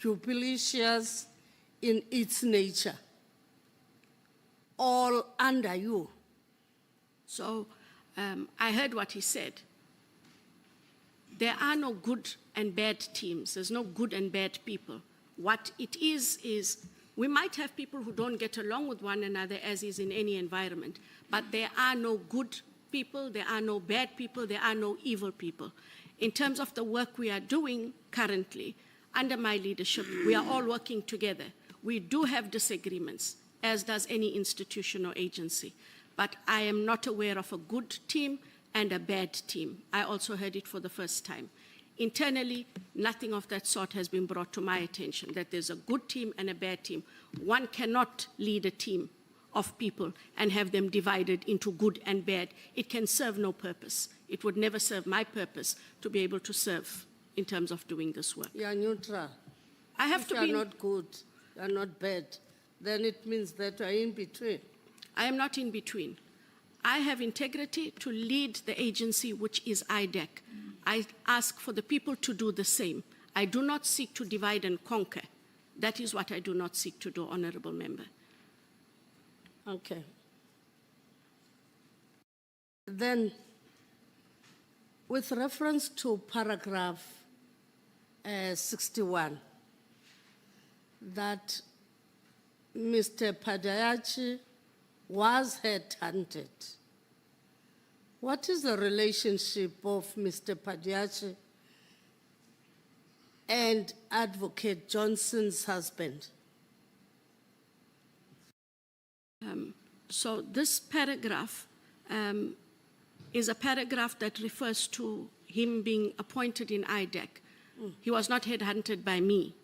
duplicitous in its nature, all under you. So I heard what he said. There are no good and bad teams. There's no good and bad people. What it is we might have people who don't get along with one another, as is in any environment, but there are no good people, there are no bad people, there are no evil people. In terms of the work we are doing currently, under my leadership, we are all working together. We do have disagreements, as does any institution or agency, but I am not aware of a good team and a bad team. I also heard it for the first time. Internally, nothing of that sort has been brought to my attention, that there's a good team and a bad team. One cannot lead a team of people and have them divided into good and bad. It can serve no purpose. It would never serve my purpose to be able to serve in terms of doing this work. You are neutral. I have If to you are be. not good, you are not bad, then it means that you are in between. I am not in between. I have integrity to lead the agency, which is IDEC. I ask for the people to do the same. I do not seek to divide and conquer. That is what I do not seek to do, Honorable Member. Okay. Then, with reference to paragraph 61, that Mr. Padiachi was headhunted. What is the relationship of Mr. Padiachi and Advocate Johnson's husband? So this paragraph is a paragraph that refers to him being appointed in IDEC. He was not headhunted by me.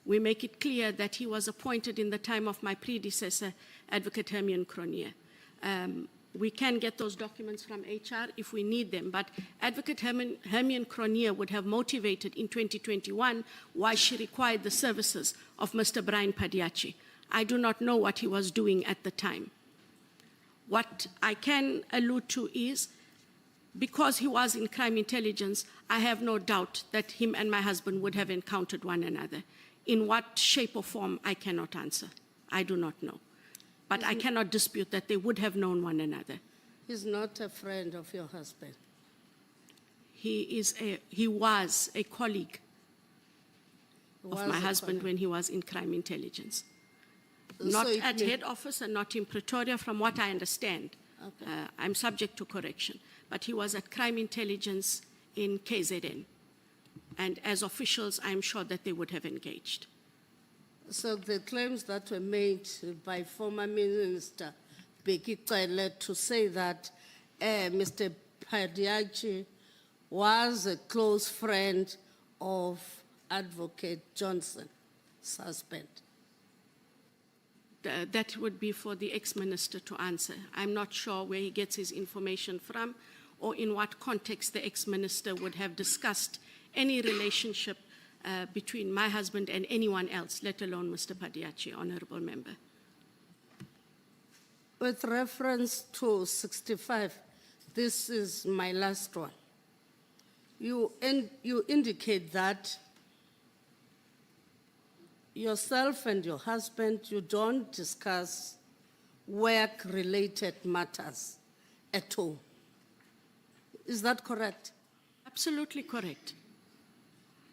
We make it clear that he was appointed in the time of my predecessor, Advocate Nhlanhla Mkhwanazi. We can get those documents from HR if we need them, but Advocate Nhlanhla Mkhwanazi would have motivated in 2021 why she required the services of Mr. Brian Padiachi. I do not know what he was doing at the time. What I can allude to is, because he was in crime intelligence, I have no doubt that him and my husband would have encountered one another. In what shape or form, I cannot answer. I do not know. But I cannot dispute that they would have known one another. He's not a friend of your husband. He was a colleague of my husband when he was in crime intelligence. Not at head office and not in Pretoria, from what I understand. Okay. I'm subject to correction. But he was at crime intelligence in KZN. And as officials, I'm sure that they would have engaged. So the claims that were made by former Minister Bheki Cele to say that Mr. Padiachi was a close friend of Advocate Johnson's husband. That would be for the ex-minister to answer. I'm not sure where he gets his information from or in what context the ex-minister would have discussed any relationship between my husband and anyone else, let alone Mr. Padiachi, Honorable Member. With reference to 65, this is my last one. You indicate that yourself and your husband, you don't discuss work-related matters at all. Is that correct? Absolutely correct.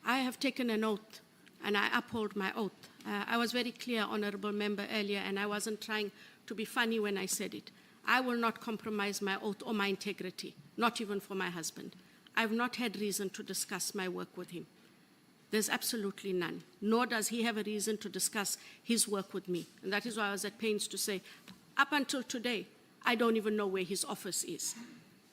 I have taken an oath, and I uphold my oath. I was very clear, Honorable Member, earlier, and I wasn't trying to be funny when I said it. I will not compromise my oath or my integrity, not even for my husband. I've not had reason to discuss my work with him. There's absolutely none, nor does he have a reason to discuss his work with me. And that is why I was at pains to say, up until today, I don't even know where his office is.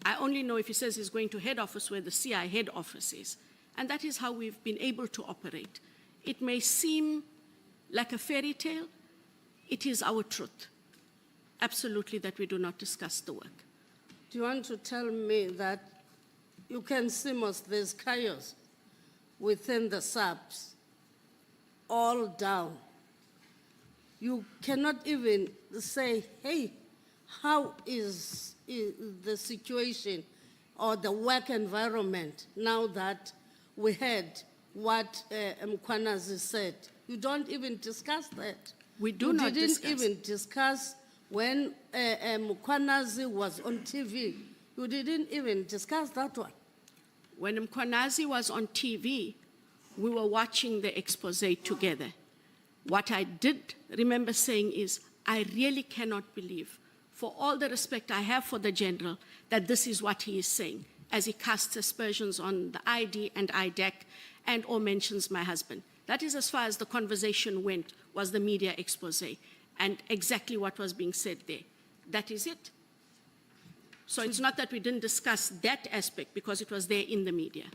I only know if he says he's going to head office where the CI head office is. And that is how we've been able to operate. It may seem like a fairy tale. It is our truth. Absolutely that we do not discuss the work. Do you want to tell me that you can see there's chaos within the subs, all down? You cannot even say, hey, how is the situation or the work environment now that we heard what Mkhwanazi said? You don't even discuss that. We do not discuss. You didn't even discuss when Mkhwanazi was on TV. You didn't even discuss that one. When Mkhwanazi was on TV, we were watching the expose together. What I did remember saying is, I really cannot believe, for all the respect I have for the general, that this is what he is saying, as he casts aspersions on the ID and IDEC and or mentions my husband. That is as far as the conversation went, was the media expose, and exactly what was being said there. That is it. So it's not that we didn't discuss that aspect, because it was there in the media,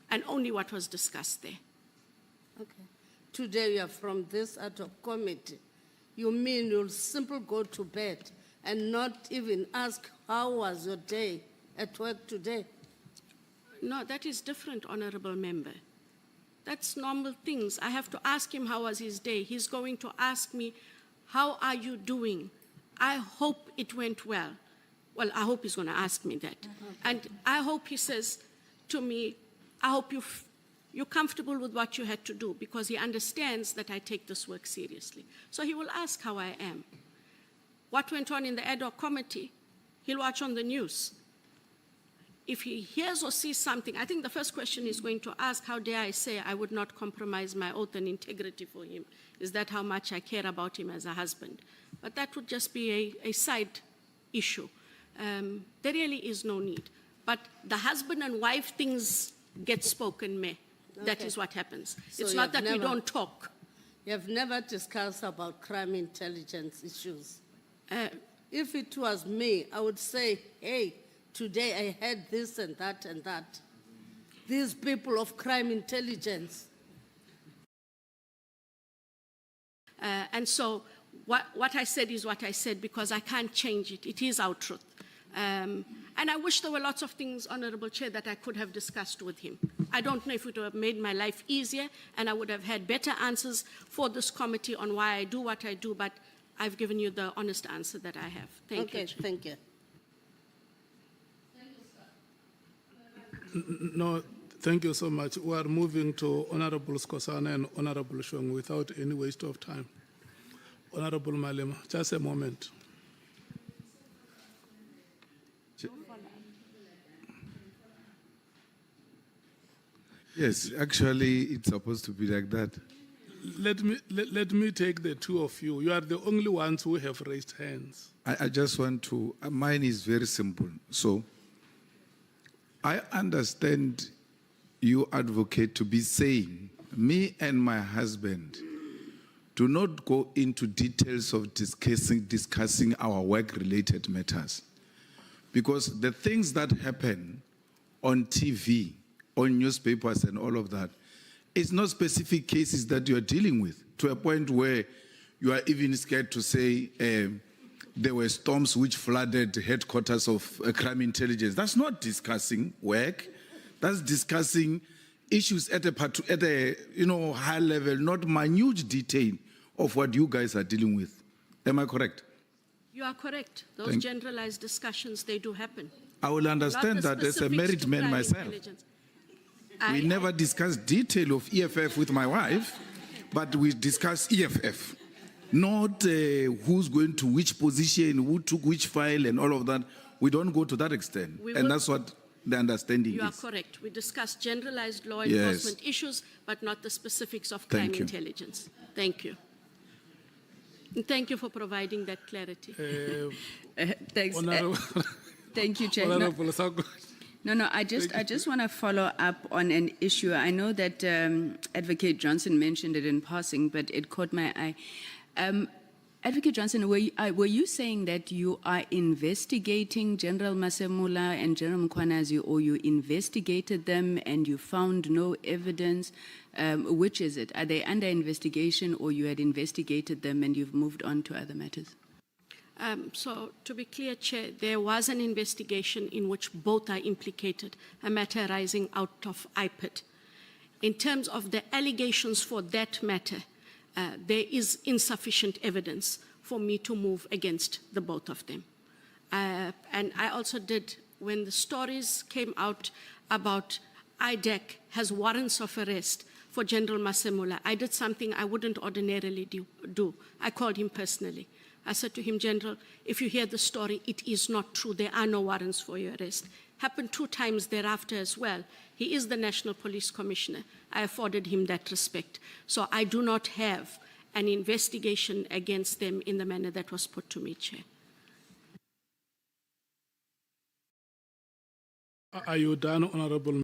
and only what was discussed there. Okay. Today you are from this ad hoc committee. You mean you'll simply go to bed and not even ask how was your day at work today? No, that is different, Honorable Member. That's normal things. I have to ask him how was his day. He's going to ask me, how are you doing? I hope it went well. Well, I hope he's going to ask me that. And I hope he says to me, I hope you're comfortable with what you had to do, because he understands that I take this work seriously. So he will ask how I am. What went on in the ad hoc committee, he'll watch on the news. If he hears or sees something, I think the first question he's going to ask, how dare I say I would not compromise my oath and integrity for him? Is that how much I care about him as a husband? But that would just be a side issue. There really is no need. But the husband and wife things get spoken, me. That is what happens. So it's not that we don't talk. You have never discussed about crime intelligence issues. If it was me, I would say, hey, today I had this and that and that. These people of crime intelligence. And so what I said is what I said, because I can't change it. It is our truth. And I wish there were lots of things, Honorable Chair, that I could have discussed with him. I don't know if it would have made my life easier, and I would have had better answers for this committee on why I do what I do, but I've given you the honest answer that I have. Thank you. Okay, thank you. No, thank you so much. We are moving to Honorable Skosana and Honorable Shong without any waste of time. Honorable Malema, just a moment. Yes, actually, it's supposed to be like that. Let me take the two of you. You are the only ones who have raised hands. I just want to, mine is very simple. So, I understand you advocate to be saying, me and my husband do not go into details of discussing our work-related matters. Because the things that happen on TV, on newspapers and all of that, it's not specific cases that you're dealing with, to a point where you are even scared to say there were storms which flooded headquarters of crime intelligence. That's not discussing work. That's discussing issues at a high level, not minute detail of what you guys are dealing with. Am I correct? You are correct. Those generalized discussions, they do happen. I will understand that as a married man myself. We never discuss detail of EFF with my wife, but we discuss EFF, not who's going to which position, who took which file, and all of that. We don't go to that extent, and that's what the understanding is. You are correct. We discuss generalized law enforcement issues, but not the specifics of crime intelligence. Thank you. And thank you for providing that clarity. Thanks. Honorable, Thank you, Chair. Honorable No, I just want to follow up on an issue. I know that Advocate Johnson mentioned it in passing, but it caught my eye. Advocate Johnson, were you saying that you are investigating General Masemula and General Mkhwanazi, or you investigated them and you found no evidence? Which is it? Are they under investigation, or you had investigated them and you've moved on to other matters? So, to be clear, Chair, there was an investigation in which both are implicated, a matter arising out of IPID. In terms of the allegations for that matter, there is insufficient evidence for me to move against the both of them. And I also did, when the stories came out about IDEC has warrants of arrest for General Masemula, I did something I wouldn't ordinarily do. I called him personally. I said to him, General, if you hear the story, it is not true. There are no warrants for your arrest. Happened 2 times thereafter as well. He is the National Police Commissioner. I afforded him that respect. So I do not have an investigation against them in the manner that was put to me, Chair. Are you done, Honorable